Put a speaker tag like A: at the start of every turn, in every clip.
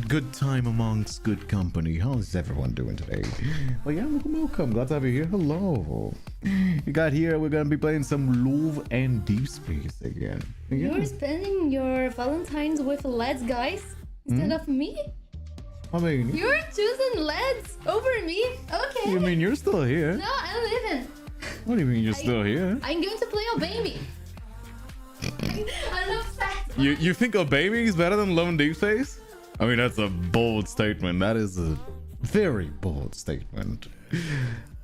A: good time amongst good company. How's everyone doing today? Well, yeah, welcome. Glad to have you here. Hello. You got here. We're gonna be playing some Love and Deepspace again. Yeah.
B: You're spending your Valentines with lads, guys, instead of me?
A: I mean,
B: You're choosing lads over me? Okay.
A: you mean you're still here?
B: No, I'm leaving.
A: What do you mean you're still here?
B: I'm going to play Obey Me. I'm obsessed.
A: You think Obey Me is better than Love and Deepspace? I mean, that's a bold statement. That is a very bold statement.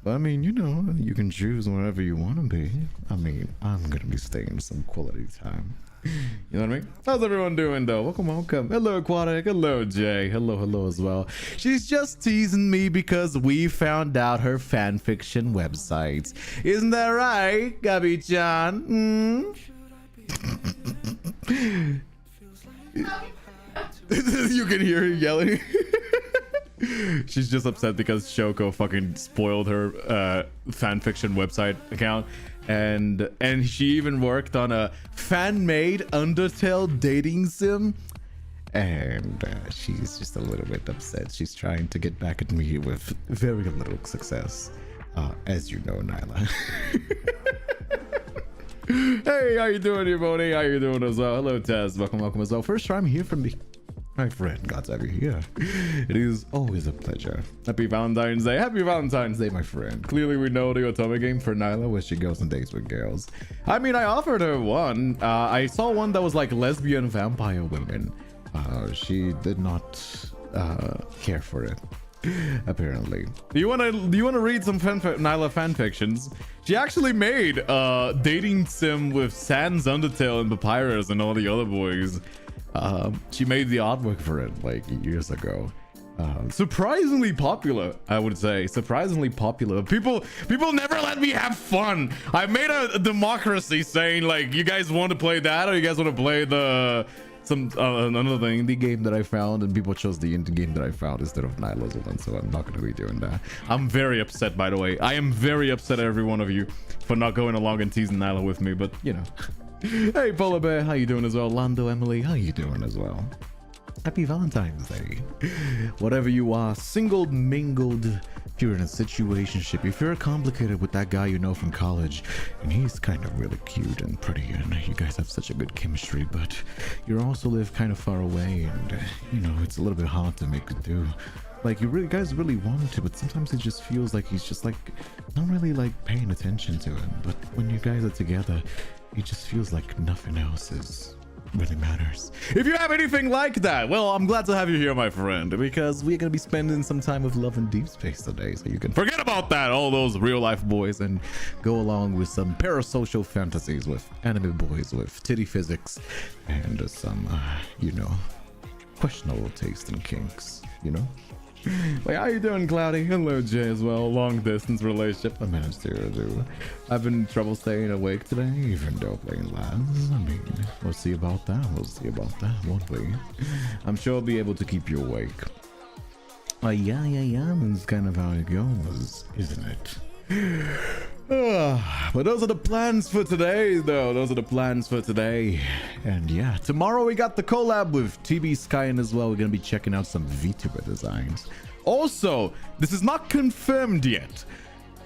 A: But I mean, you know, you can choose wherever you want to be. I mean, I'm gonna be staying some quality time. You know what I mean? How's everyone doing though? Welcome. Hello, Aquatic. Hello, Jay. Hello as well. She's just teasing me because we found out her fanfiction websites. Isn't that right, Gabby-chan? You can hear her yelling. She's just upset because Shoko fucking spoiled her fanfiction website account, and she even worked on a fan-made Undertale dating sim, and she's just a little bit upset. She's trying to get back at me with very little success, as you know, Nyla. Hey, how you doing, Yvonne? How you doing as well? Hello, Taz. Welcome as well. First time here from me, my friend. God's have you here. It is always a pleasure. Happy Valentine's Day. Happy Valentine's Day, my friend. Clearly, we know the Otome game for Nyla, where she goes on dates with girls. I mean, I offered her one. I saw one that was like lesbian vampire women. She did not care for it. Apparently. Do you wanna read some Nyla fanfictions? She actually made a dating sim with Sans, Undertale, and Papyrus and all the other boys. She made the artwork for it like years ago. Surprisingly popular, I would say. Surprisingly popular. People never let me have fun. I made a democracy saying like, you guys want to play that or you guys want to play the another indie game that I found, and people chose the indie game that I found instead of Nyla's one, so I'm not going to be doing that. I'm very upset, by the way. I am very upset at every one of you for not going along and teasing Nyla with me, but you know. Hey, Polar Bear, how you doing as well? Lando, Emily, how you doing as well? Happy Valentine's Day. Whatever you are, single, mingled, if you're in a situationship, if you're complicated with that guy you know from college, and he's kind of really cute and pretty, and you guys have such a good chemistry, but you also live kind of far away, and you know, it's a little bit hard to make it do. Like, you guys really want to, but sometimes it just feels like he's just like, not really like paying attention to him, but when you guys are together, it just feels like nothing else really matters. If you have anything like that, well, I'm glad to have you here, my friend, because we're gonna be spending some time with Love and Deepspace today, so you can forget about that, all those real life boys, and go along with some parasocial fantasies with anime boys with titty physics and some you know, questionable taste and kinks, you know. Wait, how you doing, Cloudy? Hello, Jay, as well. Long distance relationship. I managed to do. I've been in trouble staying awake today, even though playing lads. I mean, we'll see about that. Won't we? I'm sure I'll be able to keep you awake. Yeah. That's kind of how it goes, isn't it? But those are the plans for today, though. Those are the plans for today. And yeah, tomorrow we got the collab with TB Skyen as well. We're gonna be checking out some Vtuber designs. Also, this is not confirmed yet.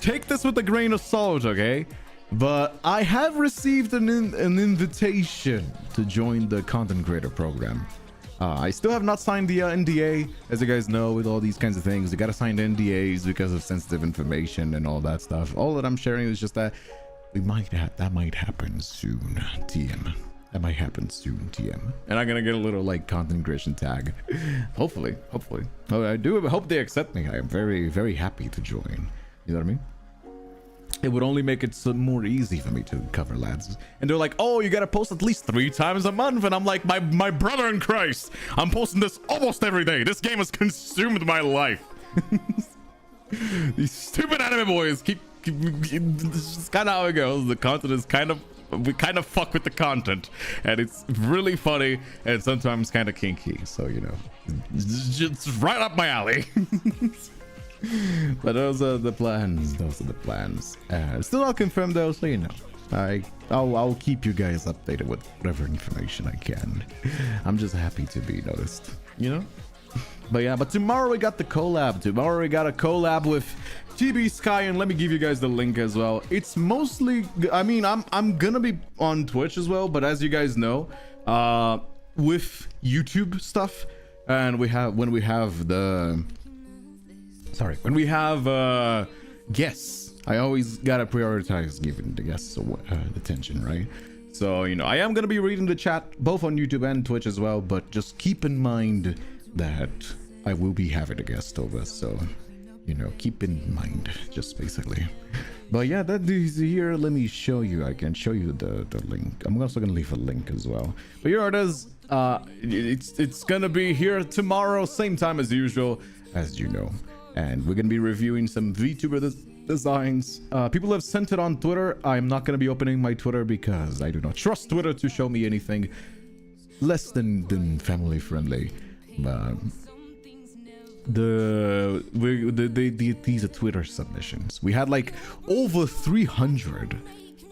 A: Take this with a grain of salt, okay? But I have received an invitation to join the content creator program. I still have not signed the NDA, as you guys know, with all these kinds of things. You gotta sign NDAs because of sensitive information and all that stuff. All that I'm sharing is just that that might happen soon, TM. That might happen soon, TM. And I'm gonna get a little like content creation tag. Hopefully. Oh, I do hope they accept me. I am very, very happy to join. You know what I mean? It would only make it some more easy for me to cover lads. And they're like, oh, you gotta post at least 3 times a month. And I'm like, my brother in Christ, I'm posting this almost every day. This game has consumed my life. These stupid anime boys keep this is kind of how it goes. The content is we kind of fuck with the content, and it's really funny and sometimes kind of kinky, so you know, it's just right up my alley. But those are the plans. Still not confirmed though, so you know, I'll keep you guys updated with whatever information I can. I'm just happy to be noticed, you know. But yeah, but tomorrow we got the collab. Tomorrow we got a collab with TB Sky, and let me give you guys the link as well. It's mostly, I mean, I'm gonna be on Twitch as well, but as you guys know, with YouTube stuff, and when we have guests, I always gotta prioritize giving the guests attention, right? So, you know, I am gonna be reading the chat both on YouTube and Twitch as well, but just keep in mind that I will be having a guest over, so, you know, keep in mind, just basically. But yeah, that is here. Let me show you. I can show you the link. I'm also gonna leave a link as well. But here it is. It's gonna be here tomorrow, same time as usual, as you know, and we're gonna be reviewing some VTuber designs. People have sent it on Twitter. I'm not gonna be opening my Twitter because I do not trust Twitter to show me anything less than family friendly. These are Twitter submissions. We had like over 300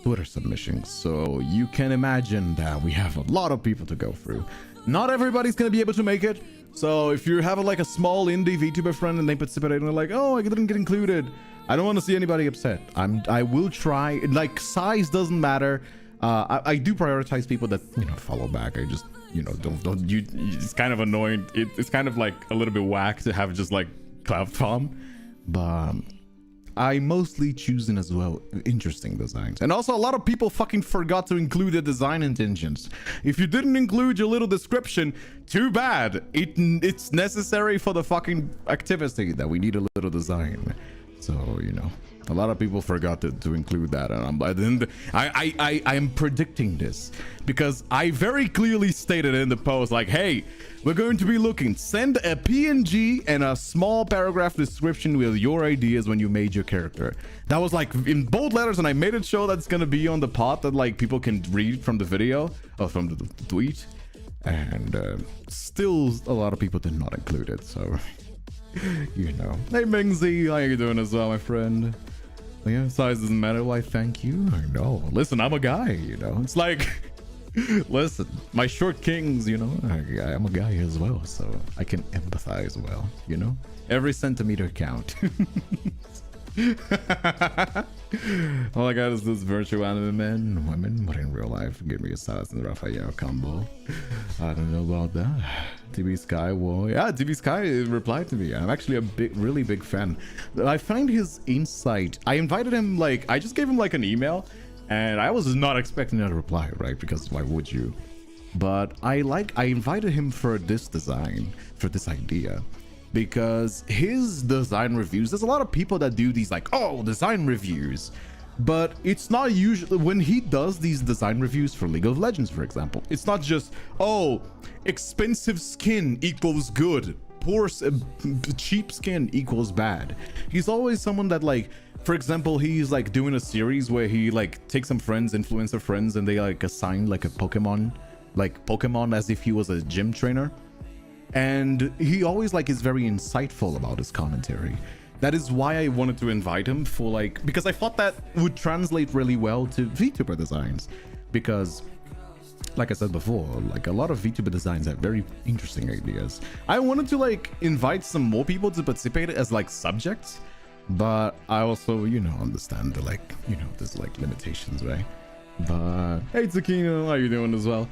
A: Twitter submissions, so you can imagine that we have a lot of people to go through. Not everybody's gonna be able to make it, so if you have like a small indie VTuber friend and they participate and they're like, oh, I didn't get included, I don't want to see anybody upset. I will try. Like, size doesn't matter. I do prioritize people that, you know, follow back. I just, you know, don't you, it's kind of annoying. It's kind of like a little bit whack to have just like cloud farm, but I mostly choosing as well interesting designs. And also a lot of people fucking forgot to include the design intentions. If you didn't include your little description, too bad. It's necessary for the fucking activity that we need a little design. So, you know, a lot of people forgot to include that, and I am predicting this because I very clearly stated in the post, like, hey, we're going to be looking, send a PNG and a small paragraph description with your ideas when you made your character. That was like in bold letters, and I made it show that's gonna be on the pot that like people can read from the video or from the tweet, and still a lot of people did not include it. So you know. Hey Mingzi, how you doing as well, my friend? Yeah, size doesn't matter. Why, thank you. I know. Listen, I'm a guy, you know. It's like, listen, my short kings, you know, I'm a guy as well, so I can empathize well, you know. Every centimeter count. All I got is this virtual anime men and women, but in real life, give me a size and Raphael combo. I don't know about that. TB Sky, well, yeah, TB Sky replied to me. I'm actually a really big fan. I find his insight. I invited him, like, I just gave him like an email, and I was not expecting a reply, right? Because why would you? But I invited him for this design, for this idea, because his design reviews, there's a lot of people that do these like, oh, design reviews, but it's not usually, when he does these design reviews for League of Legends, for example, it's not just, oh, expensive skin equals good, poor cheap skin equals bad. He's always someone that, like, for example, he's like doing a series where he like takes some friends, influencer friends, and they like assign like a Pokemon as if he was a gym trainer. And he always like is very insightful about his commentary. That is why I wanted to invite him for, like, because I thought that would translate really well to VTuber designs, because like I said before, like a lot of VTuber designs have very interesting ideas. I wanted to like invite some more people to participate as like subjects, but I also, you know, understand the, like, you know, there's like limitations, right? But hey Tsukino, how you doing as well?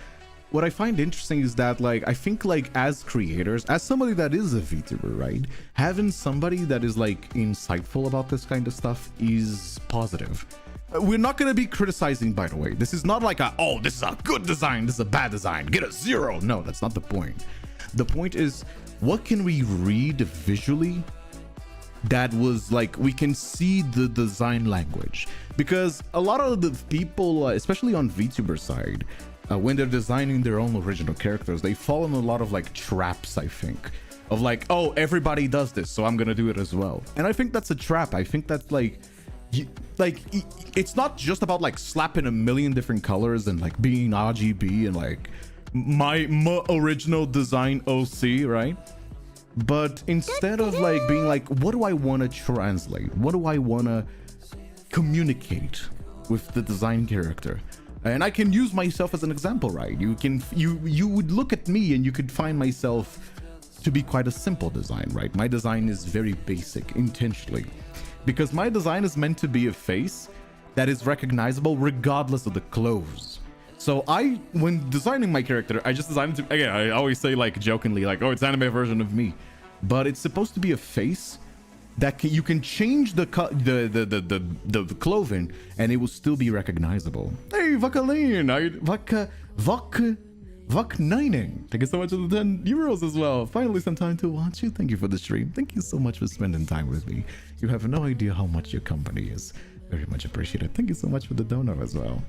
A: What I find interesting is that, like, I think like as creators, as somebody that is a VTuber, right, having somebody that is like insightful about this kind of stuff is positive. We're not going to be criticizing, by the way. This is not like a, oh, this is a good design, this is a bad design, get a 0. No, that's not the point. The point is, what can we read visually that was like, we can see the design language? Because a lot of the people, especially on VTuber side, when they're designing their own original characters, they fall in a lot of like traps, I think, of like, oh, everybody does this, so I'm gonna do it as well. And I think that's a trap. I think that's like, it's not just about like slapping a million different colors and like being RGB and like my original design OC, right? But instead of like being like, what do I want to translate? What do I want to communicate with the design character? And I can use myself as an example, right? You would look at me and you could find myself to be quite a simple design, right? My design is very basic intentionally because my design is meant to be a face that is recognizable regardless of the clothes. So when designing my character, I just designed it to, again, I always say like jokingly, like, oh, it's anime version of me, but it's supposed to be a face that you can change the clothing and it will still be recognizable. Hey, Vakaline, Vak9ing. Thank you so much for the 10 euros as well. Finally, some time to watch you. Thank you for the stream. Thank you so much for spending time with me. You have no idea how much your company is. Very much appreciated. Thank you so much for the donor as well.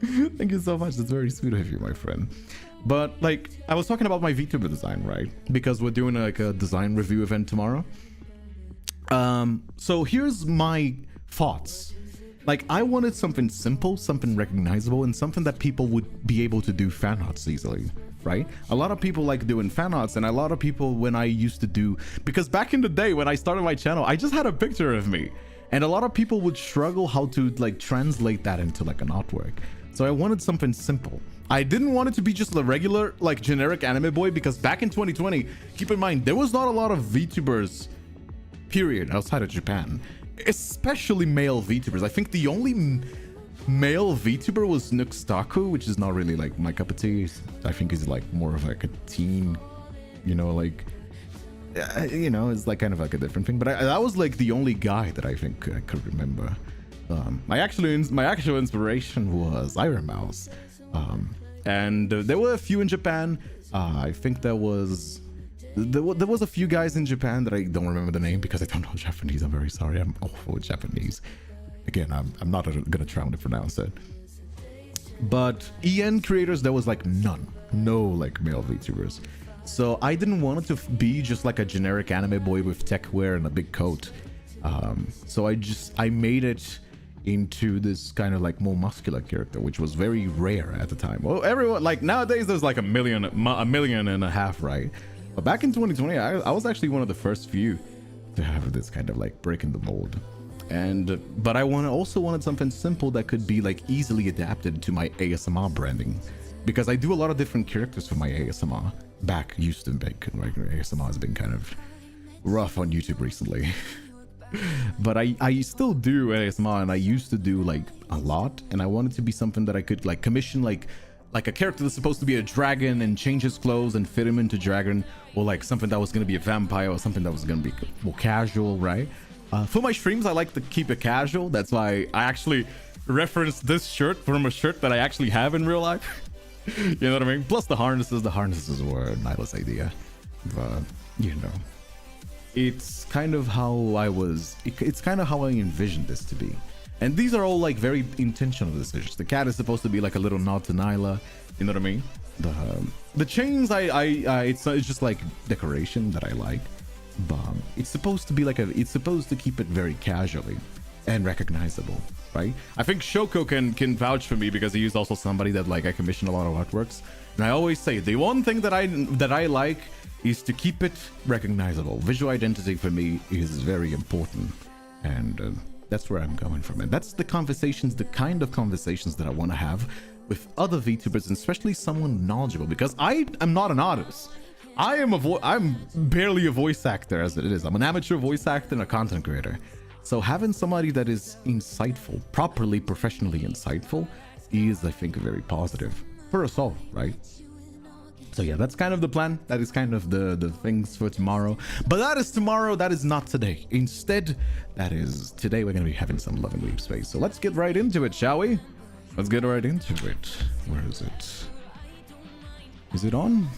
A: Thank you so much. That's very sweet of you, my friend. But like, I was talking about my Vtuber design, right? Because we're doing like a design review event tomorrow. So here's my thoughts. Like, I wanted something simple, something recognizable, and something that people would be able to do fan arts easily, right? A lot of people like doing fan arts, and a lot of people when I used to do, because back in the day when I started my channel, I just had a picture of me, and a lot of people would struggle how to like translate that into like an artwork. So I wanted something simple. I didn't want it to be just a regular, like generic anime boy, because back in 2020, keep in mind, there was not a lot of VTubers, period, outside of Japan. Especially male VTubers. I think the only male VTuber was Nuxtaku, which is not really like my cup of tea. I think he's like more of like a teen, you know, like, you know, it's like kind of like a different thing. But that was like the only guy that I think I could remember. My actual inspiration was Iron Mouse. And there were a few in Japan. I think there was a few guys in Japan that I don't remember the name because I don't know Japanese. I'm very sorry. I'm awful with Japanese. Again, I'm not gonna try to pronounce it. But EN creators, there was like no like male VTubers. So I didn't want it to be just like a generic anime boy with tech wear and a big coat. So I made it into this kind of like more muscular character, which was very rare at the time. Well, everyone, like nowadays there's like a million and a half, right? But back in 2020, I was actually one of the first few to have this kind of like breaking the mold. But I also wanted something simple that could be like easily adapted to my ASMR branding, because I do a lot of different characters for my ASMR. Used to make like ASMR has been kind of rough on YouTube recently. But I still do ASMR, and I used to do like a lot, and I wanted to be something that I could like commission like a character that's supposed to be a dragon and change his clothes and fit him into dragon, or like something that was going to be a vampire, or something that was going to be more casual, right? For my streams, I like to keep it casual. That's why I actually referenced this shirt from a shirt that I actually have in real life. You know what I mean? Plus the harnesses were a Nyla's idea, but you know, it's kind of how it's kind of how I envisioned this to be. And these are all like very intentional decisions. The cat is supposed to be like a little nod to Nyla, you know what I mean? The chains, it's just like decoration that I like, but it's supposed to be like it's supposed to keep it very casually and recognizable, right? I think Shoko can vouch for me, because he is also somebody that like I commission a lot of artworks, and I always say the one thing that I like is to keep it recognizable. Visual identity for me is very important, and that's where I'm going from it. That's the kind of conversations that I want to have with other VTubers, and especially someone knowledgeable, because I am not an artist. I'm barely a voice actor as it is. I'm an amateur voice actor and a content creator. So having somebody that is insightful, properly, professionally insightful, is, I think, very positive for us all, right? So yeah, that's kind of the plan. That is kind of the things for tomorrow. But that is tomorrow. That is not today. Instead, that is today. We're going to be having some love in Deepspace. So let's get right into it, shall we? Let's get right into it. Where is it? Is it on?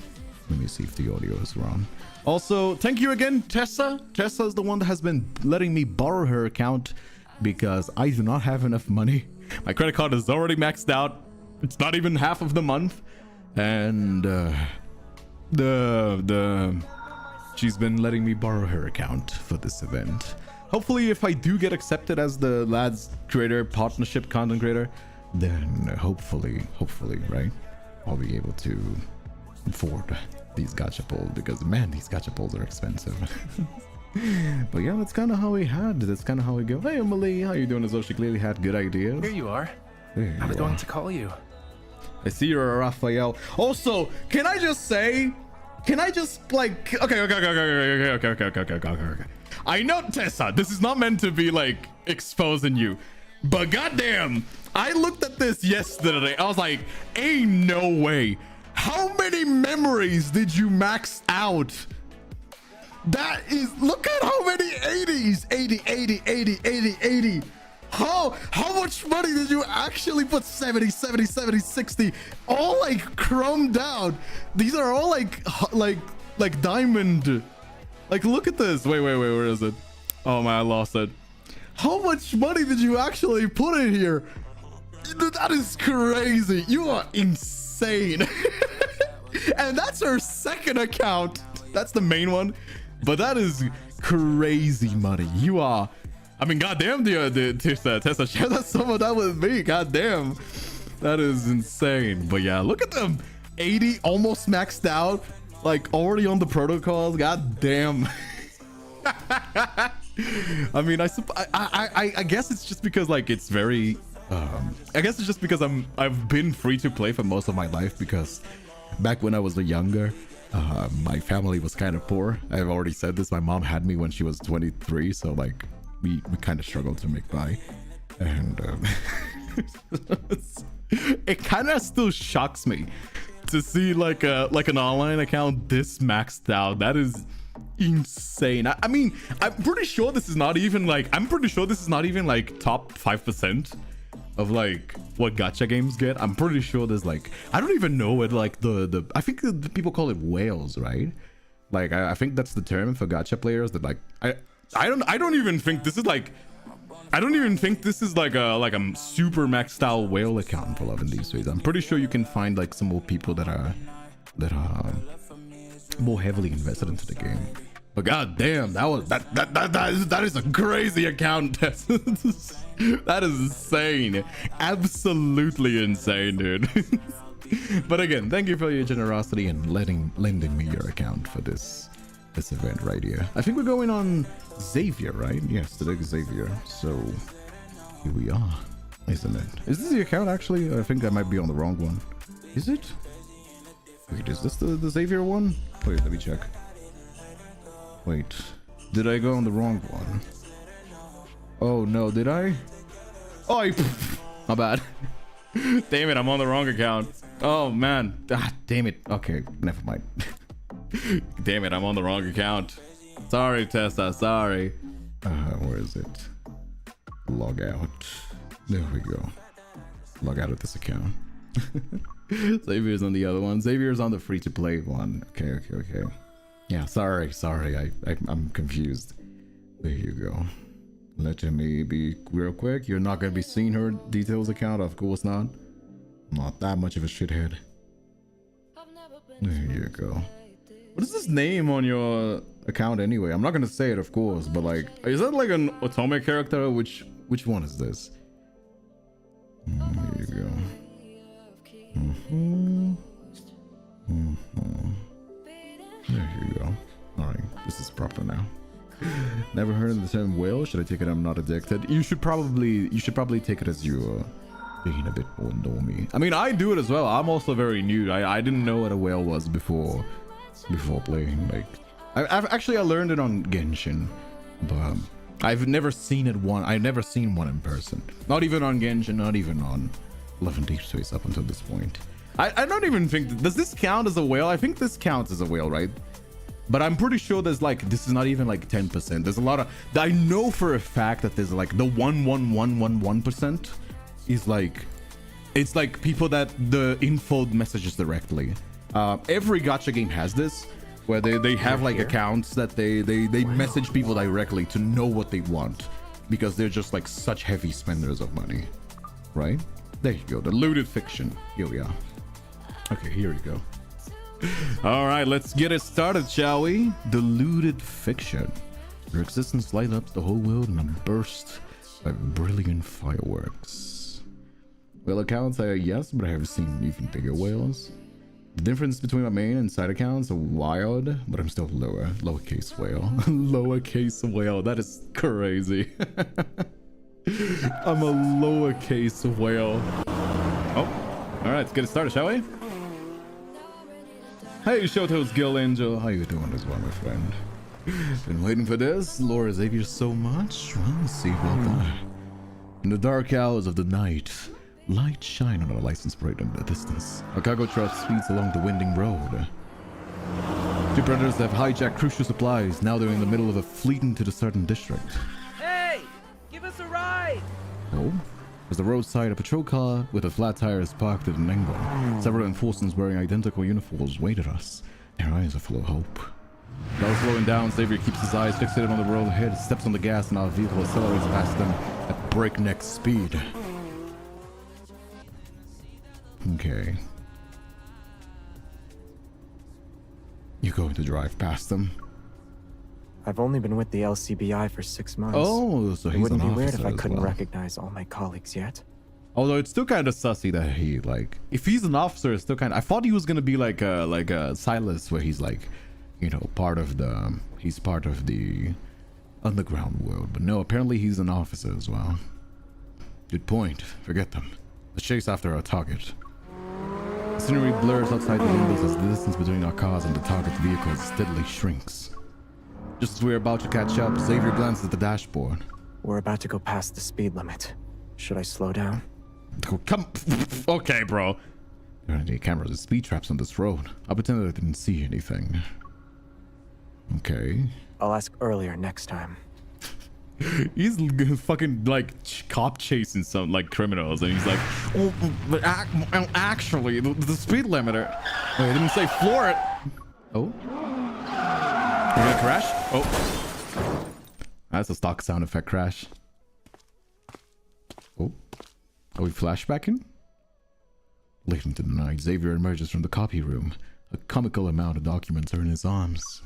A: Let me see if the audio is on. Also, thank you again, Tessa. Tessa is the one that has been letting me borrow her account because I do not have enough money. My credit card is already maxed out. It's not even half of the month. And she's been letting me borrow her account for this event. Hopefully, if I do get accepted as the lads creator, partnership content creator, then hopefully, right, I'll be able to afford these gacha pulls, because man, these gacha pulls are expensive. But yeah, that's kind of how we go. Hey Emily, how you doing? As though she clearly had good ideas.
C: Here you are. I was going to call you.
A: I see you're a Raphael. Also, can I just say, Can I just like okay. I know, Tessa, this is not meant to be like exposing you, but goddamn, I looked at this yesterday. I was like, ain't no way. How many memories did you max out? That is, look at how many 80s. 80. How much money did you actually put? 70, 60, all like chromed down. These are all like diamond. Like, look at this. Wait, where is it? Oh man, I lost it. How much money did you actually put in here? That is crazy. You are insane. And that's her second account. That's the main one, but that is crazy money. You are, I mean, goddamn, Tessa, share that some of that with me. Goddamn, that is insane. But yeah, look at them. 80, almost maxed out, like already on the protocols. Goddamn. I mean, I guess it's just because like it's very I guess it's just because I've been free to play for most of my life, because back when I was younger, my family was kind of poor. I've already said this. My mom had me when she was 23, so like we kind of struggled to make by, and it kind of still shocks me to see like an online account this maxed out. That is insane. I mean, I'm pretty sure this is not even like top 5% of like what gacha games get. I'm pretty sure there's like, I don't even know what like the I think the people call it whales, right? Like I think that's the term for gacha players. That like I don't even think this is like, I don't even think this is like a super max style whale account for Love in these days. I'm pretty sure you can find like some more people that are more heavily invested into the game. But god damn, that is a crazy account. That is insane. Absolutely insane, dude. But again, thank you for your generosity and lending me your account for this event right here. I think we're going on Xavier, right? Yes, today Xavier. So here we are, isn't it? Is this the account actually? I think I might be on the wrong one. Is it? Wait, is this the Xavier one? Wait, let me check. Wait, did I go on the wrong one? Oh no, did I? Oh, my bad. Damn it, I'm on the wrong account. Oh man, damn it. Okay, never mind. Damn it, I'm on the wrong account. Sorry, Tessa, sorry. Where is it? Log out. There we go. Log out of this account. Xavier's on the other one. Xavier's on the free-to-play one. Okay. Yeah, sorry. I'm confused. There you go. Let me be real quick. You're not gonna be seeing her details account, of course not. I'm not that much of a shithead. There you go. What is this name on your account anyway? I'm not gonna say it, of course, but like, is that like an Otome character? Which one is this? There you go. There you go. All right, this is proper now. Never heard of the term whale. Should I take it I'm not addicted? You should probably take it as you being a bit more normy. I mean, I do it as well. I'm also very new. I didn't know what a whale was before playing. Like, I learned it on Genshin, but I've never seen it I've never seen one in person. Not even on Genshin. Not even on Love and Deepspace up until this point. I don't even think, does this count as a whale? I think this counts as a whale, right? But I'm pretty sure there's like, this is not even like 10%. There's a lot of, I know for a fact that there's like the 11111% is like, it's like people that the info messages directly. Every gacha game has this, where they have like accounts that they message people directly to know what they want, because they're just like such heavy spenders of money, right? There you go, Deluded Fiction. Here we are. Okay, here we go. All right, let's get it started, shall we? Deluded Fiction. Your existence lights up the whole world in a burst of brilliant fireworks. Whale accounts, yes, but I have seen even bigger whales. The difference between my main and side accounts are wild, but I'm still lowercase whale. Lowercase whale, that is crazy. I'm a lowercase whale. Oh, all right, let's get it started, shall we? Hey, Shoto's Guild Angel. How you doing as well, my friend? Been waiting for this. Lord Xavier so much. Well, let's see about that. In the dark hours of the night, light shine on a license plate in the distance. A cargo truck speeds along the winding road. Two predators have hijacked crucial supplies. Now they're in the middle of a fleeing to the certain district.
C: Hey, give us a ride!
A: Oh? As the roadside, a patrol car with a flat tire is parked at an angle. Several enforcers wearing identical uniforms wait at us. Their eyes are full of hope. While slowing down, Xavier keeps his eyes fixated on the road ahead, steps on the gas, and our vehicle accelerates past them at breakneck speed. Okay. You're going to drive past them?
D: I've only been with the LCBI for 6 months.
A: Oh, so
D: it
A: he's
D: wouldn't
A: an
D: be weird
A: officer
D: if I
A: as
D: couldn't
A: well.
D: recognize all my colleagues yet.
A: Although it's still kind of sussy that he, like, if he's an officer, it's still kind of, I thought he was gonna be like a Silas, where he's like, you know, he's part of the underground world. But no, apparently he's an officer as well. Good point. Forget them. Let's chase after our target. The scenery blurs outside the windows as the distance between our cars and the target vehicle steadily shrinks. Just as we're about to catch up, Xavier glances at the dashboard.
D: We're about to go past the speed limit. Should I slow down?
A: Come. Okay, bro. There aren't any cameras or speed traps on this road. I'll pretend that I didn't see anything. Okay.
D: I'll ask earlier next time.
A: He's fucking like cop chasing some like criminals, and he's like, oh, but actually, the speed limiter. Wait, I didn't say floor it. Oh. We're gonna crash? Oh. That's a stock sound effect crash. Oh. Are we flashbacking? Late into the night, Xavier emerges from the copy room. A comical amount of documents are in his arms.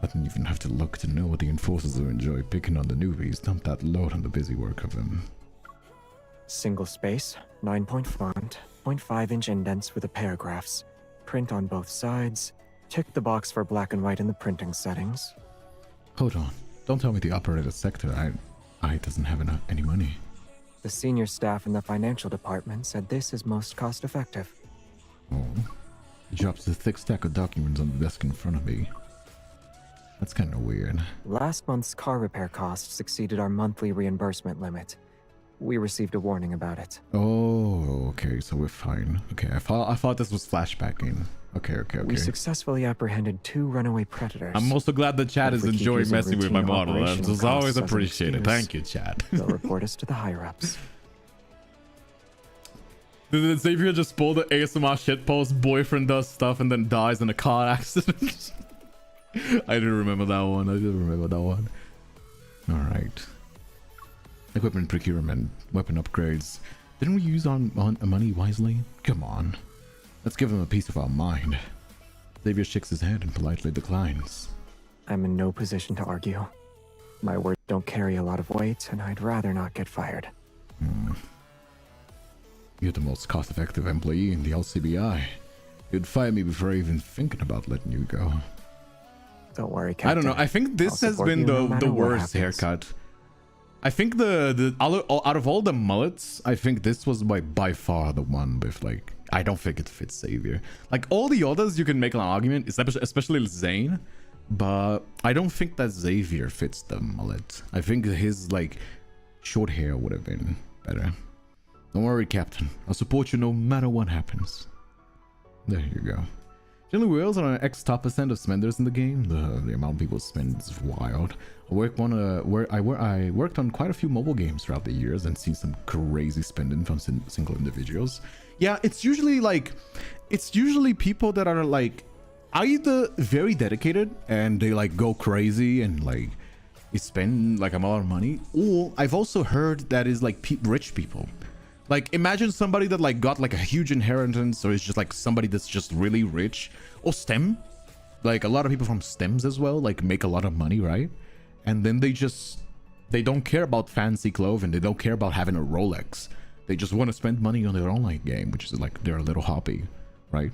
A: I didn't even have to look to know what the enforcers will enjoy picking on the newbies. Dump that load on the busy work of him.
D: Single space, 9-point font, 0.5-inch indents with the paragraphs. Print on both sides. Tick the box for black and white in the printing settings.
A: Hold on. Don't tell me the operator sector I doesn't have any money.
D: The senior staff in the financial department said this is most cost-effective.
A: Oh. He drops the thick stack of documents on the desk in front of me. That's kind of weird.
D: Last month's car repair costs exceeded our monthly reimbursement limit. We received a warning about it.
A: Oh, okay, so we're fine. Okay, I thought this was flashbacking. Okay.
D: We successfully apprehended 2 runaway predators.
A: I'm also glad the chat is
D: If we keep
A: enjoying
D: using
A: messing with my
D: routine
A: model.
D: operational
A: That's always
D: costs as an
A: appreciated.
D: excuse,
A: Thank you, chat.
D: They'll report us to the higher-ups.
A: Did Xavier just pull the ASMR shitpost? Boyfriend does stuff and then dies in a car accident. I do remember that one. Alright. Equipment procurement, weapon upgrades. Didn't we use on money wisely? Come on. Let's give him a piece of our mind. Xavier shakes his head and politely declines.
D: I'm in no position to argue. My words don't carry a lot of weight, and I'd rather not get fired.
A: You're the most cost-effective employee in the LCBI. You'd fire me before even thinking about letting you go.
D: Don't worry, Captain.
A: I don't know. I think this
D: I'll
A: has
D: support
A: been
D: you no matter
A: the
D: what
A: worst
D: happens.
A: haircut. I think out of all the mullets, I think this was by far the one with like, I don't think it fits Xavier. Like all the others, you can make an argument, especially Zane, but I don't think that Xavier fits the mullet. I think his like short hair would have been better. Don't worry, Captain. I'll support you no matter what happens. There you go. Generally, Wales are an top percent of spenders in the game. The amount people spend is wild. I worked on quite a few mobile games throughout the years and seen some crazy spending from single individuals. Yeah, it's usually people that are like either very dedicated and they like go crazy and like they spend like a lot of money, or I've also heard that is like rich people. Like imagine somebody that like got like a huge inheritance, or it's just like somebody that's just really rich, or STEM. Like a lot of people from STEMs as well, like make a lot of money, right? And then they don't care about fancy clothing. They don't care about having a Rolex. They just want to spend money on their online game, which is like their little hobby, right?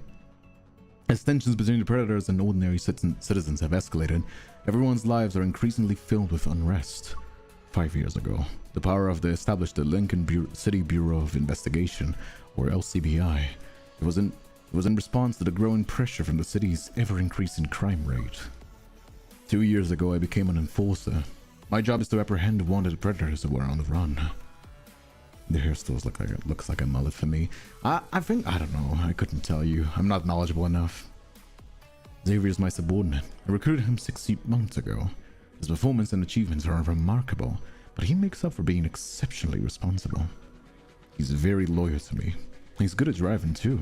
A: As tensions between the predators and ordinary citizens have escalated, everyone's lives are increasingly filled with unrest. 5 years ago, the power of the established the Lincoln City Bureau of Investigation, or LCBI. It was It was in response to the growing pressure from the city's ever-increasing crime rate. 2 years ago, I became an enforcer. My job is to apprehend wanted predators who are on the run. The hairstyles looks like a mullet for me. I think, I don't know, I couldn't tell you. I'm not knowledgeable enough. Xavier is my subordinate. I recruited him 6 months ago. His performance and achievements are remarkable, but he makes up for being exceptionally responsible. He's very loyal to me. He's good at driving too.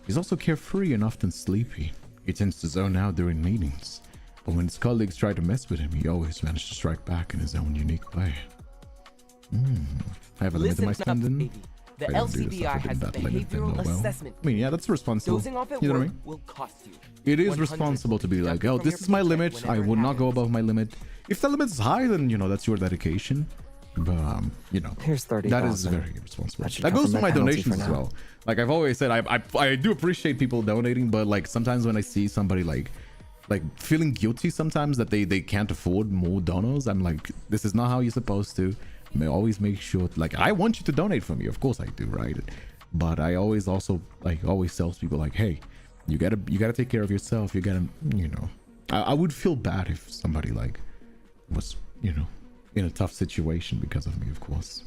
A: He's also carefree and often sleepy. He tends to zone out during meetings, but when his colleagues try to mess with him, he always manages to strike back in his own unique way. I have a limit to my spending.
C: The LCBI has behavioral assessment.
A: I mean, yeah, that's responsible.
C: Dozing off at
A: you know what I
C: work
A: mean?
C: will cost you.
A: It is responsible to be like, oh, this is my limit. I would not go above my limit. If the limit's high, then, you know, that's your dedication. But, you know,
D: Here's 30,000.
A: that is very responsible.
D: That should
A: That
D: cover
A: goes to
D: my
A: my
D: penalty
A: donations
D: for
A: as
D: now.
A: well. Like I've always said, I do appreciate people donating, but like sometimes when I see somebody like feeling guilty sometimes that they can't afford more donors, I'm like, this is not how you're supposed to. I always make sure, like, I want you to donate for me, of course I do, right? But I always also always tell people like, hey, you gotta take care of yourself. You gotta, you know, I would feel bad if somebody like was, you know, in a tough situation because of me, of course.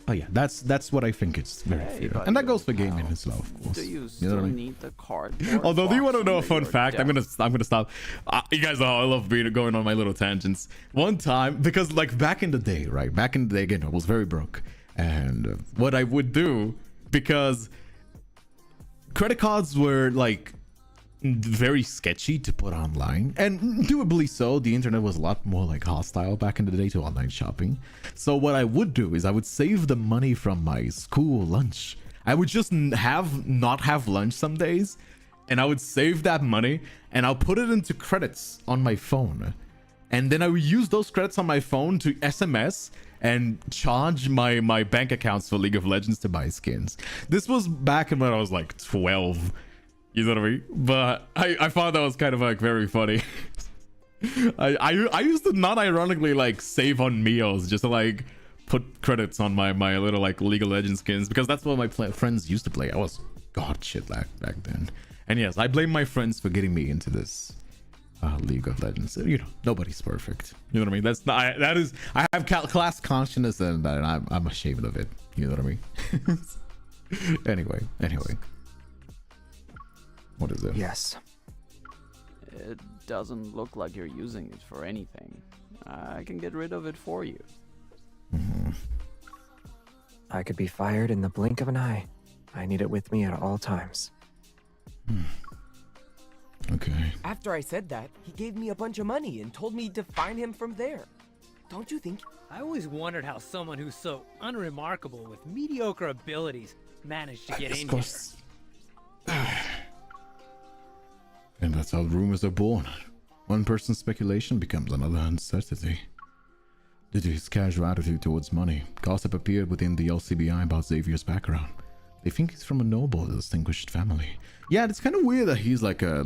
A: Oh yeah, that's what I think is very fair, and that goes for gaming as well, of course.
E: Do you
A: know
E: still
A: what I mean?
E: need the cardboard
A: Although, do you want to
E: box
A: know a
E: under
A: fun
E: your
A: fact? I'm
E: desk?
A: gonna stop. You guys know I love going on my little tangents. One time, because like back in the day, right? Back in the day, again, I was very broke, and what I would do, because credit cards were like very sketchy to put online, and doably so. The internet was a lot more like hostile back in the day to online shopping. So what I would do is I would save the money from my school lunch. I would just not have lunch some days, and I would save that money and I'll put it into credits on my phone, and then I would use those credits on my phone to SMS and charge my bank accounts for League of Legends to buy skins. This was back when I was like 12. You know what I mean? But I found that was kind of like very funny. I used to not ironically like save on meals just to like put credits on my little like League of Legends skins, because that's what my friends used to play. I was god shit back then. And yes, I blame my friends for getting me into this League of Legends. You know, nobody's perfect. You know what I mean? That's not, I have class consciousness, and I'm ashamed of it. You know what I mean? Anyway. What is it?
D: Yes.
E: It doesn't look like you're using it for anything. I can get rid of it for you.
D: I could be fired in the blink of an eye. I need it with me at all times.
A: Okay.
C: After I said that, he gave me a bunch of money and told me to find him from there. Don't you think?
F: I always wondered how someone who's so unremarkable with mediocre abilities managed to get in here.
A: And that's how rumors are born. One person's speculation becomes another uncertainty. Due to his casual attitude towards money, gossip appeared within the LCBI about Xavier's background. They think he's from a noble, distinguished family. Yeah, it's kind of weird that he's like a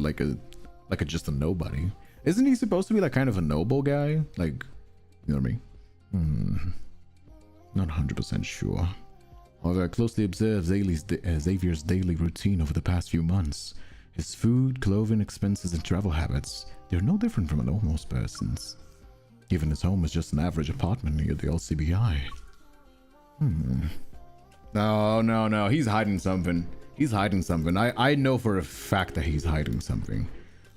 A: just a nobody. Isn't he supposed to be like kind of a noble guy? Like, you know what I mean? Not 100% sure. Although I closely observed Xavier's daily routine over the past few months, his food, clothing, expenses, and travel habits, they're no different from a normal person's. Even his home is just an average apartment near the LCBI. No, he's hiding something. I know for a fact that he's hiding something.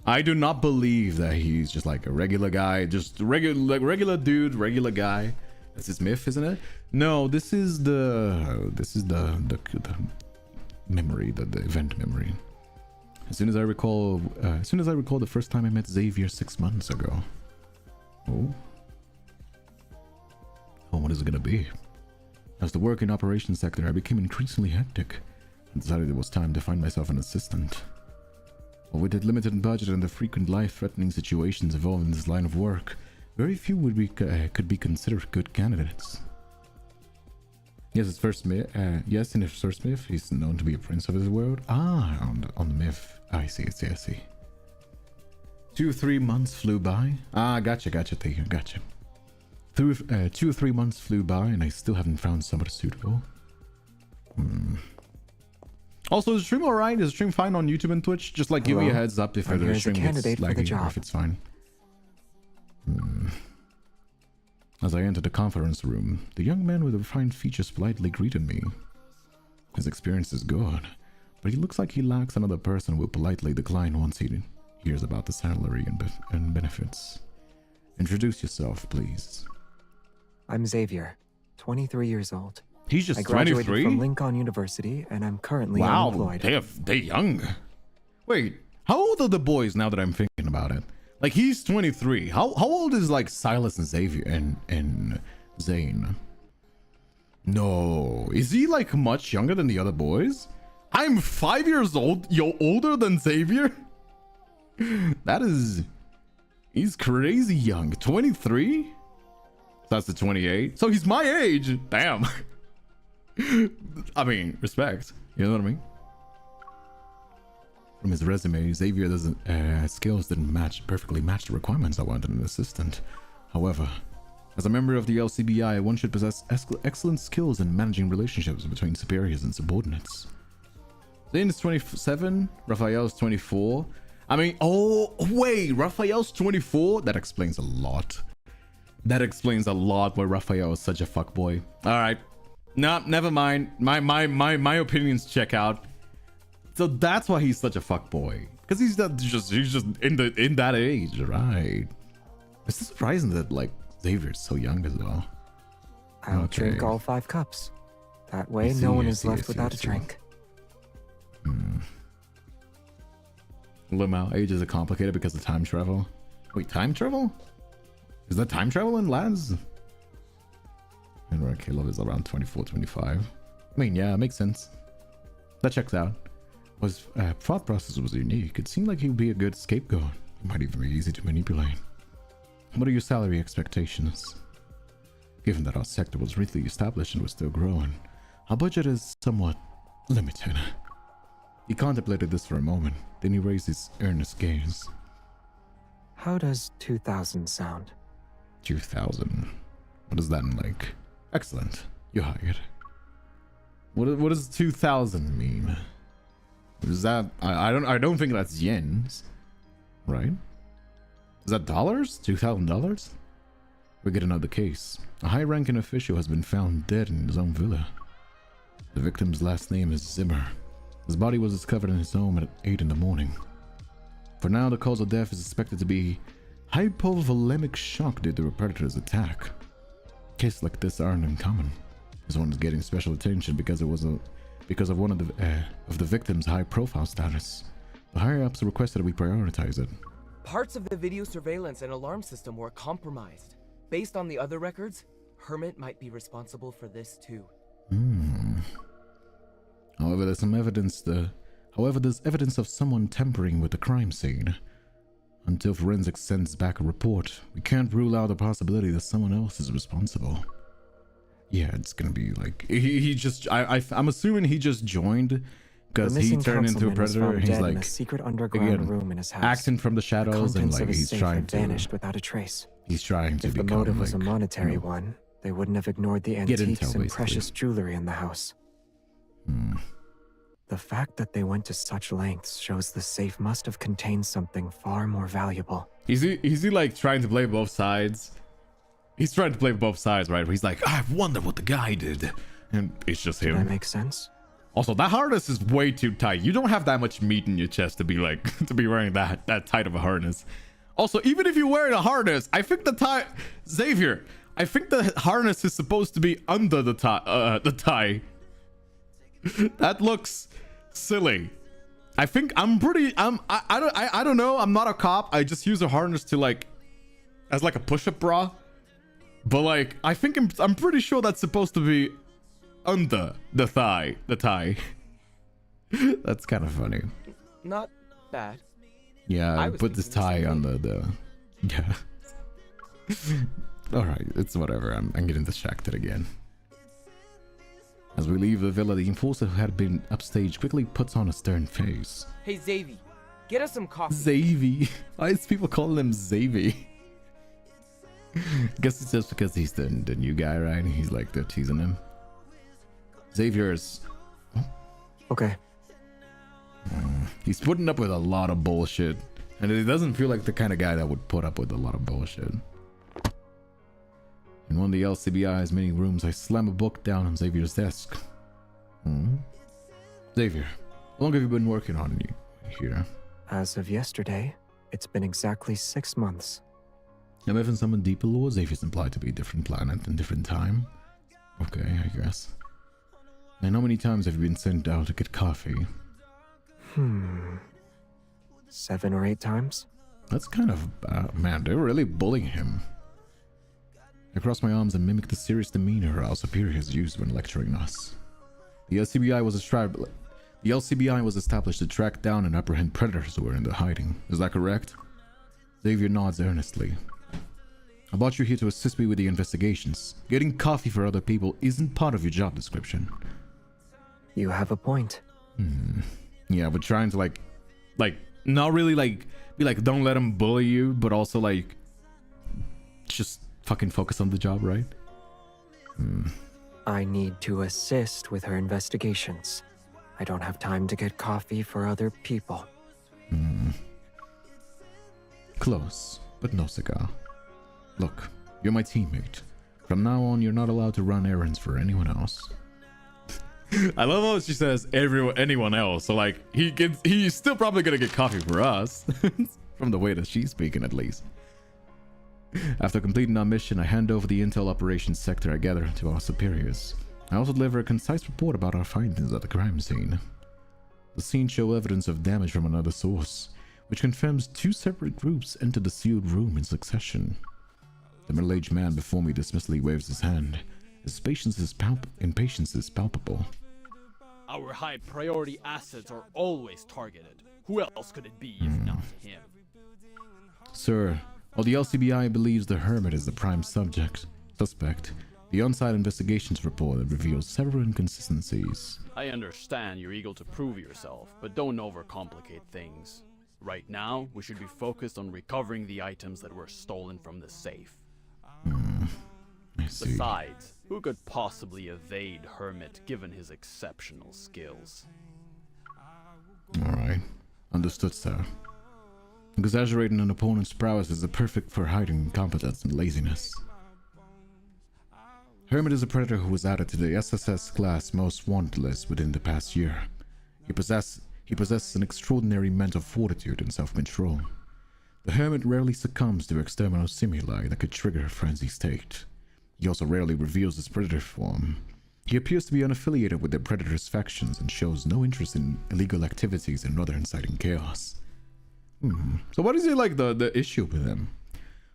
A: I do not believe that he's just like a regular guy, just regular dude, regular guy. That's his myth, isn't it? No, this is the memory, the event memory. As soon as I recall the first time I met Xavier 6 months ago. Oh, what is it gonna be? As the work in operations sector, I became increasingly hectic and decided it was time to find myself an assistant. But with the limited budget and the frequent life-threatening situations involved in this line of work, very few could be considered good candidates. Yes, his first myth. Yes, in his first myth, he's known to be a prince of his world. On the myth. I see. 2 or 3 months flew by. Gotcha, Theo, gotcha. 2 or 3 months flew by, and I still haven't found somebody suitable. Also, is the stream alright? Is the stream fine on YouTube and Twitch? Just like give me a
D: Hello.
A: heads up if
D: I'm
A: the
D: here as a
A: stream gets
D: candidate for the
A: laggy or
D: job.
A: if it's fine. As I entered the conference room, the young man with the refined features politely greeted me. His experience is good, but he looks like he lacks another person who will politely decline once he hears about the salary and benefits. Introduce yourself, please.
D: I'm Xavier, 23 years old.
A: He's just
D: I graduated
A: 23?
D: from Lincoln University, and I'm currently
A: Wow,
D: unemployed.
A: they're young. Wait, how old are the boys now that I'm thinking about it? Like, he's 23. How old is, like, Silas and Xavier and Zane? No. Is he, like, much younger than the other boys? I'm 5 years old? You're older than Xavier? That is... He's crazy young. 23? That's the 28. So he's my age. Damn. I mean, respect. You know what I mean? From his resume, Xavier doesn't skills didn't perfectly match the requirements I wanted in an assistant. However, as a member of the LCBI, one should possess excellent skills in managing relationships between superiors and subordinates. Zane is 27, Raphael's 24. I mean, oh wait, Raphael's 24? That explains a lot. That explains a lot why Raphael is such a fuckboy. Alright. No, never mind. My opinions check out. So that's why he's such a fuckboy. Because he's just in that age, right? It's surprising that like Xavier's so young as well.
D: I'll
A: Okay.
D: drink all 5 cups. That way,
A: I see,
D: no one
A: I
D: is
A: see, I
D: left
A: see,
D: without
A: I
D: a
A: see.
D: drink.
A: Limau, age is complicated because of time travel. Wait, time travel? Is that time travel in lads? And Caleb is around 24, 25. I mean, yeah, it makes sense. That checks out. His thought process was unique. It seemed like he would be a good scapegoat. It might even be easy to manipulate. What are your salary expectations? Given that our sector was recently established and was still growing, our budget is somewhat limited. He contemplated this for a moment, then he raised his earnest gaze.
D: How does 2,000 sound?
A: 2,000. What does that mean, like? Excellent. You're hired. What does 2,000 mean? Is that I don't think that's yens, right? Is that dollars? $2,000? We get another case. A high-ranking official has been found dead in his own villa. The victim's last name is Zimmer. His body was discovered in his home at 8 in the morning. For now, the cause of death is suspected to be hypovolemic shock due to a predator's attack. Cases like this aren't uncommon. This one is getting special attention because of one of the victim's high-profile status. The higher-ups requested that we prioritize it.
C: Parts of the video surveillance and alarm system were compromised. Based on the other records, Hermit might be responsible for this too.
A: However, there's evidence of someone tampering with the crime scene. Until forensics sends back a report, we can't rule out the possibility that someone else is responsible. Yeah, it's gonna be like I'm assuming he just joined because he turned into a predator. And he's like
D: in a secret underground room in his house.
A: acting from the shadows, and
D: Contents
A: like
D: of his
A: he's
D: safe
A: trying
D: had
A: to
D: vanished without a trace.
A: he's trying to
D: If the
A: become
D: motive was a
A: like,
D: monetary
A: you know,
D: one, they wouldn't have ignored the
A: Get intel,
D: antiques and
A: basically.
D: precious jewelry in the house. The fact that they went to such lengths shows the safe must have contained something far more valuable.
A: Is he like trying to play both sides? He's trying to play both sides, right? Where he's like, I wonder what the guy did, and it's just
D: Does that
A: him.
D: make sense?
A: Also, that harness is way too tight. You don't have that much meat in your chest to be like to be wearing that tight of a harness. Also, even if you're wearing a harness, I think Xavier, I think the harness is supposed to be under the tie. That looks silly. I don't know. I'm not a cop. I just use a harness to like as like a push-up bra. But like I'm pretty sure that's supposed to be under the tie. That's kind of funny.
C: Not bad.
A: Yeah,
C: I was
A: put this
C: thinking the
A: tie
C: same
A: under the yeah. All right, it's whatever. I'm getting distracted again. As we leave the villa, the enforcer who had been upstaged quickly puts on a stern face.
C: Hey, Xavier, get us some coffee.
A: Xavier. Why is people calling him Xavier? Guess it's just because he's the new guy, right? He's like they're teasing him. Xavier's.
D: Okay.
A: He's putting up with a lot of bullshit. And he doesn't feel like the kind of guy that would put up with a lot of bullshit. In one of the LCBI's many rooms, I slam a book down on Xavier's desk. Xavier, how long have you been working on you here?
D: As of yesterday, it's been exactly 6 months.
A: Have I even summoned deeper lore? Xavier's implied to be a different planet and different time. Okay, I guess. And how many times have you been sent out to get coffee?
D: 7 or 8 times?
A: That's kind of bad. Man, they were really bullying him. I crossed my arms and mimicked the serious demeanor our superiors used when lecturing us. The LCBI was established to track down and apprehend predators who were in the hiding. Is that correct? Xavier nods earnestly. I brought you here to assist me with the investigations. Getting coffee for other people isn't part of your job description.
D: You have a point.
A: Yeah, but trying to like not really like be like don't let them bully you, but also like just fucking focus on the job, right?
D: I need to assist with her investigations. I don't have time to get coffee for other people.
A: Close, but no cigar. Look, you're my teammate. From now on, you're not allowed to run errands for anyone else. I love how she says anyone else. So like he's still probably gonna get coffee for us. From the way that she's speaking, at least. After completing our mission, I hand over the intel operations sector I gather to our superiors. I also deliver a concise report about our findings at the crime scene. The scene show evidence of damage from another source, which confirms 2 separate groups entered the sealed room in succession. The middle-aged man before me dismissively waves his hand. His impatience is palpable.
G: Our high-priority assets are always targeted. Who else could it be if not him?
A: Sir, while the LCBI believes the Hermit is the prime suspect, the on-site investigations report reveals several inconsistencies.
E: I understand you're eager to prove yourself, but don't overcomplicate things. Right now, we should be focused on recovering the items that were stolen from the safe.
A: I see.
E: Besides, who could possibly evade Hermit given his exceptional skills?
A: Alright. Understood, sir. Exaggerating an opponent's prowess is perfect for hiding incompetence and laziness. Hermit is a predator who was added to the SSS class most wanted list within the past year. He possesses an extraordinary mental fortitude and self-control. The Hermit rarely succumbs to external stimuli that could trigger a frenzied state. He also rarely reveals his predator form. He appears to be unaffiliated with the predator's factions and shows no interest in illegal activities and rather inciting chaos. So what is like the issue with him?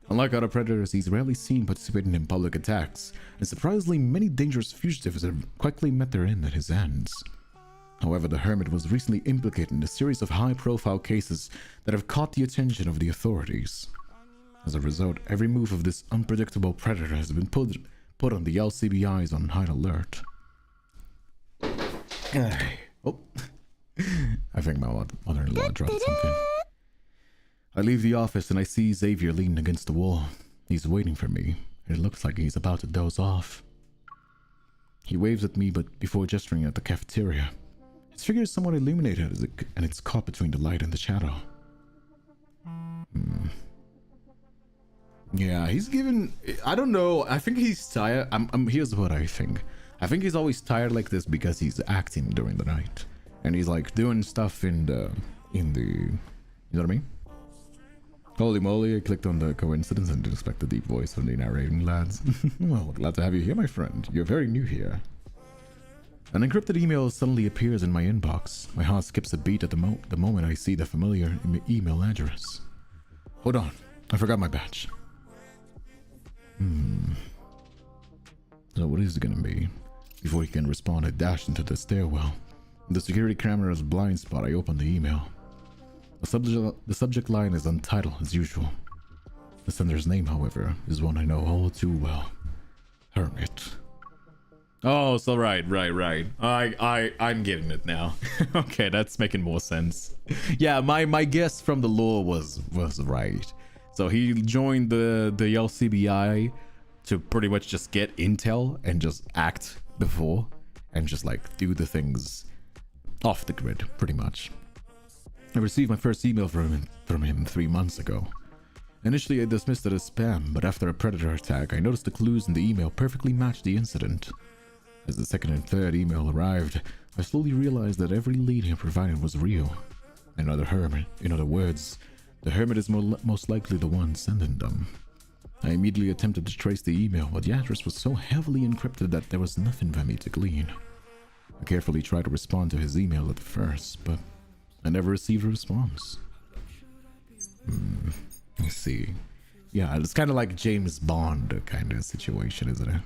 A: Unlike other predators, he's rarely seen participating in public attacks, and surprisingly many dangerous fugitives have quickly met their end at his hands. However, the Hermit was recently implicated in a series of high-profile cases that have caught the attention of the authorities. As a result, every move of this unpredictable predator has been put on the LCBI's on high alert. Oh, I think my mother-in-law dropped something. I leave the office and I see Xavier leaning against the wall. He's waiting for me. It looks like he's about to doze off. He waves at me, but before gesturing at the cafeteria. His figure is somewhat illuminated and it's caught between the light and the shadow. Yeah, he's given... I don't know. I think he's tired. Here's what I think. I think he's always tired like this because he's acting during the night. And he's like doing stuff in the... You know what I mean? Holy moly, I clicked on the coincidence and didn't expect the deep voice from the narrating lads. Well, glad to have you here, my friend. You're very new here. An encrypted email suddenly appears in my inbox. My heart skips a beat at the moment I see the familiar email address. Hold on, I forgot my badge. So what is it gonna be? Before he can respond, I dash into the stairwell. In the security camera's blind spot, I open the email. The subject line is untitled as usual. The sender's name, however, is one I know all too well. Hermit. Oh, so right. I'm getting it now. Okay, that's making more sense. Yeah, my guess from the lore was right. So he joined the LCBI to pretty much just get intel and just act before and just like do the things off the grid, pretty much. I received my first email from him 3 months ago. Initially, I dismissed it as spam, but after a predator attack, I noticed the clues in the email perfectly matched the incident. As the second and third email arrived, I slowly realized that every lead he provided was real. In other words, the Hermit is most likely the one sending them. I immediately attempted to trace the email, but the address was so heavily encrypted that there was nothing for me to glean. I carefully tried to respond to his email at first, but I never received a response. Let's see. Yeah, it's kind of like James Bond kind of situation, isn't it?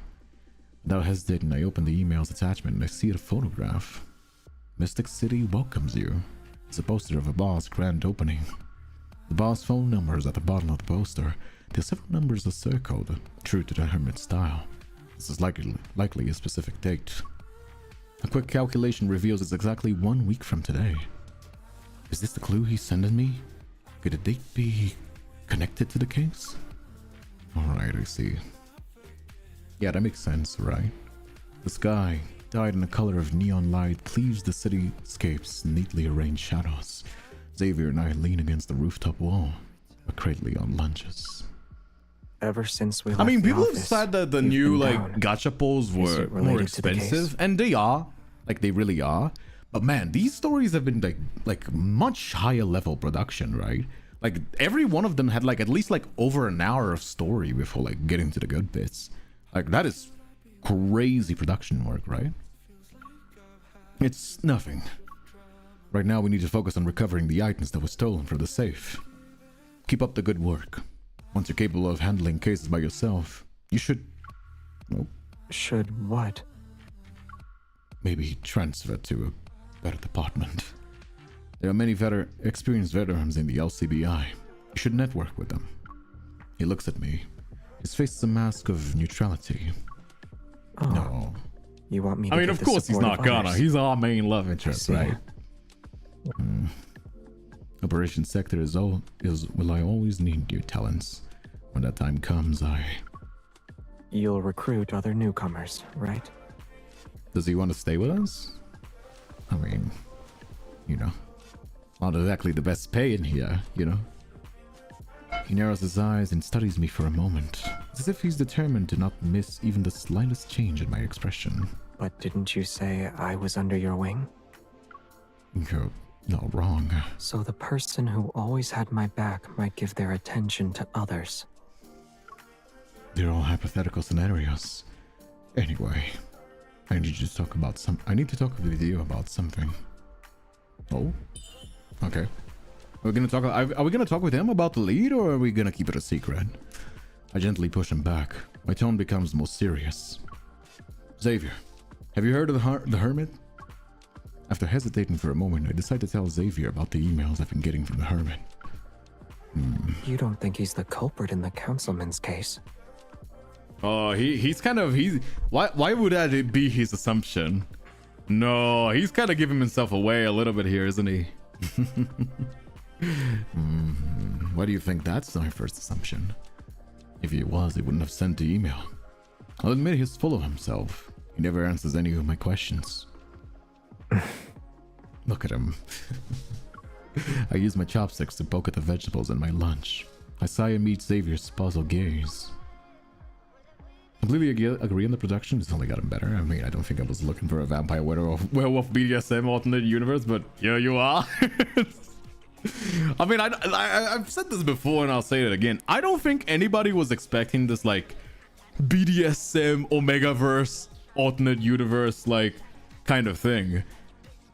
A: Without hesitating, I opened the email's attachment and I see a photograph. Mystic City welcomes you. It's a poster of a bar's grand opening. The bar's phone number is at the bottom of the poster. There are several numbers are circled, true to the Hermit style. This is likely a specific date. A quick calculation reveals it's exactly 1 week from today. Is this the clue he's sending me? Could the date be connected to the case? Alright, I see. Yeah, that makes sense, right? The sky, dyed in the color of neon light, cleaves the cityscape's neatly arranged shadows. Xavier and I lean against the rooftop wall, McCradley on lunches.
D: Ever since we left
A: I mean,
D: the
A: people have
D: office,
A: said that the
D: you've
A: new,
D: been
A: like,
D: down.
A: gacha pulls
D: Is
A: were
D: it
A: more
D: related to the case?
A: expensive, and they are. Like, they really are. But man, these stories have been, like much higher level production, right? Like, every one of them had, like, at least, like, over an hour of story before, like, getting to the good bits. Like, that is crazy production work, right? It's nothing. Right now, we need to focus on recovering the items that were stolen from the safe. Keep up the good work. Once you're capable of handling cases by yourself, you should... Well,
D: Should what?
A: maybe transfer to a better department. There are many experienced veterans in the LCBI. You should network with them. He looks at me. His face is a mask of neutrality.
D: Oh,
A: No.
D: you want me to
A: I mean,
D: get
A: of
D: the
A: course he's
D: support
A: not
D: of
A: gonna.
D: others?
A: He's our main love interest,
D: see.
A: right? Operation Sector will I always need your talents. When that time comes,
D: You'll recruit other newcomers, right?
A: Does he want to stay with us? I mean, you know, not exactly the best pay in here, you know? He narrows his eyes and studies me for a moment, as if he's determined to not miss even the slightest change in my expression.
D: But didn't you say I was under your wing?
A: You're not wrong.
D: So the person who always had my back might give their attention to others.
A: They're all hypothetical scenarios. Anyway, I need to talk with you about something. Oh? Okay. Are we gonna talk with him about the lead, or are we gonna keep it a secret? I gently push him back. My tone becomes more serious. Xavier, have you heard of the Hermit? After hesitating for a moment, I decide to tell Xavier about the emails I've been getting from the Hermit.
D: You don't think he's the culprit in the councilman's case?
A: Why would that be his assumption? No, he's kind of giving himself away a little bit here, isn't he? Why do you think that's my first assumption? If he was, he wouldn't have sent the email. I'll admit he's full of himself. He never answers any of my questions. Look at him. I use my chopsticks to poke at the vegetables in my lunch. I sigh and meet Xavier's puzzled gaze. Completely agree on the production. It's only gotten better. I mean, I don't think I was looking for a vampire werewolf BDSM alternate universe, but here you are. I mean, I've said this before and I'll say it again. I don't think anybody was expecting this like BDSM Omegaverse alternate universe like kind of thing.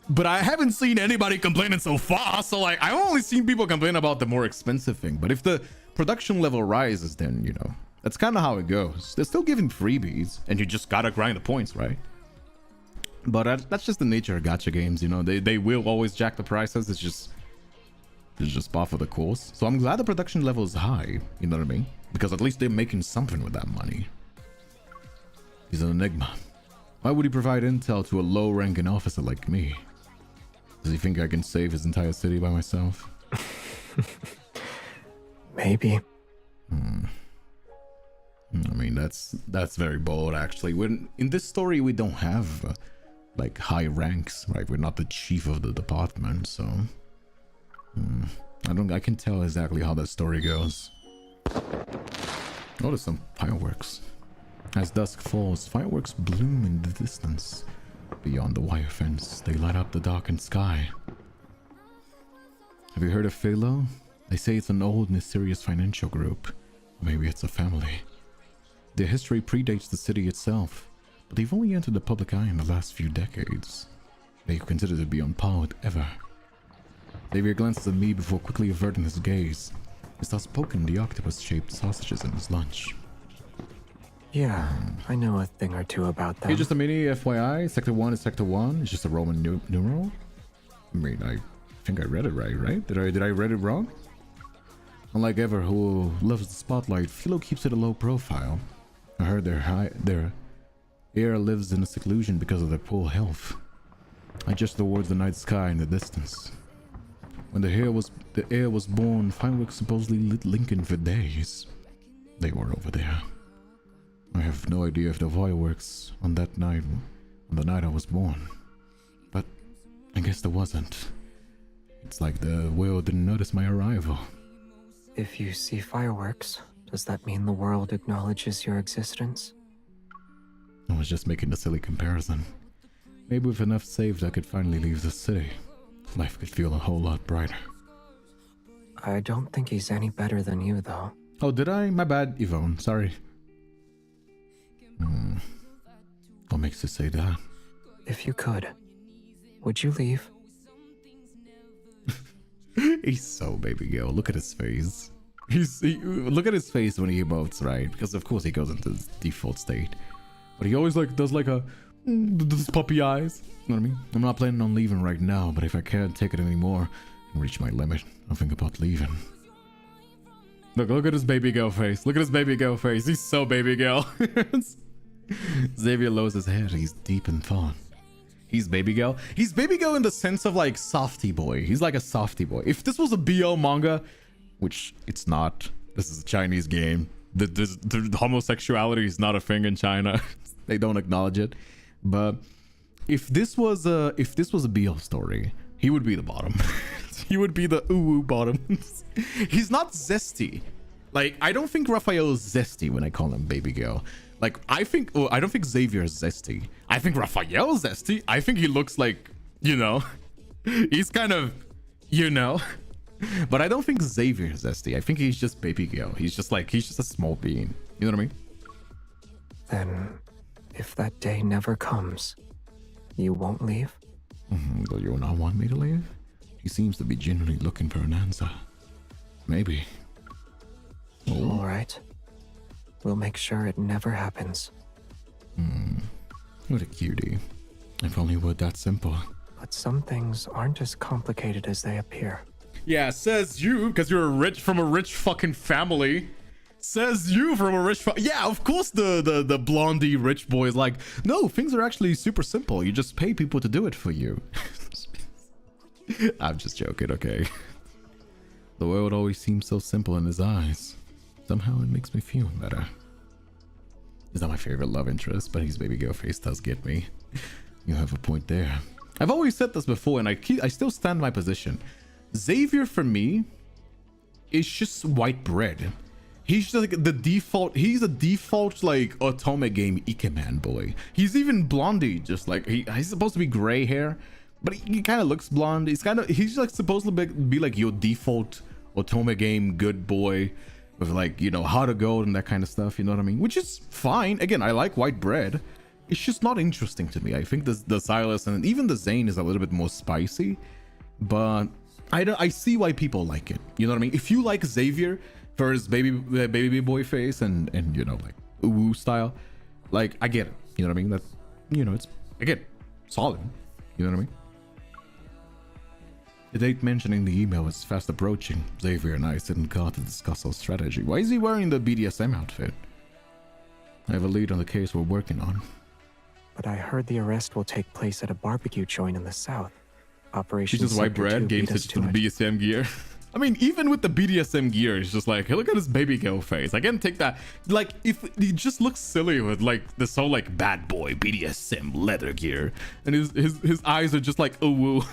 A: But I haven't seen anybody complaining so far. So like, I've only seen people complain about the more expensive thing. But if the production level rises, then, you know, that's kind of how it goes. They're still giving freebies and you just gotta grind the points, right? But that's just the nature of gacha games, you know. They will always jack the prices. It's just par for the course. So I'm glad the production level is high, you know what I mean? Because at least they're making something with that money. He's an enigma. Why would he provide intel to a low-ranking officer like me? Does he think I can save his entire city by myself?
D: Maybe.
A: I mean, that's very bold, actually. In this story, we don't have like high ranks, right? We're not the chief of the department, so I can tell exactly how that story goes. Notice some fireworks. As dusk falls, fireworks bloom in the distance. Beyond the wire fence, they light up the darkened sky. Have you heard of Phalo? They say it's an old, mysterious financial group. Maybe it's a family. Their history predates the city itself, but they've only entered the public eye in the last few decades. They are considered to be on par with ever. Xavier glances at me before quickly averting his gaze. He starts poking the octopus-shaped sausages in his lunch.
D: Yeah, I know a thing or two about them.
A: Hey, just a mini FYI, Sector 1 is Sector 1. It's just a Roman numeral. I mean, I think I read it right? Did I read it wrong? Unlike Ever, who loves the spotlight, Philo keeps it a low profile. I heard their air lives in a seclusion because of their poor health. I gesture towards the night sky in the distance. When the air was born, fireworks supposedly lit Lincoln for days. They were over there. I have no idea if the fireworks on that night, on the night I was born. But I guess there wasn't. It's like the world didn't notice my arrival.
D: If you see fireworks, does that mean the world acknowledges your existence?
A: I was just making a silly comparison. Maybe with enough saved I could finally leave the city. Life could feel a whole lot brighter.
D: I don't think he's any better than you, though.
A: Oh, did I? My bad, Yvonne. Sorry. What makes you say that?
D: If you could, would you leave?
A: He's so baby girl. Look at his face. Look at his face when he emotes, right? Because of course he goes into his default state. But he always does this puppy eyes. You know what I mean? I'm not planning on leaving right now, but if I can't take it anymore and reach my limit, I'll think about leaving. Look at his baby girl face. Look at his baby girl face. He's so baby girl. Xavier lowers his head. He's deep in thought. He's baby girl. He's baby girl in the sense of like softy boy. He's like a softy boy. If this was a BL manga, which it's not, this is a Chinese game. The homosexuality is not a thing in China. They don't acknowledge it. But if this was a BL story, he would be the bottom. He would be the ooh bottom. He's not zesty. Like, I don't think Raphael is zesty when I call him baby girl. Like, I don't think Xavier is zesty. I think Raphael is zesty. I think he looks like, you know, he's kind of, you know. But I don't think Xavier is zesty. I think he's just baby girl. He's just a small being. You know what I mean?
D: Then, if that day never comes, you won't leave?
A: Do you not want me to leave? He seems to be genuinely looking for an answer. Maybe.
D: All right. We'll make sure it never happens.
A: What a cutie. If only it were that simple.
D: But some things aren't as complicated as they appear.
A: Yeah, says you, because you're from a rich fucking family. Says you from a rich yeah, of course the blondie rich boy is like, no, things are actually super simple. You just pay people to do it for you. I'm just joking, okay? The world always seems so simple in his eyes. Somehow it makes me feel better. He's not my favorite love interest, but his baby girl face does get me. You have a point there. I've always said this before, and I still stand my position. Xavier, for me, is just white bread. He's just like the default. He's a default like Otome game Ikeman boy. He's even blondie, just like he's supposed to be gray hair, but he kind of looks blonde. He's like supposed to be like your default Otome game good boy with like, you know, heart of gold and that kind of stuff. You know what I mean? Which is fine. Again, I like white bread. It's just not interesting to me. I think the Silas and even the Zane is a little bit more spicy, but I see why people like it. You know what I mean? If you like Xavier for his baby boy face and you know, like ooh style, like I get it. You know what I mean? That, you know, it's again solid. You know what I mean? The date mentioned in the email is fast approaching. Xavier and I sit in car to discuss our strategy. Why is he wearing the BDSM outfit? I have a lead on the case we're working on.
D: But I heard the arrest will take place at a barbecue joint in the south. Operation
A: He's just white bread, game switches to the BDSM gear. I mean, even with the BDSM gear, it's just like, hey, look at his baby girl face. I can't take that. Like, if he just looks silly with like this whole like bad boy BDSM leather gear, and his eyes are just like, oh woo.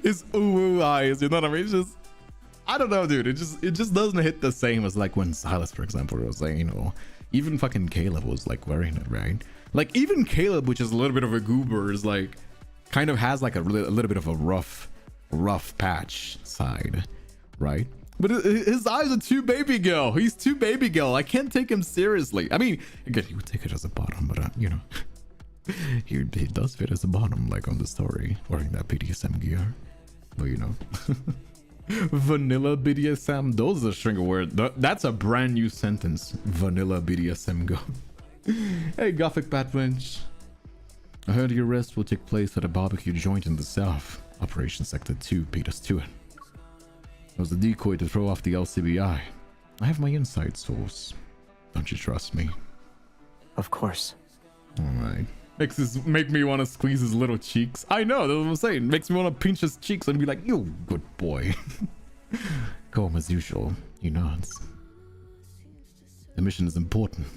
A: his ooh eyes, you know what I mean? It's just, I don't know, dude. It just doesn't hit the same as like when Silas, for example, was saying, you know, even fucking Caleb was like wearing it, right? Like even Caleb, which is a little bit of a goober, is like kind of has like a little bit of a rough patch side, right? But his eyes are too baby girl. He's too baby girl. I can't take him seriously. I mean, again, he would take it as a bottom, but you know, he does fit as a bottom, like on the story, wearing that BDSM gear. But you know, vanilla BDSM. Those are string of words. That's a brand new sentence. Vanilla BDSM go. Hey, Gothic Batwrench. I heard your arrest will take place at a barbecue joint in the south. Operation Sector 2 beat us to it. It was a decoy to throw off the LCBI. I have my inside source. Don't you trust me?
D: Of course.
A: Alright. Make me want to squeeze his little cheeks. I know, that's what I'm saying. Makes me want to pinch his cheeks and be like, you good boy. Calm as usual. He nods. The mission is important.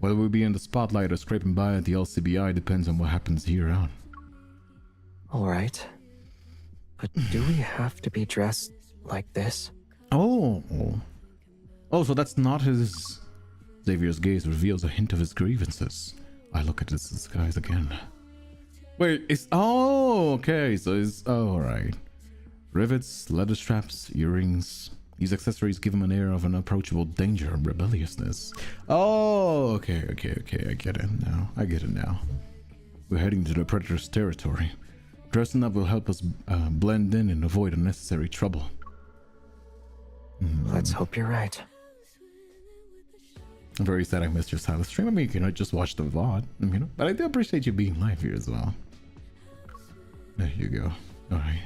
A: Whether we'll be in the spotlight or scraping by at the LCBI depends on what happens here on.
D: Alright. But do we have to be dressed like this?
A: Oh, so that's not his... Xavier's gaze reveals a hint of his grievances. I look at his disguise again. Wait, it's... Oh, okay, so it's... Oh, alright. Rivets, leather straps, earrings. These accessories give him an air of unapproachable danger and rebelliousness. Oh, okay, I get it now. We're heading to the Predator's territory. Dressing up will help us blend in and avoid unnecessary trouble.
D: Let's hope you're right.
A: I'm very sad I missed your Silas stream. I mean, you know, just watch the VOD, you know, but I do appreciate you being live here as well. There you go. All right,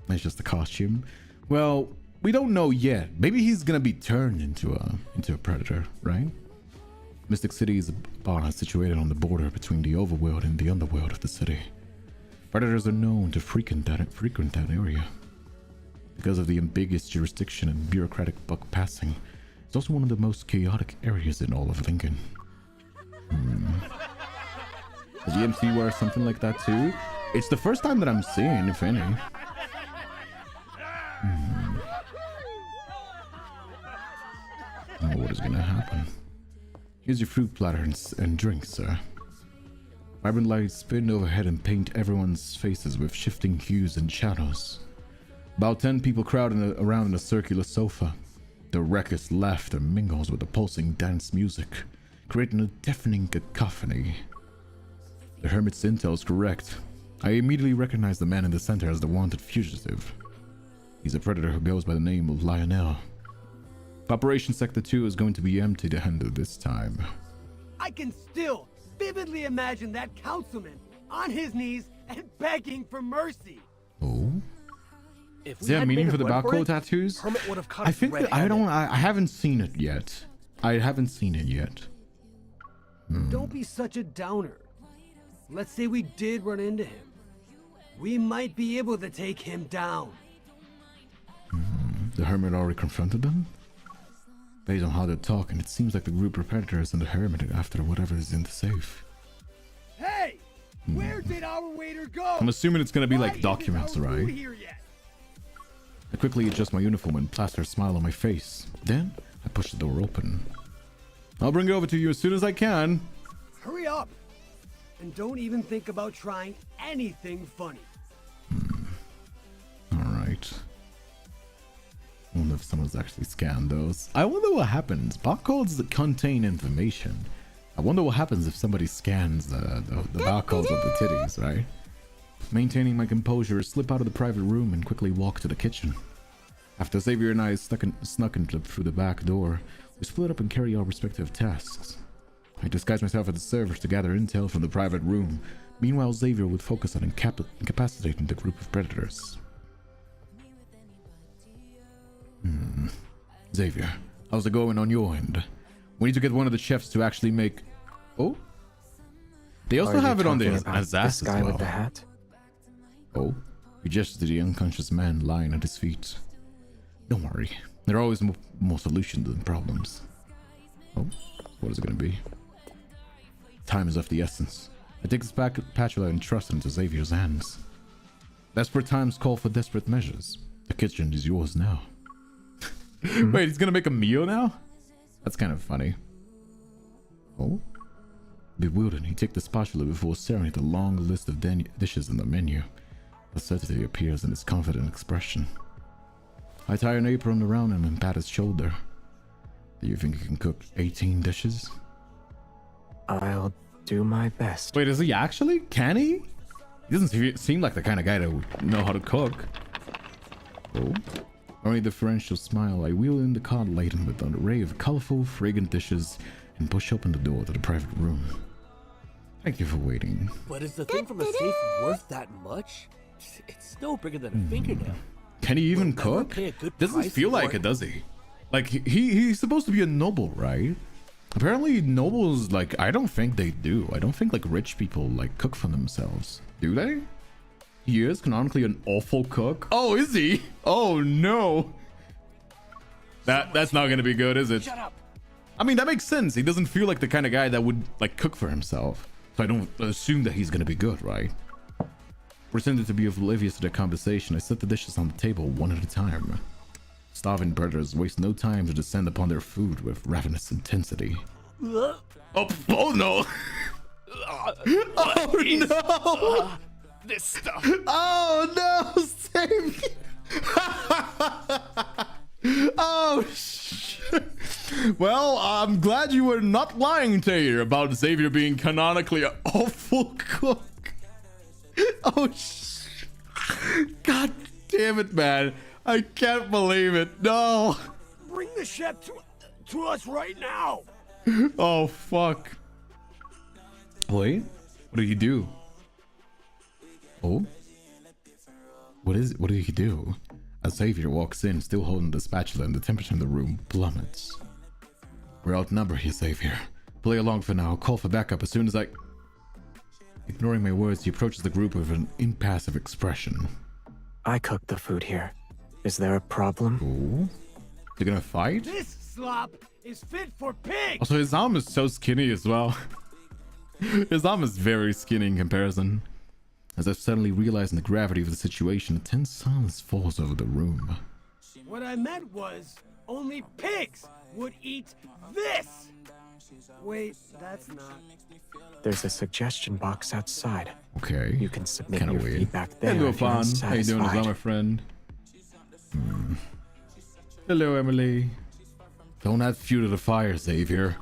A: that's just the costume. Well, we don't know yet. Maybe he's gonna be turned into a predator, right? Mystic City is a bar situated on the border between the overworld and the underworld of the city. Predators are known to frequent that area. Because of the ambiguous jurisdiction and bureaucratic buck passing, it's also one of the most chaotic areas in all of Lincoln. Does the MC wear something like that too? It's the first time that I'm seeing, if any. Oh, what is gonna happen? Here's your fruit platter and drink, sir. Vibrant lights spin overhead and paint everyone's faces with shifting hues and shadows. About 10 people crowd around a circular sofa. The raucous laughter mingles with the pulsing dance music, creating a deafening cacophony. The Hermit's intel is correct. I immediately recognize the man in the center as the wanted fugitive. He's a predator who goes by the name of Lionel. Operation Sector 2 is going to be empty-handed this time.
H: I can still vividly imagine that councilman on his knees and begging for mercy.
A: Oh?
C: If
A: Is there a meaning for the barcode tattoos?
C: Hermit would have caught
A: I
C: us
A: think that I haven't seen it yet.
H: Don't be such a downer. Let's say we did run into him. We might be able to take him down.
A: The Hermit already confronted them? Based on how they're talking, it seems like the group of predators and the Hermit are after whatever is in the safe.
H: Hey! Where did our waiter go?
A: I'm assuming it's gonna be
H: Why
A: like documents,
H: isn't our food
A: right?
H: here yet?
A: I quickly adjust my uniform and plaster a smile on my face. Then, I push the door open. I'll bring it over to you as soon as I can.
H: Hurry up! And don't even think about trying anything funny.
A: Alright. I wonder if someone's actually scanned those. I wonder what happens. Barcodes that contain information. I wonder what happens if somebody scans the barcodes of the titties, right? Maintaining my composure, I slip out of the private room and quickly walk to the kitchen. After Xavier and I snuck in through the back door, we split up and carry our respective tasks. I disguise myself as a server to gather intel from the private room. Meanwhile, Xavier would focus on incapacitating the group of predators. Xavier, how's it going on your end? We need to get one of the chefs to actually make... Oh? They also have it on their ass as
D: guy
A: well.
D: with the hat?
A: Oh? He gestures to the unconscious man lying at his feet. Don't worry. There are always more solutions than problems. Oh? What is it going to be? Time is of the essence. I take this spatula and thrust it into Xavier's hands. Desperate times call for desperate measures. The kitchen is yours now. Wait, he's gonna make a meal now? That's kind of funny. Oh? Bewildered, he takes the spatula before staring at the long list of dishes in the menu. The certainty appears in his confident expression. I tie an apron around him and pat his shoulder. Do you think you can cook 18 dishes?
D: I'll do my best.
A: Wait, is he actually? Can he? He doesn't seem like the kind of guy that would know how to cook. Oh? Only deferential smile, I wheel in the cart laden with an array of colorful, fragrant dishes and push open the door to the private room. Thank you for waiting.
I: But is the thing from the safe worth that much? It's no bigger than a fingernail.
A: Can he even cook? Doesn't feel like it, does he? Like, he's supposed to be a noble, right? Apparently nobles, like, I don't think they do. I don't think, like, rich people, like, cook for themselves. Do they? He is canonically an awful cook. Oh, is he? Oh, no. That's not gonna be good, is it?
I: Shut up.
A: I mean, that makes sense. He doesn't feel like the kind of guy that would, like, cook for himself. So I don't assume that he's gonna be good, right? Pretending to be oblivious to the conversation, I set the dishes on the table one at a time. Starving predators waste no time to descend upon their food with ravenous intensity. Oh no! Oh no!
I: This stuff.
A: Oh no! Save me! Oh shit! Well, I'm glad you were not lying to you about Xavier being canonically an awful cook. Oh shit! God damn it, man! I can't believe it. No!
H: Bring the chef to us right now!
A: Oh fuck! Wait, what do you do? Oh? What is it? What do you do? As Xavier walks in, still holding the spatula, and the temperature in the room plummets. We're outnumbered here, Xavier. Play along for now. I'll call for backup as soon as I... Ignoring my words, he approaches the group with an impassive expression.
D: I cooked the food here. Is there a problem?
A: Oh? You're gonna fight?
H: This slop is fit for pigs!
A: Also, his arm is so skinny as well. His arm is very skinny in comparison. As I suddenly realizing the gravity of the situation, a tense silence falls over the room.
H: What I meant was, only pigs would eat this! Wait, that's not...
D: There's a suggestion box outside.
A: Okay.
D: You can submit
A: Kinda
D: your
A: weird.
D: feedback there
A: Hello,
D: if you're
A: Fawn. How you doing as well, my friend? Hello, Emily. Don't add fuel to the fire, Xavier.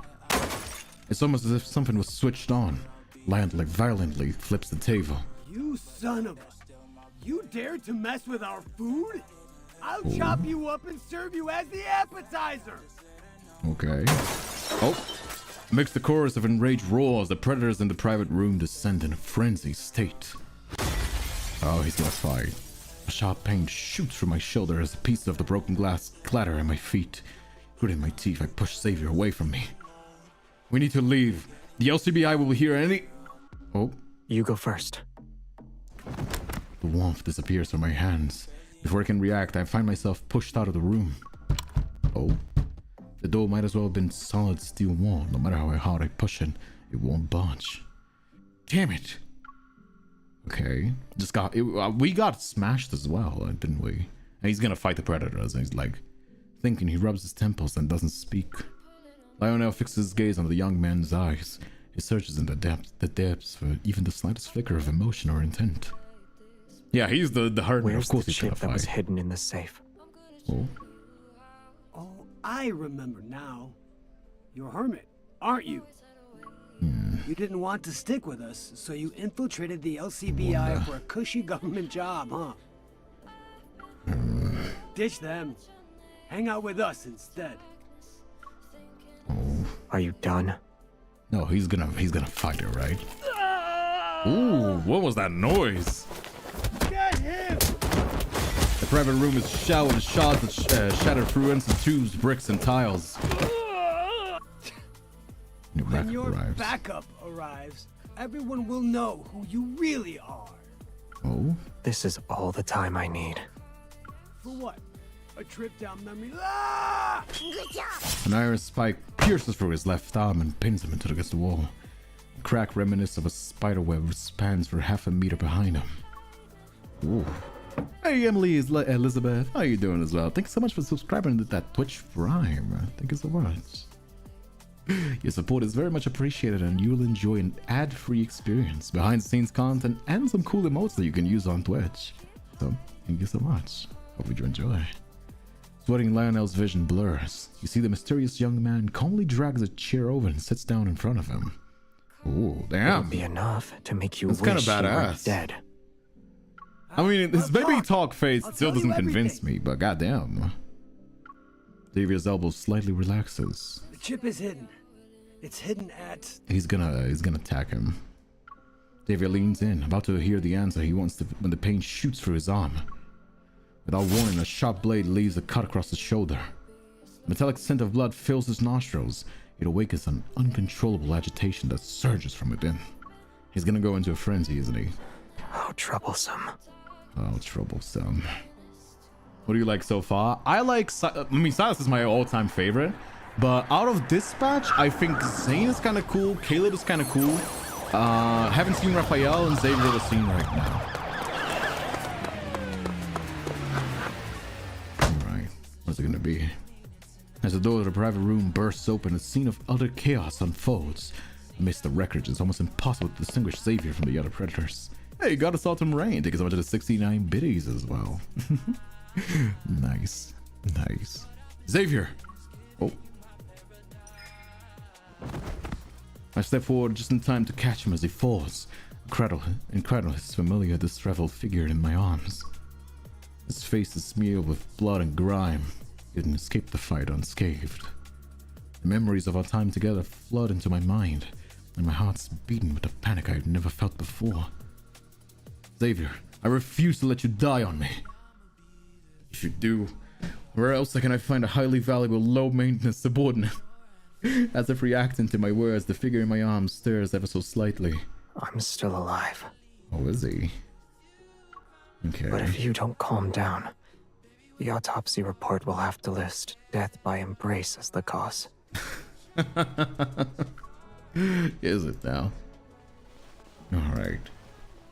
A: It's almost as if something was switched on. Lion like violently flips the table.
H: You son of a... You dared to mess with our food? I'll chop you up and serve you as the appetizer!
A: Okay. Oh. Amidst the chorus of enraged roars, the predators in the private room descend in a frenzied state. Oh, he's gonna fight. A sharp pain shoots from my shoulder as a piece of the broken glass clatter at my feet. Gritting my teeth, I push Xavier away from me. We need to leave. The LCBI will hear any... Oh.
D: You go first.
A: The warmth disappears from my hands. Before I can react, I find myself pushed out of the room. Oh. The door might as well have been solid steel wall. No matter how hard I push it, it won't budge. Damn it. Okay. We got smashed as well, didn't we? And he's gonna fight the predators. And he's like, thinking. He rubs his temples and doesn't speak. Lionel fixes his gaze on the young man's eyes. He searches in the depths for even the slightest flicker of emotion or intent. Yeah, he's the hard man. Of course he's gonna
D: chip that was
A: fight.
D: hidden in the safe?
A: Oh.
H: Oh, I remember now. You're Hermit, aren't you? You didn't want to stick with us, so you infiltrated the LCBI for a cushy government job, huh? Ditch them. Hang out with us instead.
A: Oh.
D: Are you done?
A: No, he's gonna fight her, right? Ooh, what was that noise?
H: Get him!
A: The private room is showered with shards that shatter through ends and tubes, bricks, and tiles. New
H: When
A: backup
H: your
A: arrives.
H: backup arrives, everyone will know who you really are.
A: Oh?
D: This is all the time I need.
H: For what? A trip down memory lane?
A: An iron spike pierces through his left arm and pins him against the wall. A crack reminiscent of a spider web which spans for half a meter behind him. Ooh. Hey, Emily, Elizabeth, how you doing as well? Thanks so much for subscribing to that Twitch Prime. Thank you so much. Your support is very much appreciated, and you'll enjoy an ad-free experience, behind-the-scenes content, and some cool emotes that you can use on Twitch. So, thank you so much. Hope you enjoy. Sweating Lionel's vision blurs. You see the mysterious young man calmly drags a chair over and sits down in front of him. Ooh, damn.
D: It'll be enough to make you
A: That's
D: wish
A: kind of
D: you were
A: badass.
D: dead.
A: I mean, his baby talk face
H: I'll
A: still
H: tell you
A: doesn't convince
H: everything.
A: me, but goddamn. Xavier's elbow slightly relaxes.
H: The chip is hidden. It's hidden at...
A: He's gonna attack him. Xavier leans in, about to hear the answer he wants to, when the pain shoots through his arm. Without warning, a sharp blade leaves a cut across his shoulder. The metallic scent of blood fills his nostrils. It awakens an uncontrollable agitation that surges from within. He's gonna go into a frenzy, isn't he?
D: How troublesome.
A: Oh, troublesome. What do you like so far? I mean, Silas is my all-time favorite, but out of Dispatch, I think Zane is kind of cool, Caleb is kind of cool. Haven't seen Raphael and Xavier the scene right now. Alright, what's it gonna be? As the door of the private room bursts open, a scene of utter chaos unfolds. Amidst the wreckage, it's almost impossible to distinguish Xavier from the other predators. Hey, got us Autumn Rain. Take us over to the 69 biddies as well. Nice. Nice. Xavier! Oh. I step forward just in time to catch him as he falls. Incredible his familiar disheveled figure in my arms. His face is smeared with blood and grime. He didn't escape the fight unscathed. The memories of our time together flood into my mind, and my heart's beating with a panic I've never felt before. Xavier, I refuse to let you die on me. If you do, where else can I find a highly valuable, low-maintenance subordinate? As if reacting to my words, the figure in my arms stirs ever so slightly.
D: I'm still alive.
A: Oh, is he? Okay.
D: But if you don't calm down, the autopsy report will have to list death by embrace as the cause.
A: Is it now? Alright.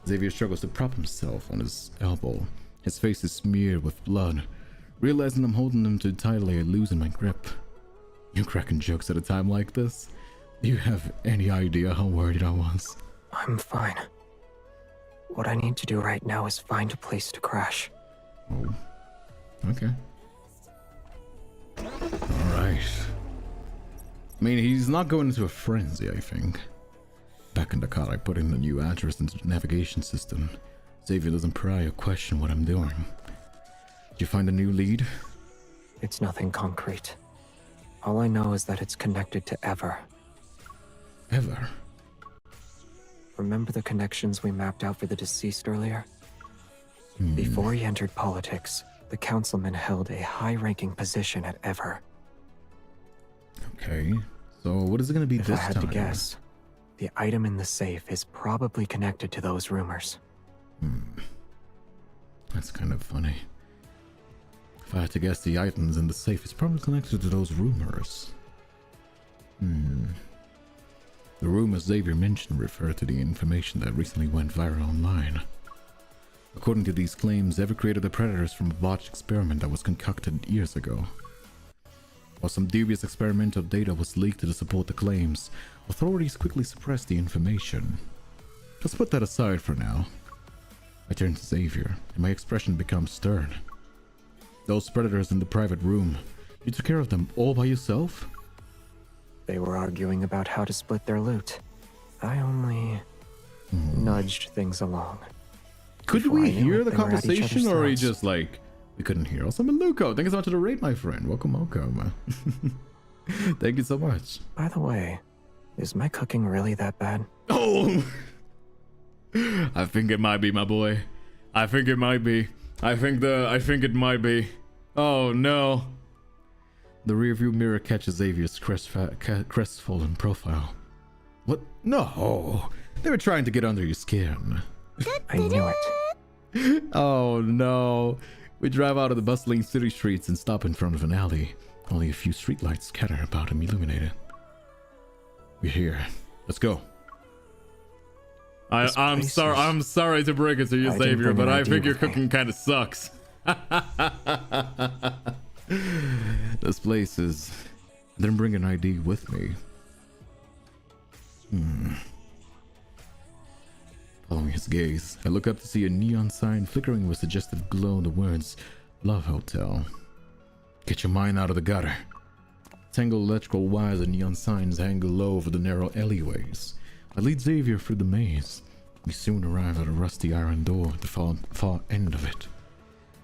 A: Xavier struggles to prop himself on his elbow. His face is smeared with blood. Realizing I'm holding him too tightly, I loosen my grip. You cracking jokes at a time like this? Do you have any idea how worried I was?
D: I'm fine. What I need to do right now is find a place to crash.
A: Oh. Okay. Alright. I mean, he's not going into a frenzy, I think. Back in the car, I put in a new address into the navigation system. Xavier doesn't pry or question what I'm doing. Did you find a new lead?
D: It's nothing concrete. All I know is that it's connected to Ever.
A: Ever?
D: Remember the connections we mapped out for the deceased earlier? Before he entered politics, the councilman held a high-ranking position at Ever.
A: Okay, so what is it going to be
D: If
A: this
D: I had
A: time?
D: to guess, the item in the safe is probably connected to those rumors.
A: That's kind of funny. If I had to guess, the items in the safe is probably connected to those rumors. The rumors Xavier mentioned refer to the information that recently went viral online. According to these claims, Ever created the predators from a botched experiment that was concocted years ago. While some dubious experimental data was leaked to support the claims, authorities quickly suppressed the information. Let's put that aside for now. I turn to Xavier, and my expression becomes stern. Those predators in the private room, you took care of them all by yourself?
D: They were arguing about how to split their loot. I only nudged things along.
A: Could
D: Before
A: we
D: I knew
A: hear
D: it,
A: the
D: they were at each
A: conversation,
D: other's
A: or are you
D: throats.
A: just like, we couldn't hear? Also, Maluko, thank you so much for the rate, my friend. Welcome, welcome. Thank you so much.
D: By the way, is my cooking really that bad?
A: Oh! I think it might be, my boy. I think it might be. I think it might be. Oh no. The rearview mirror catches Xavier's crestfallen profile. What? No! They were trying to get under your skin.
D: I knew it.
A: Oh no. We drive out of the bustling city streets and stop in front of an alley. Only a few streetlights scatter about and illuminated. We're here. Let's go. I'm sorry. I'm sorry to break it to you, Xavier, but I think your cooking kind of sucks. This place is. I didn't bring an ID with me. Following his gaze, I look up to see a neon sign flickering with suggestive glow in the words "Love Hotel." Get your mind out of the gutter. Tangled electrical wires and neon signs hang low over the narrow alleyways. I lead Xavier through the maze. We soon arrive at a rusty iron door at the far end of it.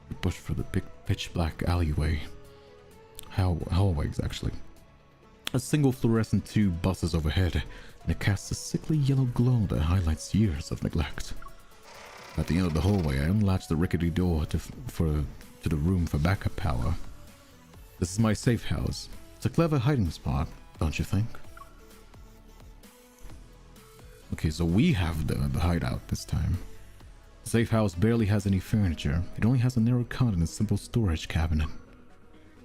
A: We push through the big pitch-black alleyway. Hallways, actually. A single fluorescent tube buzzes overhead, and it casts a sickly yellow glow that highlights years of neglect. At the end of the hallway, I unlatch the rickety door to the room for backup power. This is my safe house. It's a clever hiding spot, don't you think? Okay, so we have the hideout this time. The safe house barely has any furniture. It only has a narrow cot and a simple storage cabinet.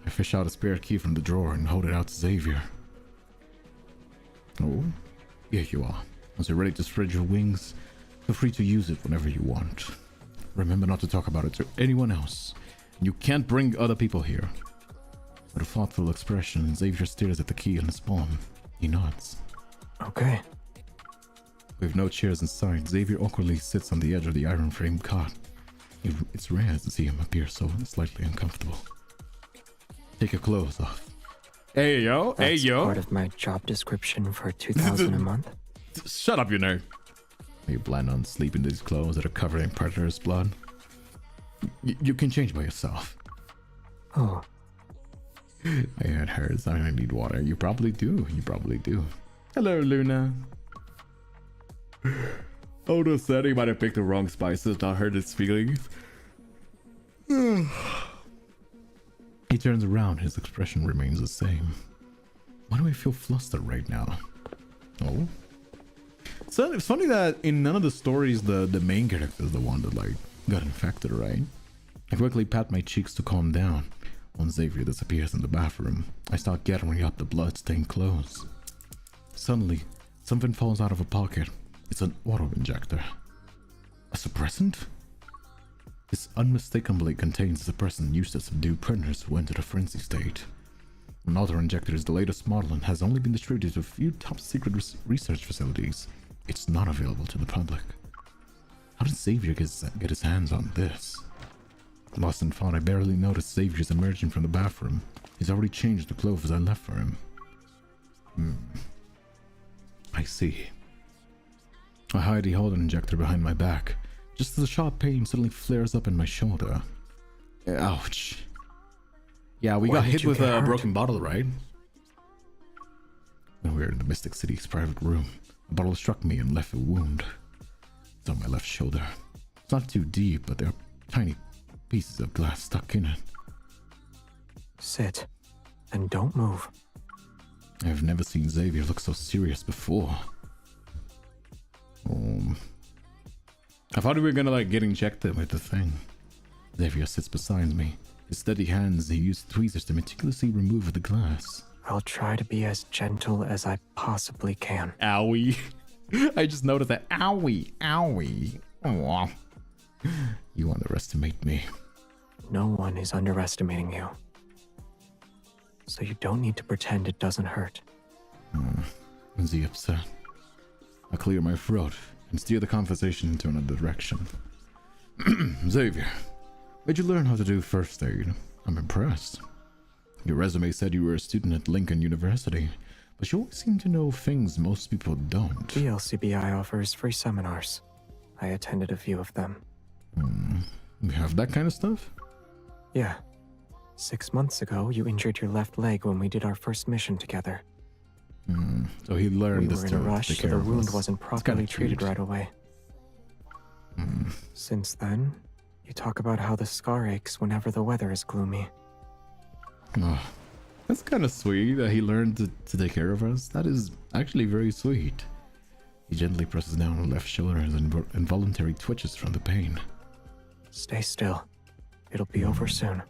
A: I fish out a spare key from the drawer and hold it out to Xavier. Oh, here you are. Once you're ready to spread your wings, feel free to use it whenever you want. Remember not to talk about it to anyone else. You can't bring other people here. With a thoughtful expression, Xavier stares at the key in his palm. He nods.
D: Okay.
A: With no chairs in sight, Xavier awkwardly sits on the edge of the iron frame cot. It's rare to see him appear so slightly uncomfortable. Take your clothes off. Hey yo,
D: That's
A: hey yo.
D: Part of my job description for $2,000 a month.
A: Shut up, you nerd. You plan on sleeping in these clothes that are covered in predator's blood? You can change by yourself.
D: Oh.
A: I had hers. I need water. You probably do. You probably do. Hello, Luna. Oh, no, said he might have picked the wrong spices, not hurt his feelings. He turns around, his expression remains the same. Why do I feel flustered right now? Oh. So it's funny that in none of the stories the main character is the one that like got infected, right? I quickly pat my cheeks to calm down. When Xavier disappears in the bathroom, I start gathering up the blood-stained clothes. Suddenly, something falls out of a pocket. It's an auto-injector. A suppressant? This unmistakably contains a suppressant used to subdue predators who enter a frenzy state. An auto-injector is the latest model and has only been distributed to a few top-secret research facilities. It's not available to the public. How did Xavier get his hands on this? Lost in thought, I barely noticed Xavier's emerging from the bathroom. He's already changed the clothes I left for him. I see. I hide the auto-injector behind my back, just as a sharp pain suddenly flares up in my shoulder. Ouch. Yeah, we got hit with a broken bottle, right? When we were in the Mystic City's private room, a bottle struck me and left a wound. It's on my left shoulder. It's not too deep, but there are tiny pieces of glass stuck in it.
D: Sit, and don't move.
A: I've never seen Xavier look so serious before. I thought we were gonna like get injected with the thing. Xavier sits beside me. His steady hands, he used tweezers to meticulously remove the glass.
D: I'll try to be as gentle as I possibly can.
A: Owie. I just noticed that. Owie. Owie. Aww. You underestimate me.
D: No one is underestimating you. So you don't need to pretend it doesn't hurt.
A: Is he upset? I clear my throat and steer the conversation into another direction. Xavier, where'd you learn how to do first aid? I'm impressed. Your resume said you were a student at Lincoln University, but you always seem to know things most people don't.
D: The LCBI offers free seminars. I attended a few of them.
A: You have that kind of stuff?
D: Yeah. 6 months ago, you injured your left leg when we did our first mission together.
A: So he learned this
D: to take care of us. We were in a rush, so the wound wasn't properly treated right away. Since then, you talk about how the scar aches whenever the weather is gloomy.
A: Oh, that's kind of sweet that he learned to take care of us. That is actually very sweet. He gently presses down her left shoulder as involuntary twitches from the pain.
D: Stay still. It'll be over soon.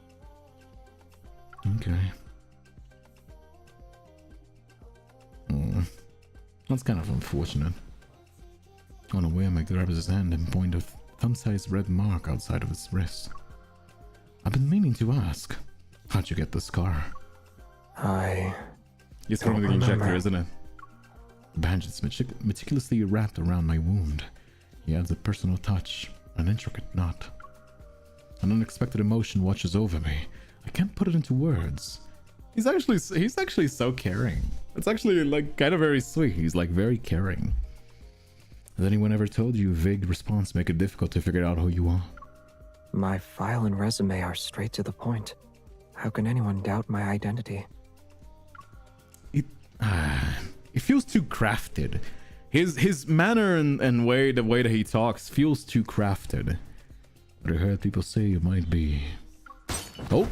A: Okay. That's kind of unfortunate. Unaware, Mike grabs his hand and points a thumb-sized red mark outside of his wrist. I've been meaning to ask, how'd you get the scar? It's from the injector, isn't it? The bandage is meticulously wrapped around my wound. He adds a personal touch, an intricate knot. An unexpected emotion washes over me. I can't put it into words. He's actually so caring. It's actually like kind of very sweet. He's like very caring. Has anyone ever told you vague response make it difficult to figure out who you are?
D: My file and resume are straight to the point. How can anyone doubt my identity?
A: It feels too crafted. His manner and way, the way that he talks feels too crafted. But I heard people say you might be... Oh!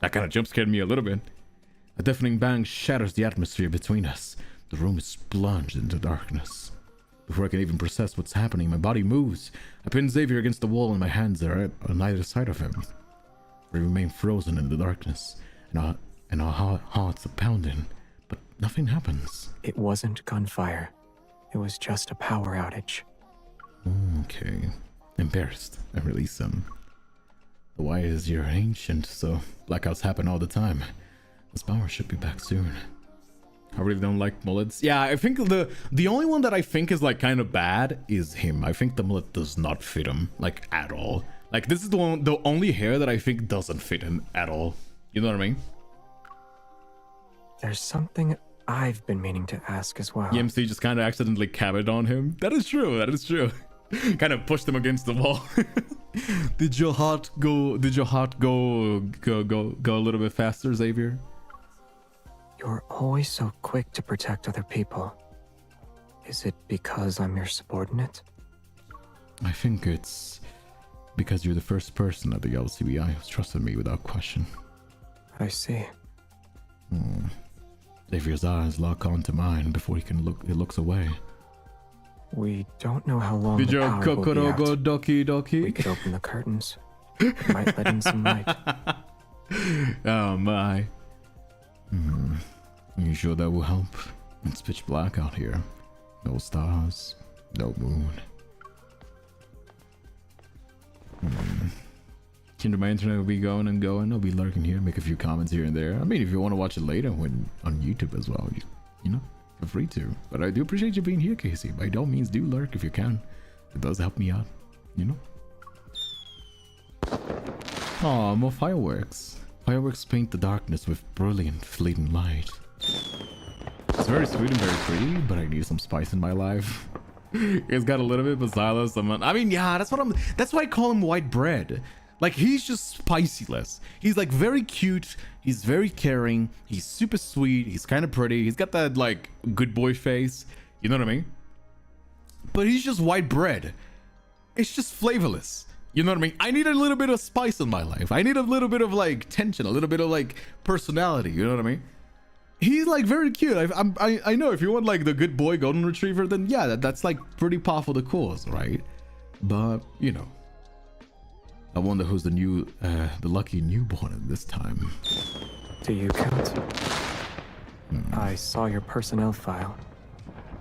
A: That kind of jump scared me a little bit. A deafening bang shatters the atmosphere between us. The room is plunged into darkness. Before I can even process what's happening, my body moves. I pin Xavier against the wall and my hands are on either side of him. We remain frozen in the darkness, and our hearts are pounding, but nothing happens.
D: It wasn't gunfire. It was just a power outage.
A: Okay. Embarrassed, I release him. The wires you're ancient, so blackouts happen all the time. This power should be back soon. I really don't like mullets. Yeah, I think the only one that I think is like kind of bad is him. I think the mullet does not fit him like at all. Like this is the only hair that I think doesn't fit him at all. You know what I mean?
D: There's something I've been meaning to ask as well.
A: EMC just kind of accidentally cabined on him. That is true. That is true. Kind of pushed him against the wall. Did your heart go a little bit faster, Xavier?
D: You're always so quick to protect other people. Is it because I'm your subordinate?
A: I think it's because you're the first person at the LCBI who's trusted me without question.
D: I see.
A: Xavier's eyes lock onto mine before he looks away.
D: We don't know how long
A: Did
D: the
A: your
D: power will be out.
A: kokoro go doki?
D: We could open the curtains. Might let in some light.
A: Oh my. You sure that will help? It's pitch black out here. No stars, no moon. Kindred, my internet will be going and going. I'll be lurking here, make a few comments here and there. I mean, if you want to watch it later when on YouTube as well, you know, feel free to. But I do appreciate you being here, Casey. By all means, do lurk if you can. It does help me out, you know. Aw, more fireworks. Fireworks paint the darkness with brilliant, fleeting light. It's very sweet and very pretty, but I need some spice in my life. It's got a little bit of Silas. I mean, yeah, that's why I call him white bread. Like, he's just spicyless. He's like very cute. He's very caring. He's super sweet. He's kind of pretty. He's got that like good boy face. You know what I mean? But he's just white bread. It's just flavorless. You know what I mean? I need a little bit of spice in my life. I need a little bit of like tension, a little bit of like personality. You know what I mean? He's like very cute. I know if you want like the good boy golden retriever, then yeah, that's like pretty par for the course, right? But you know, I wonder who's the lucky newborn at this time.
D: Do you count? I saw your personnel file.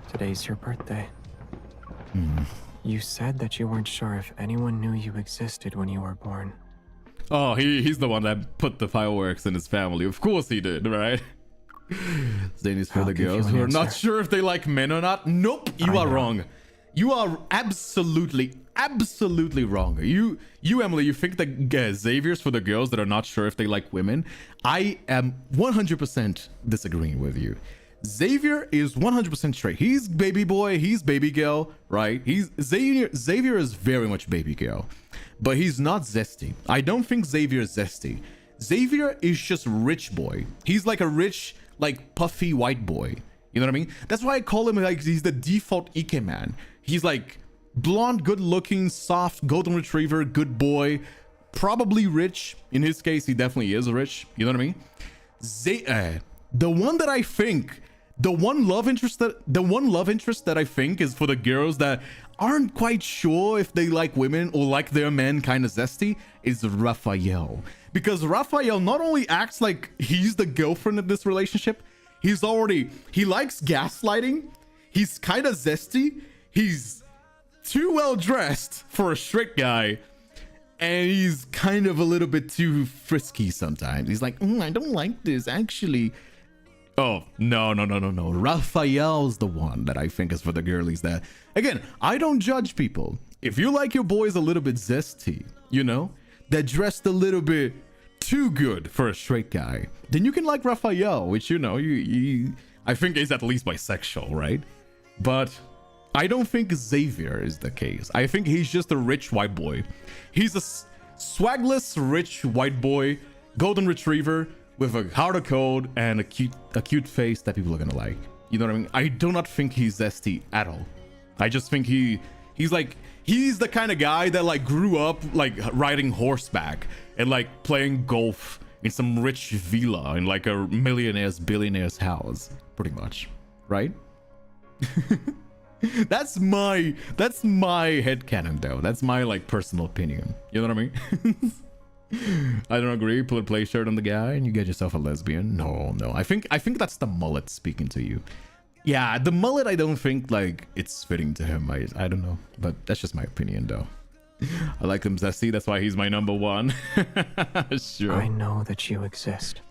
D: Today's your birthday. You said that you weren't sure if anyone knew you existed when you were born.
A: Oh, he's the one that put the fireworks in his family. Of course he did, right? Zane is for the girls who are not sure if they like men or not. Nope, you are wrong. You are absolutely wrong. You Emily, you think that Xavier's for the girls that are not sure if they like women? I am 100% disagreeing with you. Xavier is 100% straight. He's baby boy, he's baby girl, right? Xavier is very much baby girl, but he's not zesty. I don't think Xavier is zesty. Xavier is just rich boy. He's like a rich, like puffy white boy. You know what I mean? That's why I call him like he's the default Ike man. He's like blonde, good looking, soft, golden retriever, good boy, probably rich. In his case, he definitely is rich. You know what I mean? The one that I think, the one love interest that I think is for the girls that aren't quite sure if they like women or like their men kind of zesty is Raphael. Because Raphael not only acts like he's the girlfriend of this relationship, he likes gaslighting. He's kind of zesty. he's too well dressed for a straight guy, and he's kind of a little bit too frisky sometimes. He's like, I don't like this actually. Oh, no. Raphael's the one that I think is for the girlies. That, again, I don't judge people. If you like your boys a little bit zesty, you know, that dressed a little bit too good for a straight guy, then you can like Raphael, which, you know, I think is at least bisexual, right? But I don't think Xavier is the case. I think he's just a rich white boy. He's a swagless rich white boy, golden retriever, with a heart of gold and a cute face that people are gonna like. You know what I mean? I do not think he's zesty at all. I just think he's the kind of guy that like grew up like riding horseback and like playing golf in some rich villa in like a billionaire's house, pretty much, right? That's my headcanon though. That's my like personal opinion. You know what I mean? I don't agree. Put a play shirt on the guy and you get yourself a lesbian. No. I think that's the mullet speaking to you. Yeah, the mullet, I don't think like it's fitting to him. I don't know, but that's just my opinion though. I like him zesty. That's why he's my number one. Sure.
D: I know that you exist.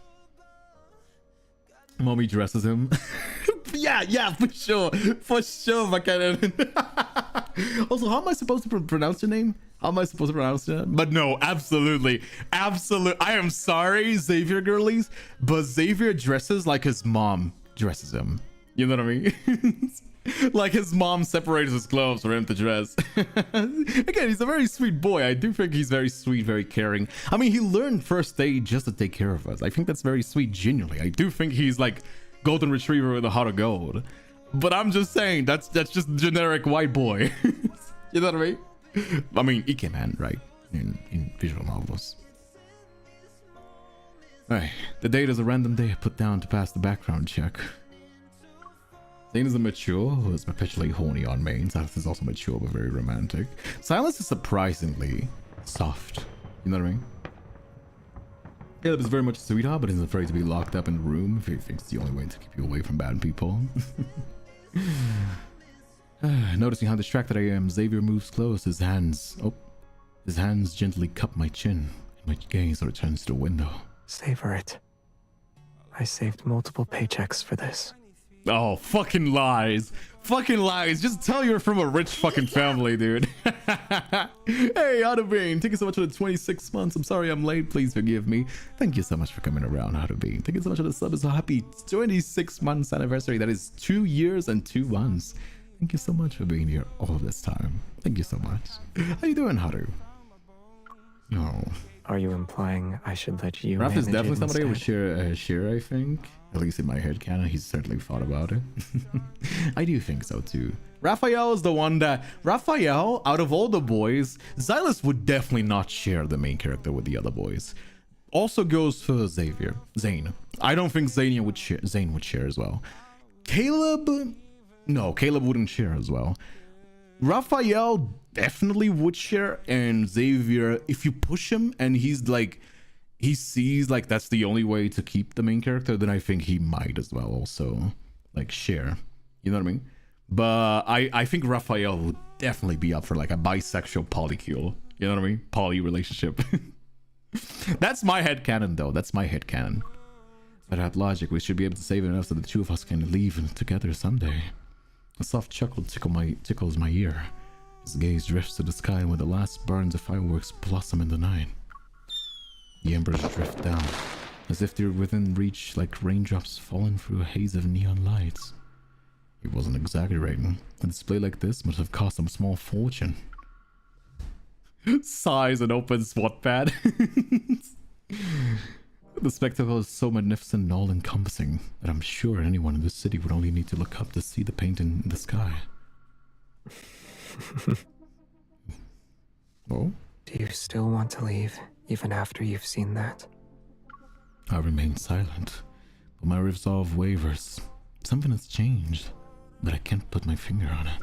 A: Mommy dresses him. yeah, for sure, Makanen. Also, how am I supposed to pronounce your name? How am I supposed to pronounce it? But no, absolutely. I am sorry, Xavier girlies, but Xavier dresses like his mom dresses him. You know what I mean? Like his mom separates his clothes for him to dress. Again, he's a very sweet boy. I do think he's very sweet, very caring. I mean, he learned first aid just to take care of us. I think that's very sweet, genuinely. I do think he's like golden retriever with a heart of gold. But I'm just saying, that's just generic white boy. You know what I mean? I mean, Ike man, right? In visual novels. Alright, the date is a random day I put down to pass the background check. Zane is immature, who is perpetually horny on main. Silas is also mature but very romantic. Silas is surprisingly soft. You know what I mean? Caleb is very much a sweetheart, but isn't afraid to be locked up in a room if he thinks it's the only way to keep you away from bad people. Noticing how distracted I am, Xavier moves close. His hands gently cup my chin, and my gaze returns to the window.
D: Savor it. I saved multiple paychecks for this.
A: Oh, fucking lies. Fucking lies. Just tell you're from a rich fucking family, dude. Hey, Otterbean, thank you so much for the 26 months. I'm sorry I'm late. Please forgive me. Thank you so much for coming around, Otterbean. Thank you so much for the sub. It's a happy 26 months anniversary. That is 2 years and 2 months. Thank you so much for being here all this time. Thank you so much. How you doing, Haru? No.
D: Are you implying I should let you
A: Raph is definitely somebody I would
D: instead?
A: share, I think. At least in my head canon, he's certainly thought about it. I do think so too. Raphael is the one that... Raphael, out of all the boys, Xylus would definitely not share the main character with the other boys. Also goes for Xavier. Zane. I don't think Zane would share as well. Caleb... No, Caleb wouldn't share as well. Raphael definitely would share, and Xavier, if you push him and he's like, he sees like that's the only way to keep the main character, then I think he might as well also like share. You know what I mean? But I think Raphael would definitely be up for like a bisexual polycule. You know what I mean? Poly relationship. That's my headcanon though. That's my headcanon. But at logic, we should be able to save enough so the two of us can leave together someday. A soft chuckle tickles my ear. His gaze drifts to the sky where the last burns of fireworks blossom in the night. The embers drift down, as if they're within reach like raindrops falling through a haze of neon lights. He wasn't exaggerating. A display like this must have cost him a small fortune. Sighs and opens Wattpad. The spectacle is so magnificent and all-encompassing that I'm sure anyone in this city would only need to look up to see the painting in the sky. Oh?
D: Do you still want to leave, even after you've seen that?
A: I remain silent, but my resolve wavers. Something has changed, but I can't put my finger on it.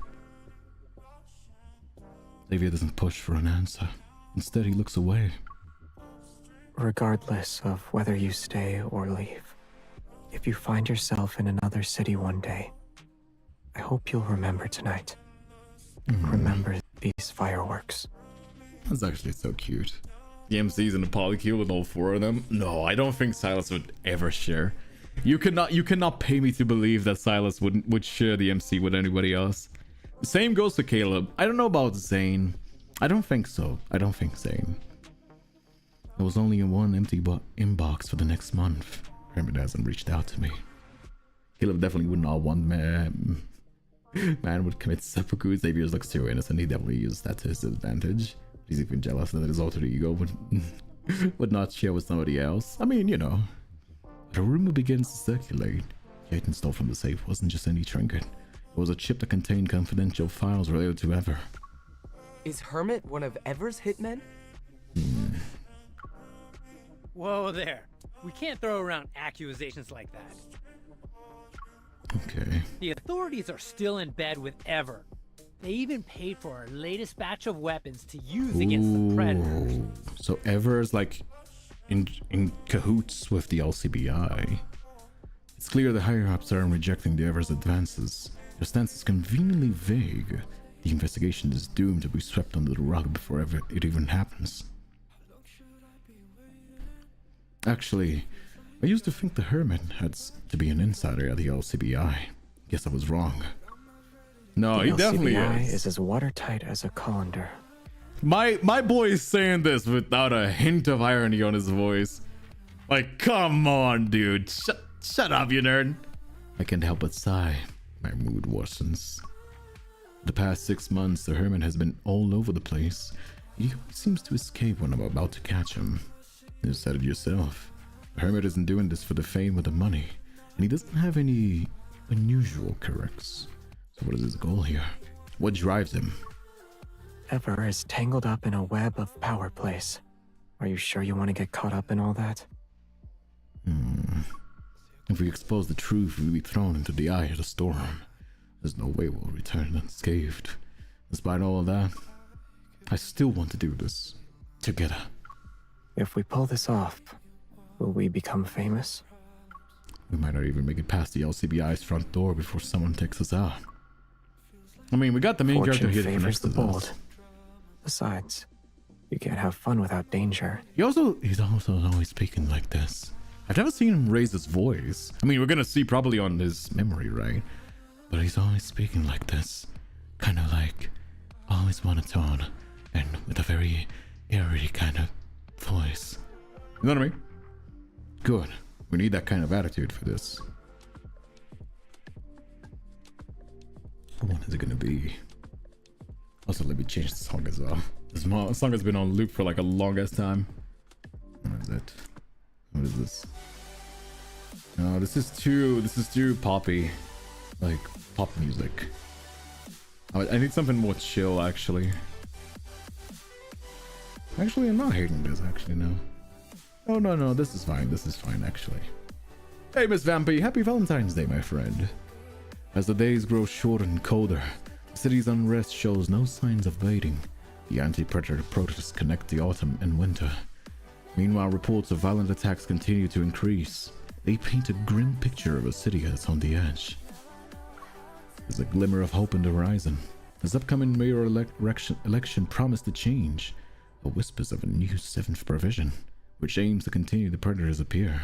A: Xavier doesn't push for an answer. Instead, he looks away.
D: Regardless of whether you stay or leave, if you find yourself in another city one day, I hope you'll remember tonight. Remember these fireworks.
A: That's actually so cute. The MC's in a polycule with all 4 of them. No, I don't think Silas would ever share. You cannot pay me to believe that Silas would share the MC with anybody else. The same goes to Caleb. I don't know about Zane. I don't think so. I don't think Zane. There was only one empty inbox for the next month. Hermit hasn't reached out to me. Caleb definitely would not want man would commit seppuku. Xavier looks too innocent. He definitely used that to his advantage. He's even jealous that his alter ego would not share with somebody else. I mean, you know. The rumor begins to circulate. The item stole from the safe wasn't just any trinket. It was a chip that contained confidential files related to Ever.
C: Is Hermit one of Ever's hitmen?
F: Whoa there. We can't throw around accusations like that.
A: Okay.
F: The authorities are still in bed with Ever. They even paid for our latest batch of weapons to use against the Predators.
A: So Ever is like in cahoots with the LCBI. It's clear the higher-ups are rejecting the Ever's advances. Their stance is conveniently vague. The investigation is doomed to be swept under the rug before it even happens. Actually, I used to think the Hermit had to be an insider at the LCBI. Guess I was wrong. No, he definitely
D: is as watertight as a colander.
A: My boy is saying this without a hint of irony on his voice. Like, come on, dude. Shut up, you nerd. I can't help but sigh. My mood worsens. The past 6 months, the Hermit has been all over the place. He seems to escape when I'm about to catch him. You said it yourself. The Hermit isn't doing this for the fame or the money, and he doesn't have any unusual quirks. So what is his goal here? What drives him?
D: Ever is tangled up in a web of power plays. Are you sure you want to get caught up in all that?
A: If we expose the truth, we'll be thrown into the eye of the storm. There's no way we'll return unscathed. Despite all of that, I still want to do this. Together.
D: If we pull this off, will we become famous?
A: We might not even make it past the LCBI's front door before someone takes us out. I mean, we got the main character here
D: favors
A: to
D: the bold. Besides, you can't have fun without danger.
A: He's also always speaking like this. I've never seen him raise his voice. I mean, we're gonna see probably on his memory, right? But he's always speaking like this. Kind of like, always monotone, and with a very eerie kind of voice. You know what I mean? Good. We need that kind of attitude for this. What is it gonna be? Also, let me change the song as well. This song has been on loop for like a longest time. What is it? What is this? No, this is too poppy. Like pop music. I need something more chill, actually. Actually, I'm not hating this, actually, no. Oh, no, this is fine, actually. Hey, Miss Vampy, happy Valentine's Day, my friend. As the days grow shorter and colder, the city's unrest shows no signs of abating. The anti-predator protests connect the autumn and winter. Meanwhile, reports of violent attacks continue to increase. They paint a grim picture of a city that's on the edge. There's a glimmer of hope in the horizon. This upcoming mayor election promised to change. The whispers of a new 7th provision, which aims to contain the predators appear.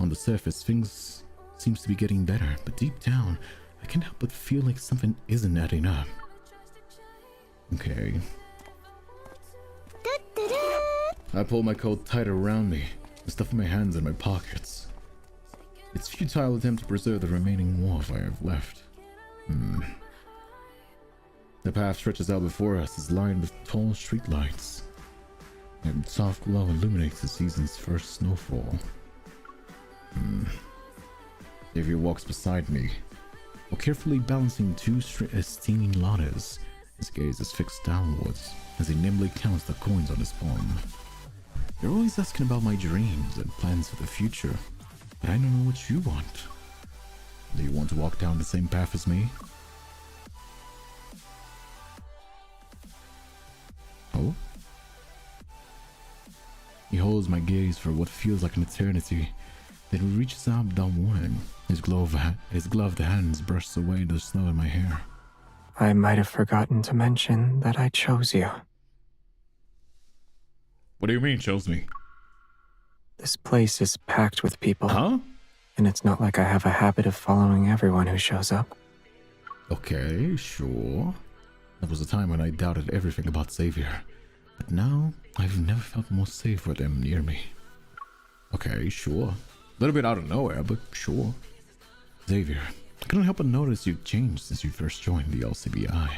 A: On the surface, things seems to be getting better, but deep down, I can't help but feel like something isn't adding up. Okay. I pull my coat tighter around me and stuff my hands in my pockets. It's futile attempt to preserve the remaining warmth I have left. The path stretches out before us is lined with tall streetlights, and soft glow illuminates the season's first snowfall. Xavier walks beside me, while carefully balancing two steaming ladders. His gaze is fixed downwards as he nimbly counts the coins on his palm. You're always asking about my dreams and plans for the future, but I don't know what you want. Do you want to walk down the same path as me? Oh? He holds my gaze for what feels like an eternity, Then he reaches out without warning. His gloved hands brush away the snow in my hair.
D: I might have forgotten to mention that I chose you.
A: What do you mean, chose me?
D: This place is packed with people.
A: Huh?
D: And it's not like I have a habit of following everyone who shows up.
A: Okay, sure. There was a time when I doubted everything about Xavier. But now, I've never felt more safe with him near me. Okay, sure. A little bit out of nowhere, but sure. Xavier, I couldn't help but notice you've changed since you first joined the LCBI.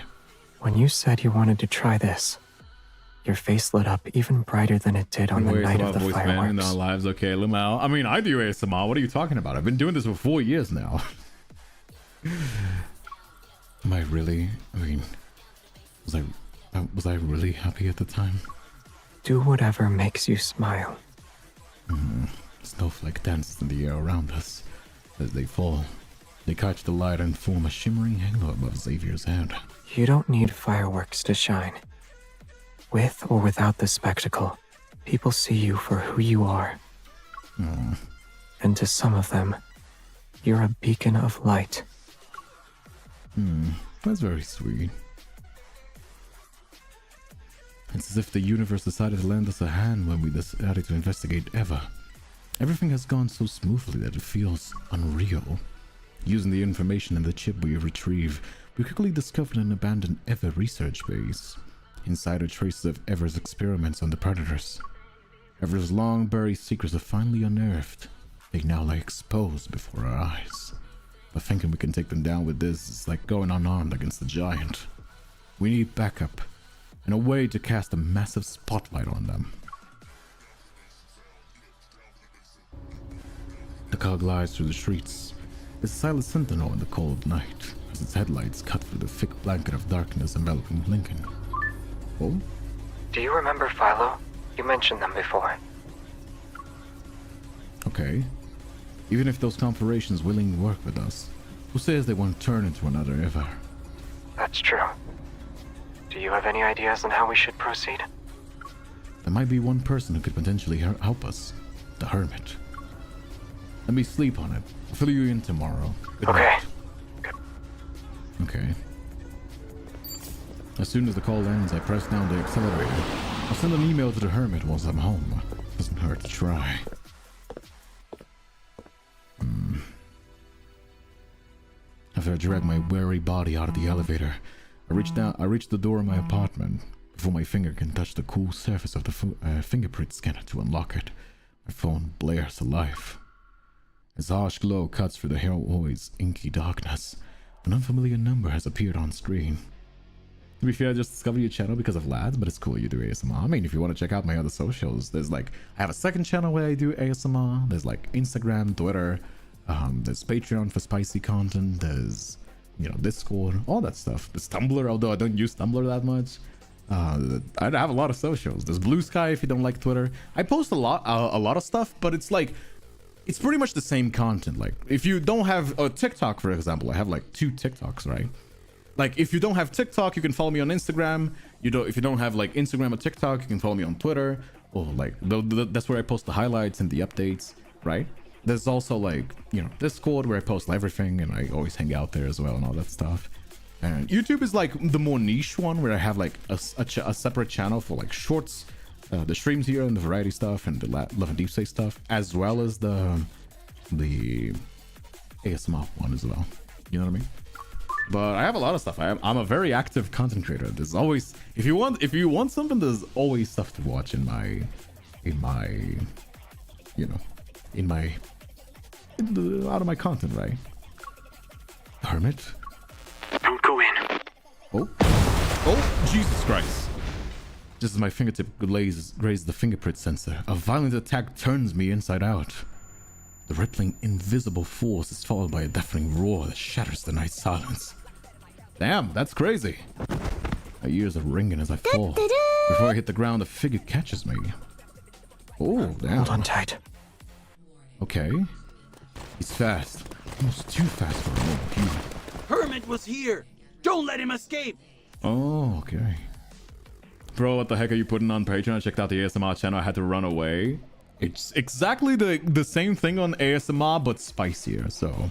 D: When you said you wanted to try this, your face lit up even brighter than it did on the night of the fireworks.
A: In our lives, okay, Lamau. I mean, I do ASMR. What are you talking about? I've been doing this for 4 years now. Am I really? I mean, was I really happy at the time?
D: Do whatever makes you smile.
A: Snowflake dances in the air around us. As they fall, they catch the light and form a shimmering halo above Xavier's head.
D: You don't need fireworks to shine. With or without the spectacle, people see you for who you are. And to some of them, you're a beacon of light.
A: That's very sweet. It's as if the universe decided to lend us a hand when we decided to investigate Eva. Everything has gone so smoothly that it feels unreal. Using the information in the chip we retrieve, we quickly discovered an abandoned Eva research base. Inside are traces of Eva's experiments on the predators. Eva's long buried secrets are finally unearthed. They now lie exposed before our eyes. But thinking we can take them down with this is like going unarmed against a giant. We need backup and a way to cast a massive spotlight on them. The car glides through the streets. It's a silent sentinel in the cold night as its headlights cut through the thick blanket of darkness enveloping Lincoln. Oh?
D: Do you remember Philo? You mentioned them before.
A: Okay. Even if those confederations willingly work with us, who says they won't turn into another Eva?
D: That's true. Do you have any ideas on how we should proceed?
A: There might be one person who could potentially help us. The Hermit. Let me sleep on it. I'll fill you in tomorrow. Good night. Okay. As soon as the call ends, I press down the accelerator. I'll send an email to the Hermit once I'm home. Doesn't hurt to try. After I drag my weary body out of the elevator, I reach the door of my apartment before my finger can touch the cool surface of the fingerprint scanner to unlock it. My phone blares to life. Its harsh glow cuts through the hallway's inky darkness. An unfamiliar number has appeared on screen. To be fair, I just discovered your channel because of lads, but it's cool you do ASMR. I mean, if you want to check out my other socials, there's like, I have a second channel where I do ASMR. There's like Instagram, Twitter, there's Patreon for spicy content, there's, you know, Discord, all that stuff. There's Tumblr, although I don't use Tumblr that much. I have a lot of socials. There's Blue Sky if you don't like Twitter. I post a lot of stuff, but it's like, it's pretty much the same content. Like, if you don't have a TikTok, for example, I have like 2 TikToks, right? Like, if you don't have TikTok, you can follow me on Instagram. If you don't have like Instagram or TikTok, you can follow me on Twitter. Or like, that's where I post the highlights and the updates, right? There's also like, you know, Discord where I post everything and I always hang out there as well and all that stuff. And YouTube is like the more niche one where I have like a separate channel for like shorts, the streams here and the variety stuff and the Love and Deepspace stuff, as well as the ASMR one as well. You know what I mean? But I have a lot of stuff. I'm a very active content creator. There's always, if you want something, there's always stuff to watch in my out of my content, right? Hermit?
D: Don't go in.
A: Oh, Jesus Christ. Just as my fingertip grazes the fingerprint sensor, a violent attack turns me inside out. The rippling invisible force is followed by a deafening roar that shatters the night silence. Damn, that's crazy. My ears are ringing as I fall. Before I hit the ground, a figure catches me. Oh, damn.
D: Hold on tight.
A: Okay. He's fast. Almost too fast for a normal human.
G: Hermit was here! Don't let him escape!
A: Oh, okay. Bro, what the heck are you putting on Patreon? I checked out the ASMR channel. I had to run away. It's exactly the same thing on ASMR, but spicier. So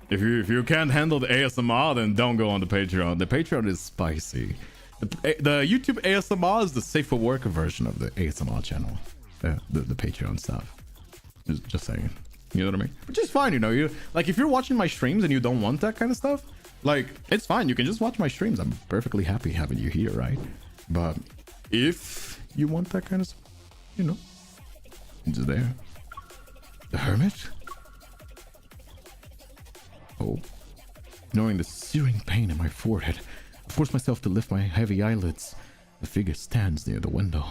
A: if you can't handle the ASMR, then don't go on the Patreon. The Patreon is spicy. The YouTube ASMR is the safe for work version of the ASMR channel. The Patreon stuff. Just saying. You know what I mean? Which is fine, you know. You like, if you're watching my streams and you don't want that kind of stuff, like, it's fine. You can just watch my streams. I'm perfectly happy having you here, right? But if you want that kind of stuff, you know, it's there. The Hermit? Oh. Knowing the searing pain in my forehead, I force myself to lift my heavy eyelids. The figure stands near the window.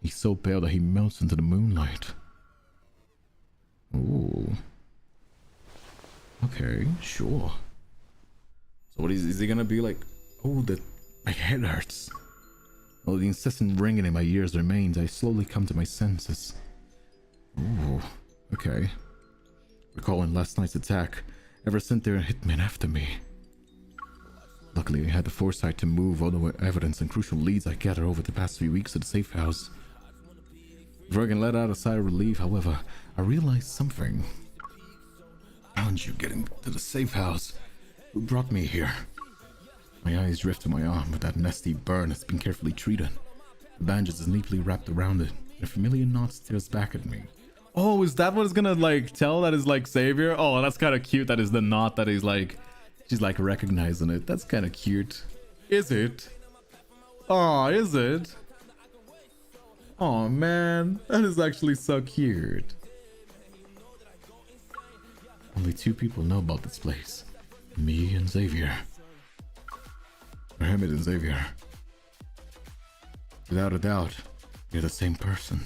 A: He's so pale that he melts into the moonlight. Ooh. Okay, sure. So what is he gonna be like? Oh, my head hurts. While the incessant ringing in my ears remains, I slowly come to my senses. Ooh, okay. Recalling last night's attack, ever since there were hitmen after me. Luckily, I had the foresight to move all the evidence and crucial leads I gathered over the past few weeks to the safe house. Before I can let out a sigh of relief, however, I realized something. Found you getting to the safe house. Who brought me here? My eyes drift to my arm, but that nasty burn has been carefully treated. The bandage is neatly wrapped around it, and a familiar knot stares back at me. Oh, is that what it's gonna like tell that is like Xavier? Oh, that's kind of cute. That is the knot that is like, she's like recognizing it. That's kind of cute. Is it? Oh, is it? Oh man, that is actually so cute. Only 2 people know about this place. Me and Xavier. Or Hermit and Xavier. Without a doubt, you're the same person.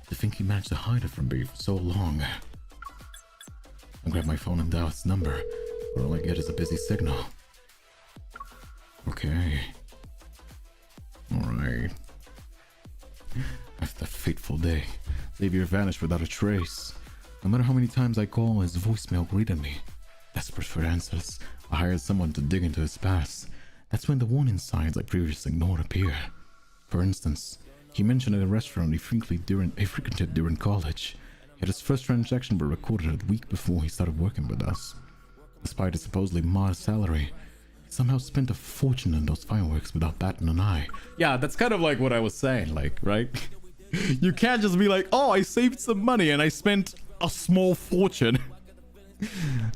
A: To think he managed to hide it from me for so long. I grab my phone and dial its number, but all I get is a busy signal. Okay. Alright. After that fateful day, Xavier vanished without a trace. No matter how many times I call, his voicemail greeted me. Desperate for answers, I hired someone to dig into his past. That's when the warning signs I previously ignored appear. For instance, he mentioned at a restaurant he frequented during college. Yet his first transaction were recorded a week before he started working with us. Despite his supposedly modest salary, he somehow spent a fortune on those fireworks without batting an eye. Yeah, that's kind of like what I was saying, like, right? You can't just be like, oh, I saved some money and I spent a small fortune.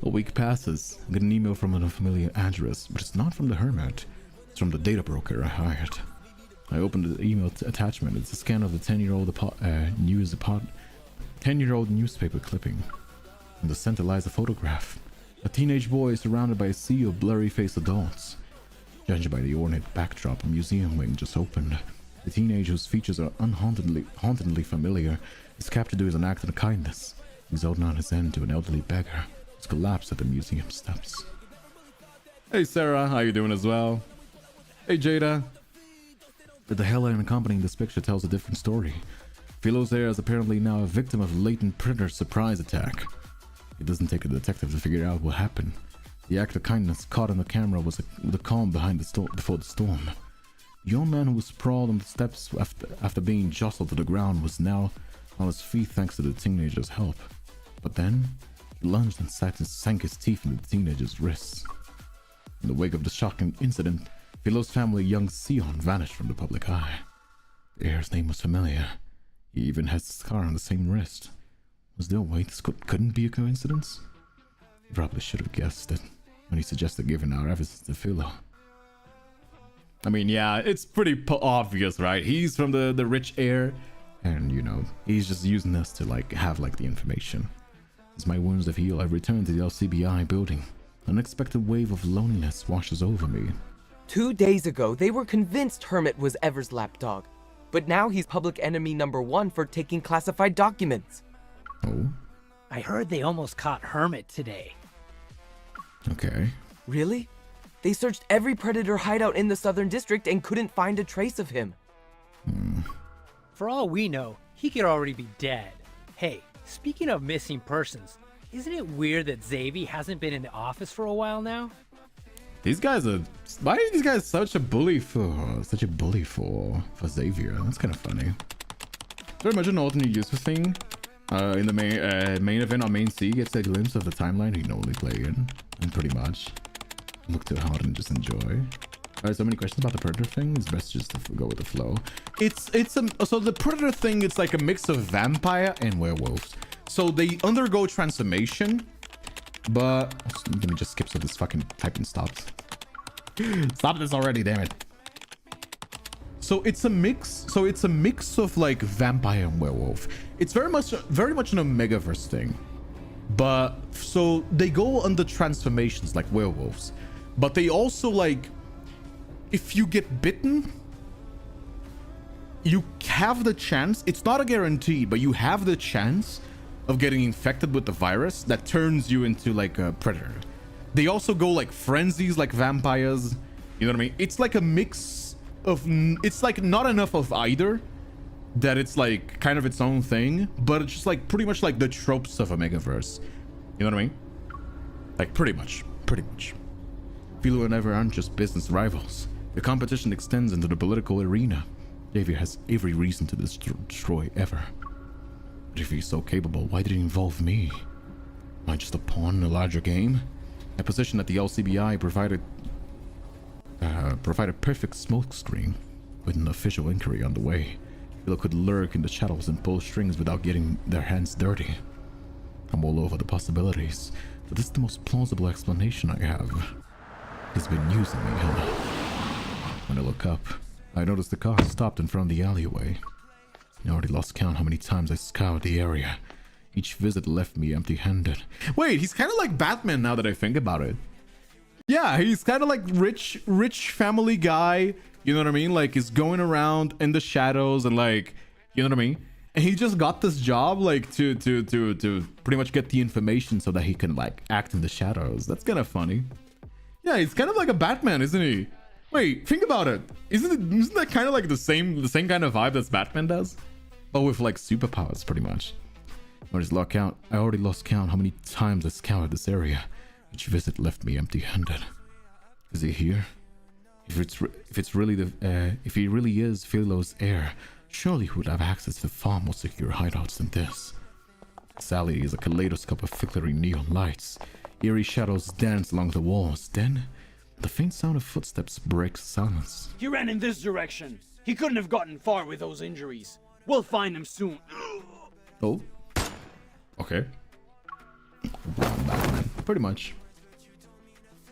A: A week passes. I get an email from an unfamiliar address, but it's not from the Hermit. It's from the data broker I hired. I opened the email attachment. It's a scan of the 10-year-old 10-year-old newspaper clipping. In the center lies a photograph. A teenage boy surrounded by a sea of blurry-faced adults. Judged by the ornate backdrop, a museum wing just opened. The teenager, whose features are hauntingly familiar, is captured doing an act of kindness. He's holding out his hand to an elderly beggar who's collapsed at the museum steps. Hey Sarah, how you doing as well? Hey Jada. But the headline accompanying this picture tells a different story. Philo's heir is apparently now a victim of a latent predator surprise attack. It doesn't take a detective to figure out what happened. The act of kindness caught on the camera was the calm behind before the storm. The young man who was sprawled on the steps after being jostled to the ground was now on his feet thanks to the teenager's help. But then, he lunged and sank his teeth into the teenager's wrists. In the wake of the shocking incident, Philo's family, young Sion, vanished from the public eye. The heir's name was familiar. He even has a scar on the same wrist. Was there a way this couldn't be a coincidence? He probably should have guessed it when he suggested giving our evidence to Philo. I mean, yeah, it's pretty obvious, right? He's from the rich heir, and, you know, he's just using us to, like, have, like, the information. As my wounds have healed, I return to the LCBI building. An unexpected wave of loneliness washes over me.
C: 2 days ago, they were convinced Hermit was Ever's lapdog. But now he's public enemy #1 for taking classified documents.
A: Oh?
F: I heard they almost caught Hermit today.
A: Okay.
C: Really? They searched every Predator hideout in the Southern District and couldn't find a trace of him.
F: For all we know, he could already be dead. Hey, speaking of missing persons, isn't it weird that Xavier hasn't been in the office for a while now?
A: These guys are... Why are these guys such a bully for Xavier? That's kind of funny. So imagine an alternate user thing. In the main event on main C gets a glimpse of the timeline you normally play in, and pretty much look too hard and just enjoy. Alright, so many questions about the predator thing. It's best just to go with the flow. So the predator thing, it's like a mix of vampire and werewolves. So they undergo transformation, but let me just skip so this fucking typing stops. Stop this already, damn it. So it's a mix. So it's a mix of like vampire and werewolf. It's very much an Omegaverse thing. But so they go under transformations like werewolves, but they also like, if you get bitten, you have the chance. It's not a guarantee, but you have the chance of getting infected with the virus that turns you into like a predator. They also go like frenzies like vampires. You know what I mean? It's like a mix of, it's like not enough of either that it's like kind of its own thing, but it's just like pretty much like the tropes of Omegaverse. You know what I mean? Like pretty much. Philo and Ever aren't just business rivals. The competition extends into the political arena. Xavier has every reason to destroy Ever. But if he's so capable, why did he involve me? Am I just a pawn in a larger game? My position at the LCBI provided a perfect smokescreen with an official inquiry on the way. Philo could lurk in the shadows and pull strings without getting their hands dirty. I'm all over the possibilities, but this is the most plausible explanation I have. He's been using me, huh? When I look up, I noticed the car stopped in front of the alleyway. I already lost count how many times I scoured the area. Each visit left me empty-handed. Wait, he's kind of like Batman now that I think about it. Yeah, he's kind of like rich family guy. You know what I mean? Like he's going around in the shadows and like, you know what I mean? And he just got this job like to pretty much get the information so that he can like act in the shadows. That's kind of funny. Yeah, he's kind of like a Batman, isn't he? Wait, think about it. Isn't that kind of like the same kind of vibe that Batman does? But with like superpowers, pretty much. I already lost count how many times I scoured this area. Each visit left me empty-handed. Is he here? If he really is Philo's heir, surely he would have access to far more secure hideouts than this. Sally is a kaleidoscope of flickering neon lights. Eerie shadows dance along the walls. Then, the faint sound of footsteps breaks silence.
G: He ran in this direction. He couldn't have gotten far with those injuries. We'll find him soon.
A: Oh. Okay. Batman. Pretty much.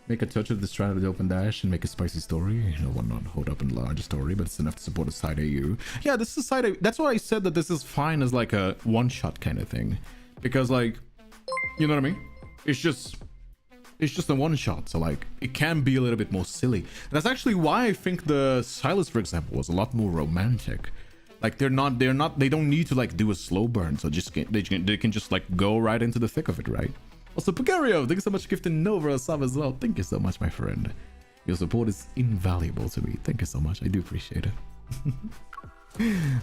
A: Make a touch of the strand of the open dash and make a spicy story. No one not hold up in large story, but it's enough to support a side AU. Yeah, this is side AU. That's why I said that this is fine as like a one-shot kind of thing. Because like, you know what I mean? It's just a one-shot, so like it can be a little bit more silly. That's actually why I think the Silas, for example, was a lot more romantic. Like they don't need to like do a slow burn, so they can just like go right into the thick of it, right? Also, Pagario, thank you so much for gifting Nova a sub as well. Thank you so much, my friend. Your support is invaluable to me. Thank you so much. I do appreciate it.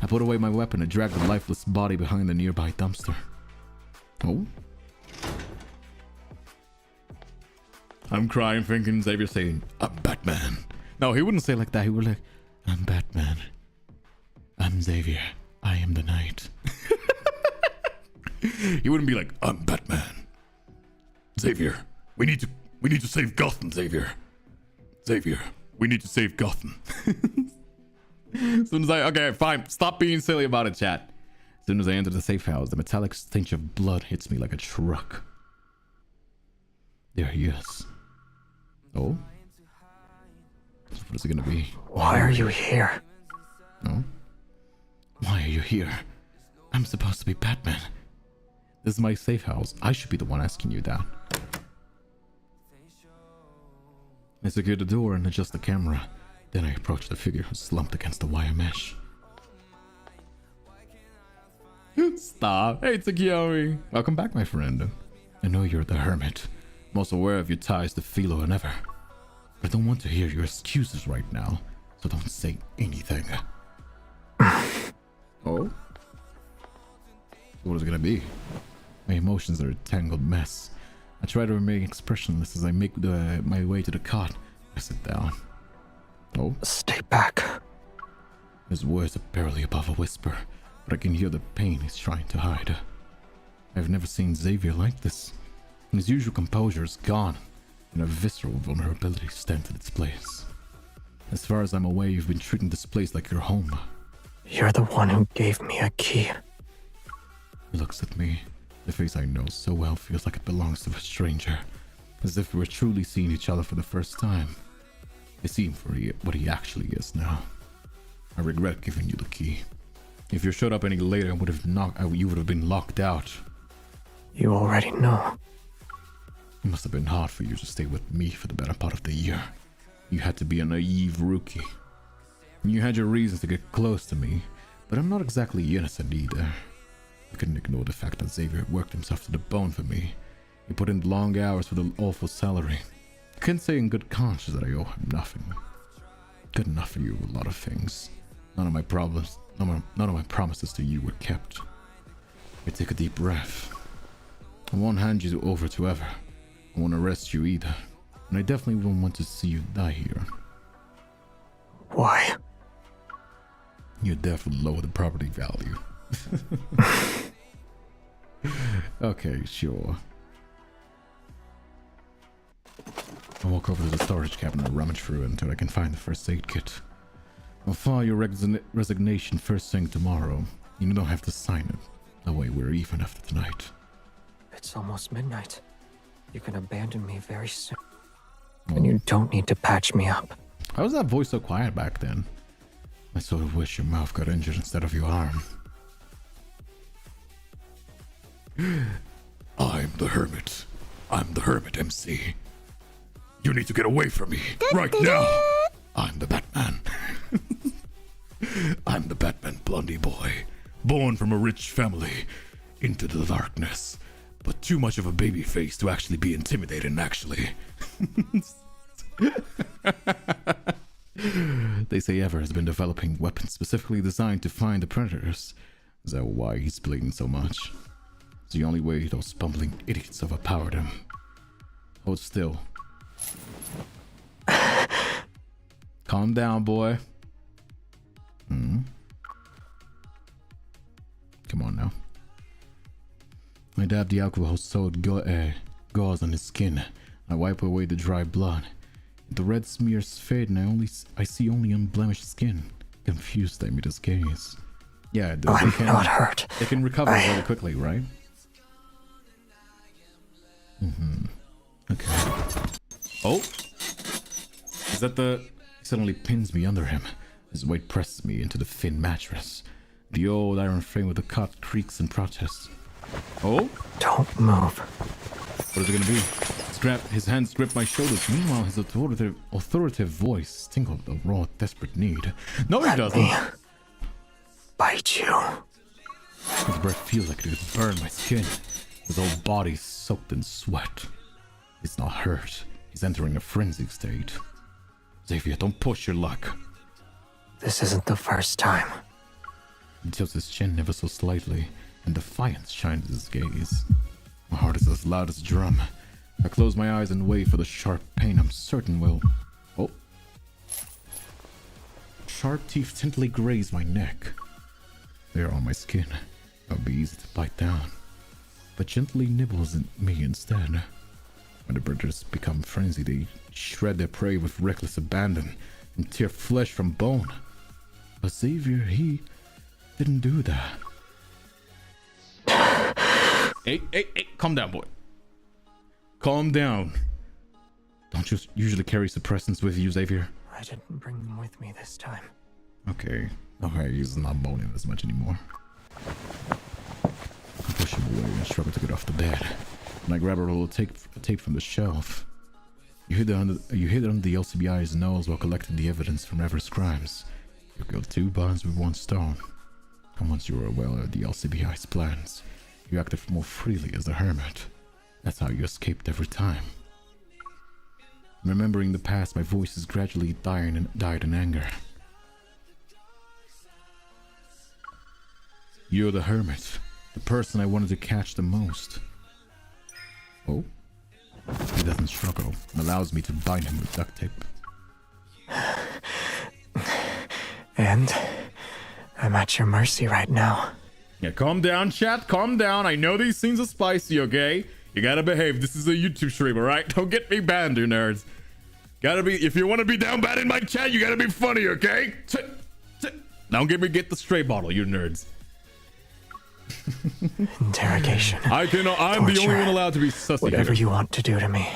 A: I put away my weapon and dragged the lifeless body behind the nearby dumpster. Oh? I'm crying thinking Xavier saying, I'm Batman. No, he wouldn't say like that. He would like, I'm Batman. I'm Xavier. I am the knight. He wouldn't be like, I'm Batman. Xavier, we need to save Gotham, Xavier. Xavier, we need to save Gotham. As soon as okay, fine. Stop being silly about it, chat. As soon as I enter the safe house, the metallic stench of blood hits me like a truck. There he is. Oh? What is it gonna be?
D: Why are you here?
A: No? Why are you here? I'm supposed to be Batman. This is my safe house. I should be the one asking you that. I secure the door and adjust the camera. Then I approach the figure slumped against the wire mesh. Stop. Hey, Takiyomi. Welcome back, my friend. I know you're the Hermit. I'm also aware of your ties to Philo and Ever. But I don't want to hear your excuses right now, so don't say anything. Oh? What is it gonna be? My emotions are a tangled mess. I try to remain expressionless as I make my way to the cot. I sit down. Oh?
D: Stay back.
A: His words are barely above a whisper. but I can hear the pain he's trying to hide. I've never seen Xavier like this. His usual composure is gone, and a visceral vulnerability stands in its place. As far as I'm aware, you've been treating this place like your home.
D: You're the one who gave me a key.
A: He looks at me. The face I know so well feels like it belongs to a stranger, as if we were truly seeing each other for the first time. I see him for what he actually is now. I regret giving you the key. If you showed up any later, you would have been locked out.
D: You already know.
A: It must have been hard for you to stay with me for the better part of the year. You had to be a naive rookie. You had your reasons to get close to me, but I'm not exactly innocent either. I couldn't ignore the fact that Xavier worked himself to the bone for me. He put in long hours for the awful salary. I couldn't say in good conscience that I owe him nothing. Couldn't offer you a lot of things. None of my promises to you were kept. I take a deep breath. I won't hand you over to Ever. I won't arrest you either. And I definitely won't want to see you die here.
D: Why?
A: Your death will lower the property value. Okay, sure. I'll walk over to the storage cabinet and rummage through it until I can find the first aid kit. I'll file your resignation first thing tomorrow. You don't have to sign it. That way we're even after tonight.
D: It's almost midnight. You can abandon me very soon. And you don't need to patch me up.
A: How was that voice so quiet back then? I sort of wish your mouth got injured instead of your arm. I'm the Hermit. I'm the Hermit MC. You need to get away from me right now. I'm the Batman. I'm the Batman blondie boy, born from a rich family into the darkness, but too much of a baby face to actually be intimidating, actually. They say Ever has been developing weapons specifically designed to find the predators. Is that why he's bleeding so much? It's the only way those bumbling idiots overpowered him. Hold still. Calm down, boy. Come on now. I dab the alcohol-soaked gauze on his skin. I wipe away the dry blood. The red smears fade and I see only unblemished skin. Confused, I meet his gaze. Yeah,
D: I'm not hurt.
A: They can recover really quickly, right? Okay. Oh! Is that the... He suddenly pins me under him. His weight presses me into the thin mattress. The old iron frame with the cot creaks in protest. Oh?
D: Don't move.
A: What is it gonna be? His hands grip my shoulders. Meanwhile, his authoritative voice tinkled a raw, desperate need. No, he doesn't.
D: Me bite you.
A: His breath feels like it could burn my skin. His whole body soaked in sweat. He's not hurt. He's entering a frenzied state. Xavier, don't push your luck.
D: This isn't the first time.
A: He tilts his chin ever so slightly, and defiance shines in his gaze. My heart is as loud as a drum. I close my eyes and wait for the sharp pain I'm certain will... Oh. Sharp teeth gently graze my neck. They are on my skin. It would be easy to bite down. But gently nibbles at me instead. When the predators become frenzied, they shred their prey with reckless abandon and tear flesh from bone. But Xavier, he didn't do that. Hey, calm down, boy. Calm down. Don't you usually carry suppressants with you, Xavier?
D: I didn't bring them with me this time.
A: Okay, he's not moaning as much anymore. I push him away and struggle to get off the bed. And I grab a roll of tape from the shelf. You hid it under the LCBI's nose while collecting the evidence from Ever's crimes. You killed two birds with one stone. And once you were aware of the LCBI's plans, you acted more freely as the Hermit. That's how you escaped every time. Remembering the past, my voice is gradually died in anger. You're the Hermit, the person I wanted to catch the most. Oh? He doesn't struggle, and allows me to bind him with duct tape.
D: And I'm at your mercy right now.
A: Yeah, calm down, chat. Calm down. I know these scenes are spicy, okay? You gotta behave. This is a YouTube stream, alright? Don't get me banned, you nerds. Gotta be, if you want to be down bad in my chat, you gotta be funny, okay? Don't get the stray bottle, you nerds.
D: Interrogation.
A: I'm
D: Torture.
A: the only one allowed to be sussy.
D: Whatever you want to do to me,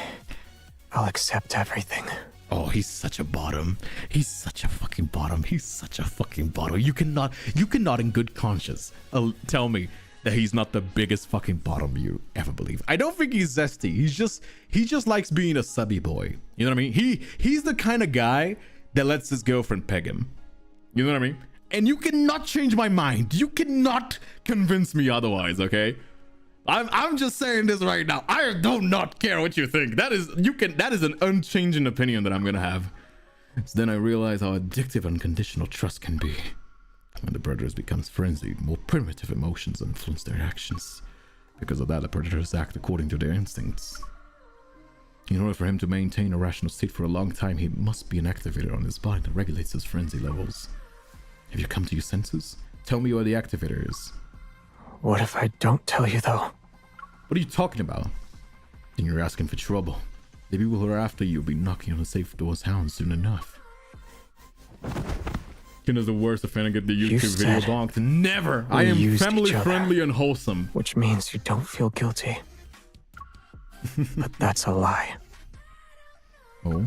D: I'll accept everything.
A: Oh, he's such a bottom. He's such a fucking bottom. He's such a fucking bottom. You cannot in good conscience tell me that he's not the biggest fucking bottom you ever believe. I don't think he's zesty. He just likes being a subby boy. You know what I mean? He's the kind of guy that lets his girlfriend peg him. You know what I mean? And you cannot change my mind. You cannot convince me otherwise, okay? I'm just saying this right now. I do not care what you think. That is an unchanging opinion that I'm gonna have. So then I realize how addictive unconditional trust can be. When the predators becomes frenzied, more primitive emotions influence their actions. Because of that, the predators act according to their instincts. In order for him to maintain a rational state for a long time, he must be an activator on his body that regulates his frenzy levels. Have you come to your senses? Tell me where the activator is.
D: What if I don't tell you, though?
A: What are you talking about? Then you're asking for trouble. The people who are after you will be knocking on the safe door's hound soon enough. Ken is the worst offender get the YouTube video bonked. Never! I am family friendly and wholesome.
D: Which means you don't feel guilty. But that's a lie.
A: Oh?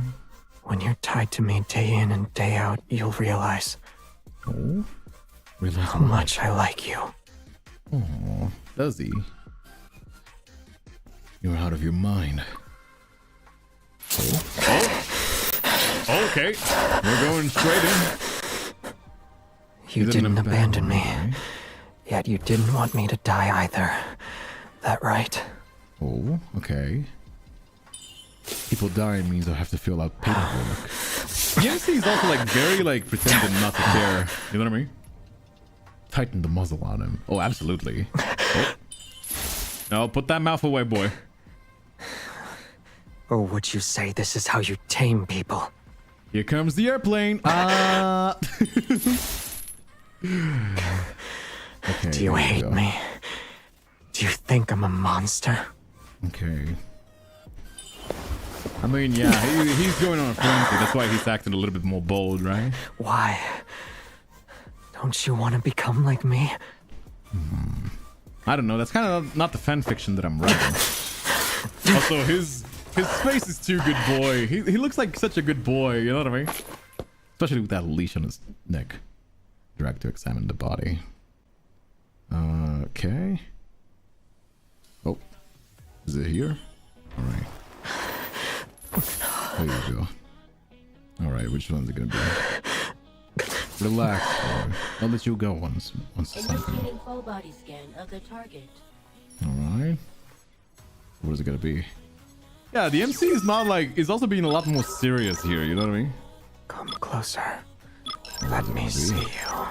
D: When you're tied to me day in and day out, you'll realize.
A: Oh? Realize
D: how much I like you.
A: Oh, does he? You're out of your mind. Oh, okay. We're going straight in.
D: You didn't abandon me. Yet you didn't want me to die either. That right?
A: Oh, okay. People dying means I have to fill out paperwork. Yes, he's also like very like pretending not to care. You know what I mean? Tighten the muzzle on him. Oh, absolutely. Oh. No, put that mouth away, boy.
D: Or would you say this is how you tame people?
A: Here comes the airplane. Okay,
D: do you hate me? Do you think I'm a monster?
A: Okay. I mean, yeah, he's going on a frenzy. That's why he's acting a little bit more bold, right?
D: Why? Don't you want to become like me?
A: I don't know. That's kind of not the fan fiction that I'm writing. Also, his face is too good boy. He looks like such a good boy. You know what I mean? Especially with that leash on his neck. Drag to examine the body. Okay. Oh, is it here? All right. There you go. All right, which one's it gonna be? Relax, boy. I'll let you go once it's something.
J: Full body scan of the target.
A: All right. What is it gonna be? Yeah, the MC is not like is also being a lot more serious here. You know what I mean?
D: Come closer. Let me see you.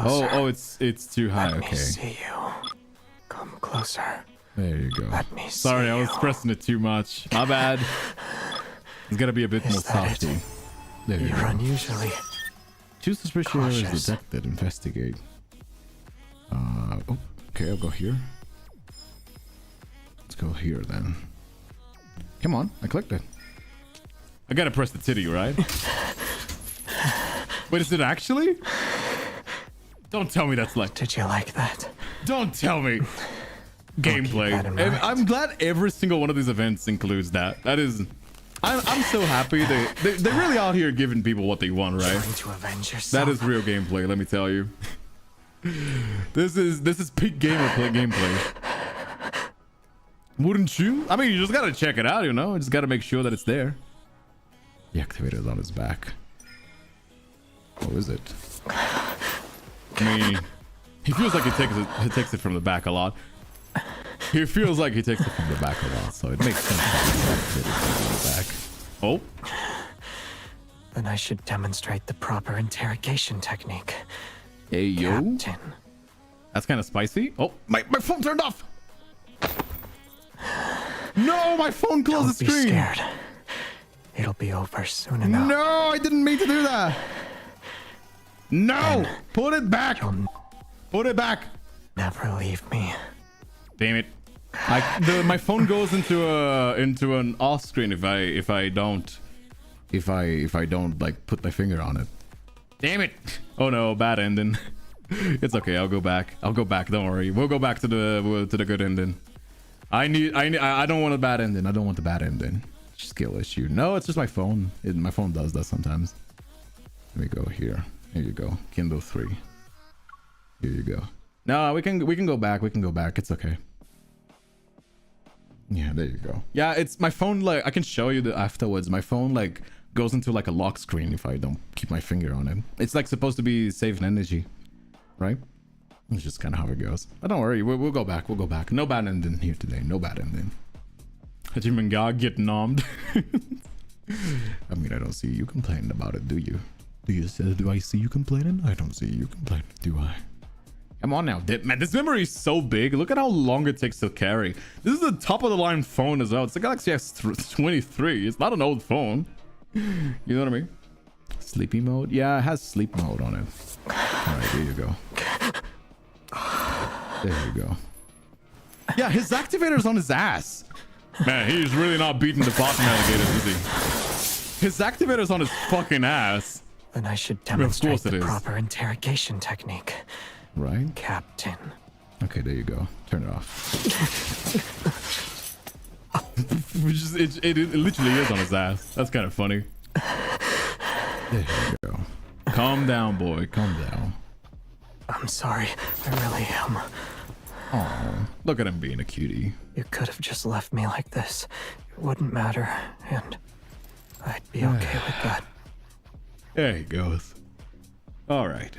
A: Oh, it's too high.
D: Let
A: Okay.
D: me see you. Come closer.
A: There you go.
D: Let me
A: Sorry,
D: see
A: I was
D: you.
A: pressing it too much. My bad. It's gotta be a bit more softy. There you
D: You're
A: go.
D: unusually
A: Choose suspicious areas
D: cautious.
A: detected. Investigate. Oh, okay, I'll go here. Let's go here then. Come on, I clicked it. I gotta press the titty, right? Wait, is it actually? Don't tell me that's like.
D: Did you like that?
A: Don't tell me. Gameplay.
D: that in mind.
A: I'm glad every single one of these events includes that. That is. I'm so happy they're really out here giving people what they want, right?
D: Trying to avenge yourself.
A: That is real gameplay, let me tell you. This is peak gameplay. Wouldn't you? I mean, you just gotta check it out, you know? You just gotta make sure that it's there. The activator is on his back. Oh, is it? I mean, he feels like he takes it from the back a lot. He feels like he takes it from the back a lot, so it makes sense that he's from the back. Oh.
D: Then I should demonstrate the proper interrogation technique.
A: Hey, yo.
D: Captain.
A: That's kind of spicy. Oh, my phone turned off. No, my phone closed the
D: Don't
A: screen.
D: be scared. It'll be over soon enough.
A: No, I didn't mean to do that. No, put it back. Put it back.
D: Never leave me.
A: Damn it. My phone goes into an off screen if I don't like put my finger on it. Damn it. Oh no, bad ending. It's okay. I'll go back. Don't worry. We'll go back to the good ending. I don't want a bad ending. I don't want the bad ending. Skill issue. No, it's just my phone. My phone does that sometimes. Let me go here. Here you go. Kindle 3. Here you go. No, we can go back. We can go back. It's okay. Yeah, there you go. Yeah, it's my phone. Like, I can show you afterwards. My phone like goes into like a lock screen if I don't keep my finger on it. It's like supposed to be saving energy, right? It's just kind of how it goes. But don't worry, we'll go back. We'll go back. No bad ending here today. No bad ending. Hajiman God get nommed. I mean, I don't see you complaining about it, do you? Do I see you complaining? I don't see you complaining, do I? Come on now, man. This memory is so big. Look at how long it takes to carry. This is the top of the line phone as well. It's the Galaxy S23. It's not an old phone. You know what I mean? Sleepy mode? Yeah, it has sleep mode on it. All right, there you go. There you go. Yeah, his activator's on his ass. Man, he's really not beating the bottom alligators, is he? His activator's on his fucking ass.
D: Then I should demonstrate the
A: is.
D: proper interrogation technique.
A: Right?
D: Captain.
A: Okay, there you go. Turn it off. it literally is on his ass. That's kind of funny. There you go. Calm down, boy. Calm down.
D: I'm sorry. I really am.
A: Oh, look at him being a cutie.
D: You could have just left me like this. It wouldn't matter, and I'd be okay with that.
A: There he goes. All right.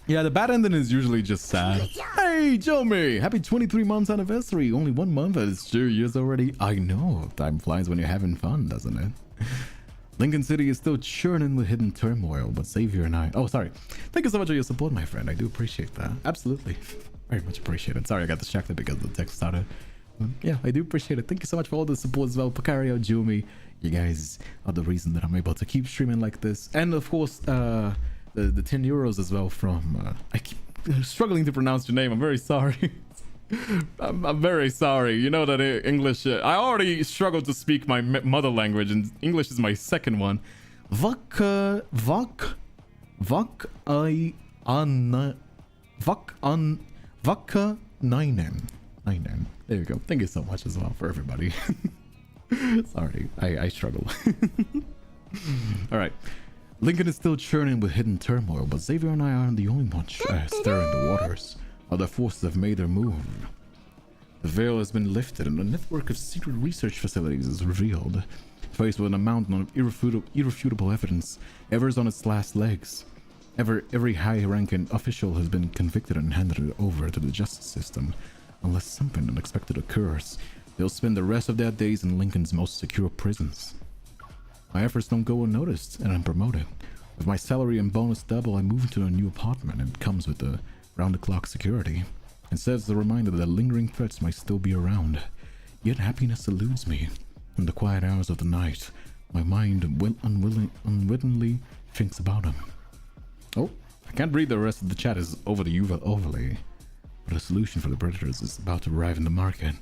A: Yeah, the bad ending is usually just sad. Hey, Jomi! Happy 23 months anniversary. Only 1 month, and it's 2 years already. I know. Time flies when you're having fun, doesn't it? Lincoln City is still churning with hidden turmoil, but Xavier and I... Oh, sorry. Thank you so much for your support, my friend. I do appreciate that. Absolutely. Very much appreciated. Sorry, I got distracted because the text started. Yeah, I do appreciate it. Thank you so much for all the support as well. Pakario, Jumi, you guys are the reason that I'm able to keep streaming like this. And of course, the 10 euros as well from... I keep struggling to pronounce your name. I'm very sorry. I'm very sorry. You know that English... I already struggle to speak my mother language, and English is my second one. Vaka Ninen. There you go. Thank you so much as well for everybody. Sorry, I struggle. All right. Lincoln is still churning with hidden turmoil, but Xavier and I aren't the only ones stirring the waters. Other forces have made their move. The veil has been lifted and a network of secret research facilities is revealed. Faced with a mountain of irrefutable evidence, Ever's on its last legs. Every high-ranking official has been convicted and handed over to the justice system. Unless something unexpected occurs, they'll spend the rest of their days in Lincoln's most secure prisons. My efforts don't go unnoticed, and I'm promoted. With my salary and bonus double, I move into a new apartment, and it comes with the round-the-clock security. It serves as a reminder that lingering threats might still be around. Yet happiness eludes me. In the quiet hours of the night, my mind unwittingly thinks about him. Oh, I can't read the rest of the chat is over the overlay. But a solution for the predators is about to arrive in the market.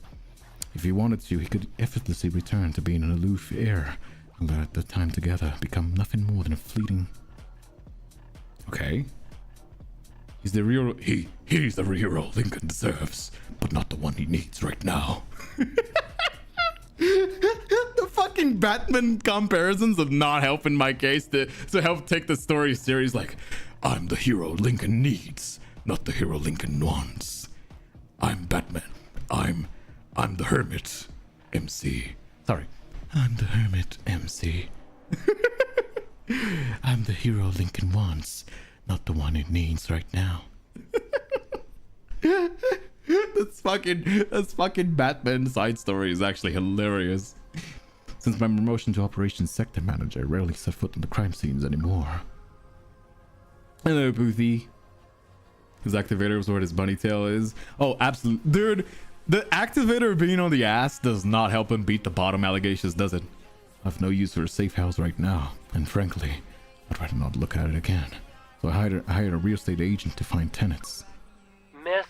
A: If he wanted to, he could effortlessly return to being an aloof heir and let the time together become nothing more than a fleeting... Okay. He's the real... He's the hero Lincoln deserves, but not the one he needs right now. The fucking Batman comparisons of not helping my case to help take the story serious. Like, I'm the hero Lincoln needs, not the hero Lincoln wants. I'm Batman. I'm the Hermit MC. Sorry. I'm the Hermit MC. I'm the hero Lincoln wants, not the one it needs right now. That's fucking Batman side story is actually hilarious. Since my promotion to operations sector manager, I rarely set foot on the crime scenes anymore. Hello, Boothy. His activator was where his bunny tail is. Oh, absolutely. Dude, the activator being on the ass does not help him beat the bottom allegations, does it? I've no use for a safe house right now, and frankly, I'd rather not look at it again. So I hired a real estate agent to find tenants.
K: Miss,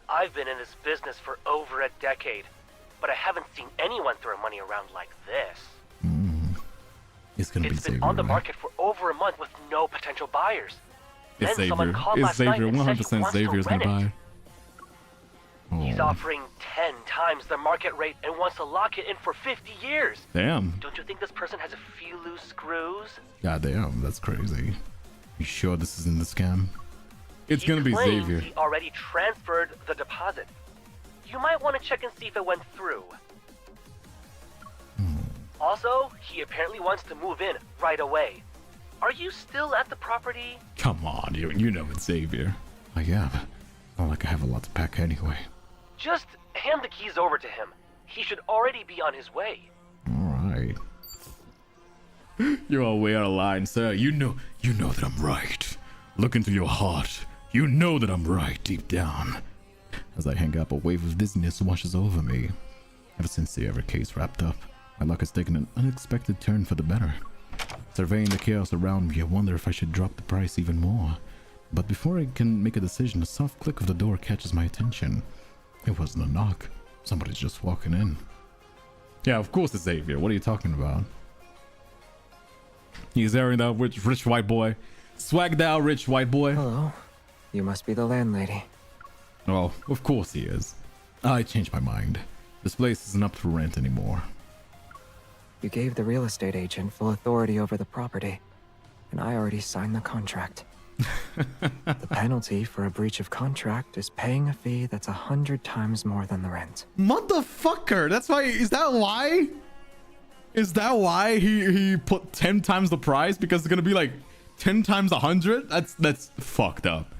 K: I've been in this business for over a decade, but I haven't seen anyone throw money around like this.
A: It's gonna be Xavier.
K: It's been on the market for over a month with no potential buyers.
A: It's
K: Then someone
A: Xavier.
K: called
A: It's
K: last night
A: Xavier.
K: and said he
A: 100%
K: wants to
A: Xavier's gonna
K: rent it.
A: buy. Oh.
K: He's offering 10 times the market rate and wants to lock it in for 50 years.
A: Damn.
K: Don't you think this person has a few loose screws?
A: God damn, that's crazy. You sure this isn't the scam? It's gonna be
K: claims
A: Xavier.
K: He already transferred the deposit. You might want to check and see if it went through. Also, he apparently wants to move in right away. Are you still at the property?
A: Come on, you know it's Xavier. I am. Not like I have a lot to pack anyway.
K: Just hand the keys over to him. He should already be on his way.
A: Alright. You're all way out of line, sir. You know that I'm right. Look into your heart. You know that I'm right deep down. As I hang up, a wave of dizziness washes over me. Ever since the Ever case wrapped up, my luck has taken an unexpected turn for the better. Surveying the chaos around me, I wonder if I should drop the price even more. But before I can make a decision, a soft click of the door catches my attention. It wasn't a knock. Somebody's just walking in. Yeah, of course it's Xavier. What are you talking about? He's airing out rich white boy. Swagged out rich white boy.
D: Hello. You must be the landlady.
A: Oh, of course he is. I changed my mind. This place isn't up for rent anymore.
D: You gave the real estate agent full authority over the property, and I already signed the contract. The penalty for a breach of contract is paying a fee that's 100 times more than the rent.
A: Motherfucker! That's why. Is that why? Is that why he put 10 times the price? Because it's gonna be like 10 times 100? That's fucked up.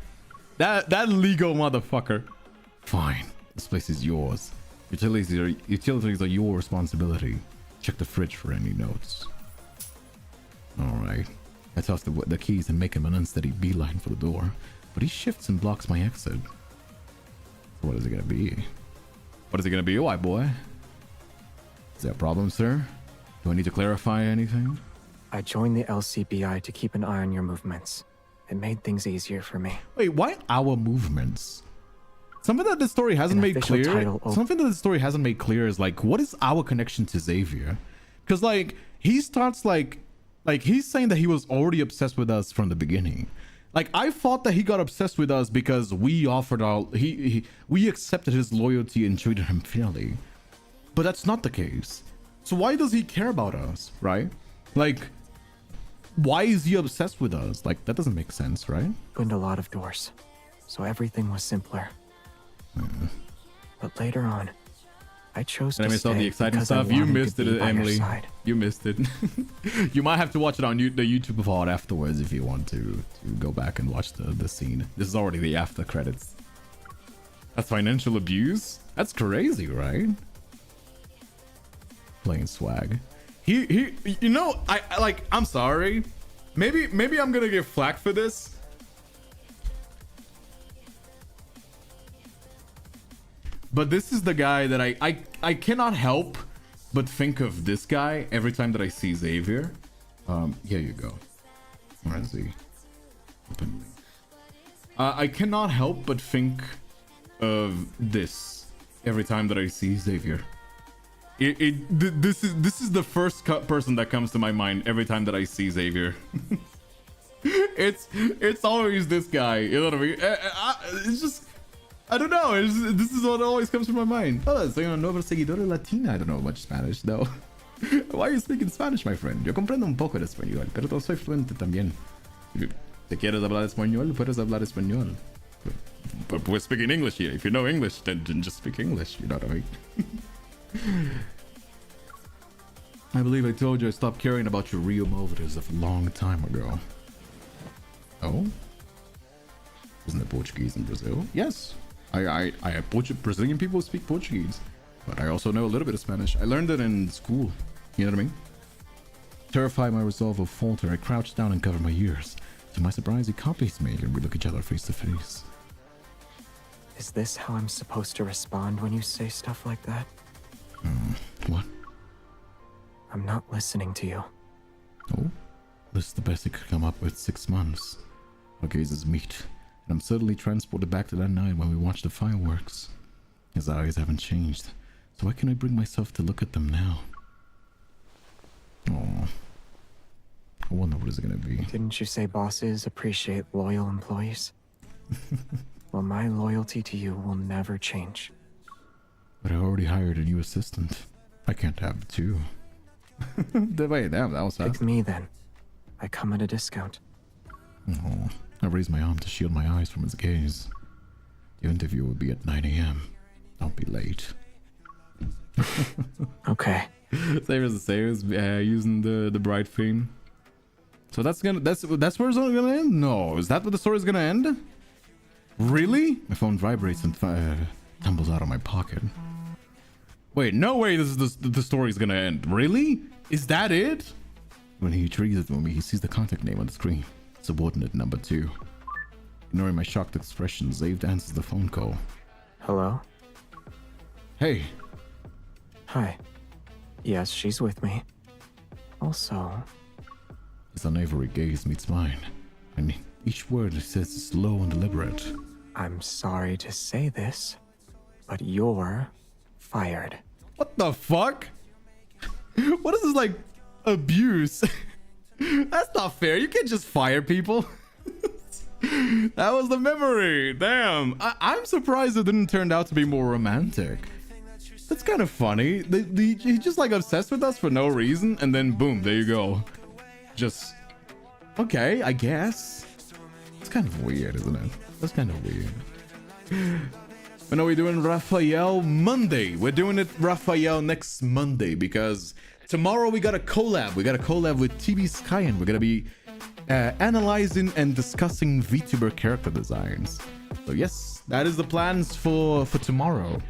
A: That legal motherfucker. Fine. This place is yours. Utilities are your responsibility. Check the fridge for any notes. Alright. I toss the keys and make him an unsteady beeline for the door, but he shifts and blocks my exit. What is it gonna be? What is it gonna be, white boy? Is there a problem, sir? Do I need to clarify anything?
D: I joined the LCBI to keep an eye on your movements. It made things easier for me.
A: Wait, why our movements? Something that the story hasn't made clear. Something that the story hasn't made clear is like, what is our connection to Xavier? Because like he starts like he's saying that he was already obsessed with us from the beginning. Like I thought that he got obsessed with us because we offered we accepted his loyalty and treated him fairly. But that's not the case. So why does he care about us, right? Like, why is he obsessed with us? Like that doesn't make sense, right?
D: Opened a lot of doors, so everything was simpler. But later on, I chose to stay.
A: I missed all the exciting stuff. You missed it, Emily. You missed it. You might have to watch it on the YouTube VOD afterwards if you want to go back and watch the scene. This is already the after credits. That's financial abuse? That's crazy, right? Plain swag. He you know, I'm sorry. Maybe I'm gonna get flack for this. But this is the guy that I cannot help but think of this guy every time that I see Xavier. Here you go. Where is he? Open. I cannot help but think of this every time that I see Xavier. This is the first person that comes to my mind every time that I see Xavier. It's always this guy. You know what I mean? It's just. I don't know. This is what always comes to my mind. Hola, soy una nueva seguidora latina. I don't know much Spanish, though. Why are you speaking Spanish, my friend? Yo comprendo un poco de español, pero no soy fluente también. Si quieres hablar español, puedes hablar español. But we're speaking English here. If you know English, then just speak English. You know what I mean? I believe I told you I stopped caring about your real motives a long time ago. Oh? Isn't it Portuguese in Brazil? Yes. I have Brazilian people who speak Portuguese, but I also know a little bit of Spanish. I learned it in school. You know what I mean? Terrified my resolve of falter, I crouched down and covered my ears. To my surprise, he copies me and we look each other face to face.
D: Is this how I'm supposed to respond when you say stuff like that?
A: What?
D: I'm not listening to you.
A: Oh, this is the best I could come up with. 6 months. Our gazes meet, and I'm suddenly transported back to that night when we watched the fireworks. His eyes haven't changed, so why can't I bring myself to look at them now? Oh, I wonder what it's gonna be.
D: Didn't you say bosses appreciate loyal employees? Well, my loyalty to you will never change.
A: But I already hired a new assistant. I can't have two. Wait, damn, that was fast.
D: Pick me then. I come at a discount.
A: Oh, I raised my arm to shield my eyes from his gaze. The interview will be at 9 a.m. Don't be late.
D: Okay.
A: Same as the same, using the bright theme. So that's where it's gonna end? No, is that what the story's gonna end? Really? My phone vibrates and tumbles out of my pocket. Wait, no way this is the story's gonna end. Really? Is that it? When he retrieved it for me, he sees the contact name on the screen. Subordinate number 2. Ignoring my shocked expression, Xavier answers the phone call.
D: Hello?
A: Hey.
D: Hi. Yes, she's with me. Also...
A: His unavery gaze meets mine. I mean, each word he says is slow and deliberate.
D: I'm sorry to say this, but you're fired.
A: What the fuck? What is this, like, abuse? That's not fair. You can't just fire people. That was the memory. Damn. I'm surprised it didn't turn out to be more romantic. That's kind of funny. He's just like obsessed with us for no reason, and then boom, there you go. Just okay, I guess. It's kind of weird, isn't it? That's kind of weird. When are we doing Raphael? Monday. We're doing it Raphael next Monday because tomorrow we got a collab. We got a collab with TB Sky, and we're gonna be analyzing and discussing Vtuber character designs. So yes, that is the plans for tomorrow.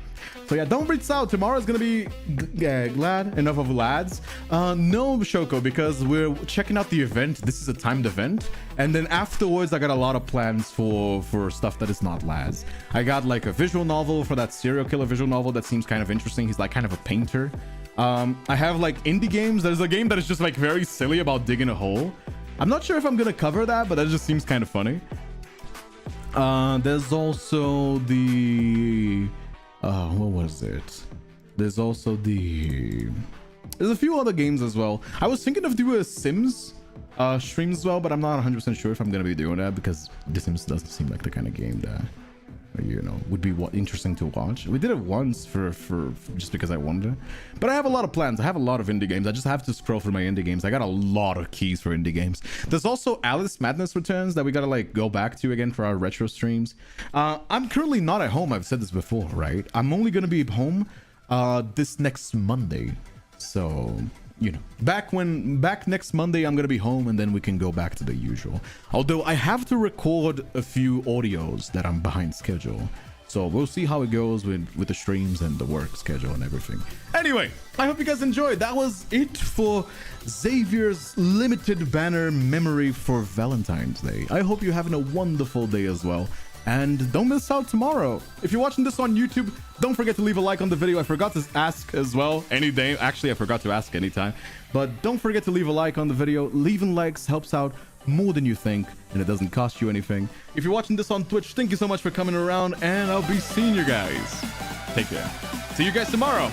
A: So yeah, don't reach out. Tomorrow's gonna be glad enough of lads. No Shoko, because we're checking out the event. This is a timed event, and then afterwards I got a lot of plans for stuff that is not lads. I got like a visual novel for that serial killer visual novel that seems kind of interesting. He's like kind of a painter. I have like indie games. There's a game that is just like very silly about digging a hole. I'm not sure if I'm gonna cover that, but that just seems kind of funny. There's also the what was it? There's also there's a few other games as well. I was thinking of doing a Sims stream as well, but I'm not 100% sure if I'm gonna be doing that because The Sims doesn't seem like the kind of game that would be interesting to watch. We did it once for just because I wanted it, but I have a lot of plans. I have a lot of indie games. I just have to scroll through my indie games. I got a lot of keys for indie games. There's also Alice Madness Returns that we gotta like go back to again for our retro streams. I'm currently not at home. I've said this before, right? I'm only gonna be home this next Monday, so back next Monday I'm gonna be home, and then we can go back to the usual. Although I have to record a few audios that I'm behind schedule, so we'll see how it goes with the streams and the work schedule and everything. Anyway, I hope you guys enjoyed. That was it for Xavier's limited banner memory for Valentine's Day. I hope you're having a wonderful day as well. And don't miss out tomorrow. If you're watching this on YouTube, don't forget to leave a like on the video. I forgot to ask as well any day. Actually, I forgot to ask anytime. But don't forget to leave a like on the video. Leaving likes helps out more than you think, and it doesn't cost you anything. If you're watching this on Twitch, thank you so much for coming around, and I'll be seeing you guys. Take care. See you guys tomorrow.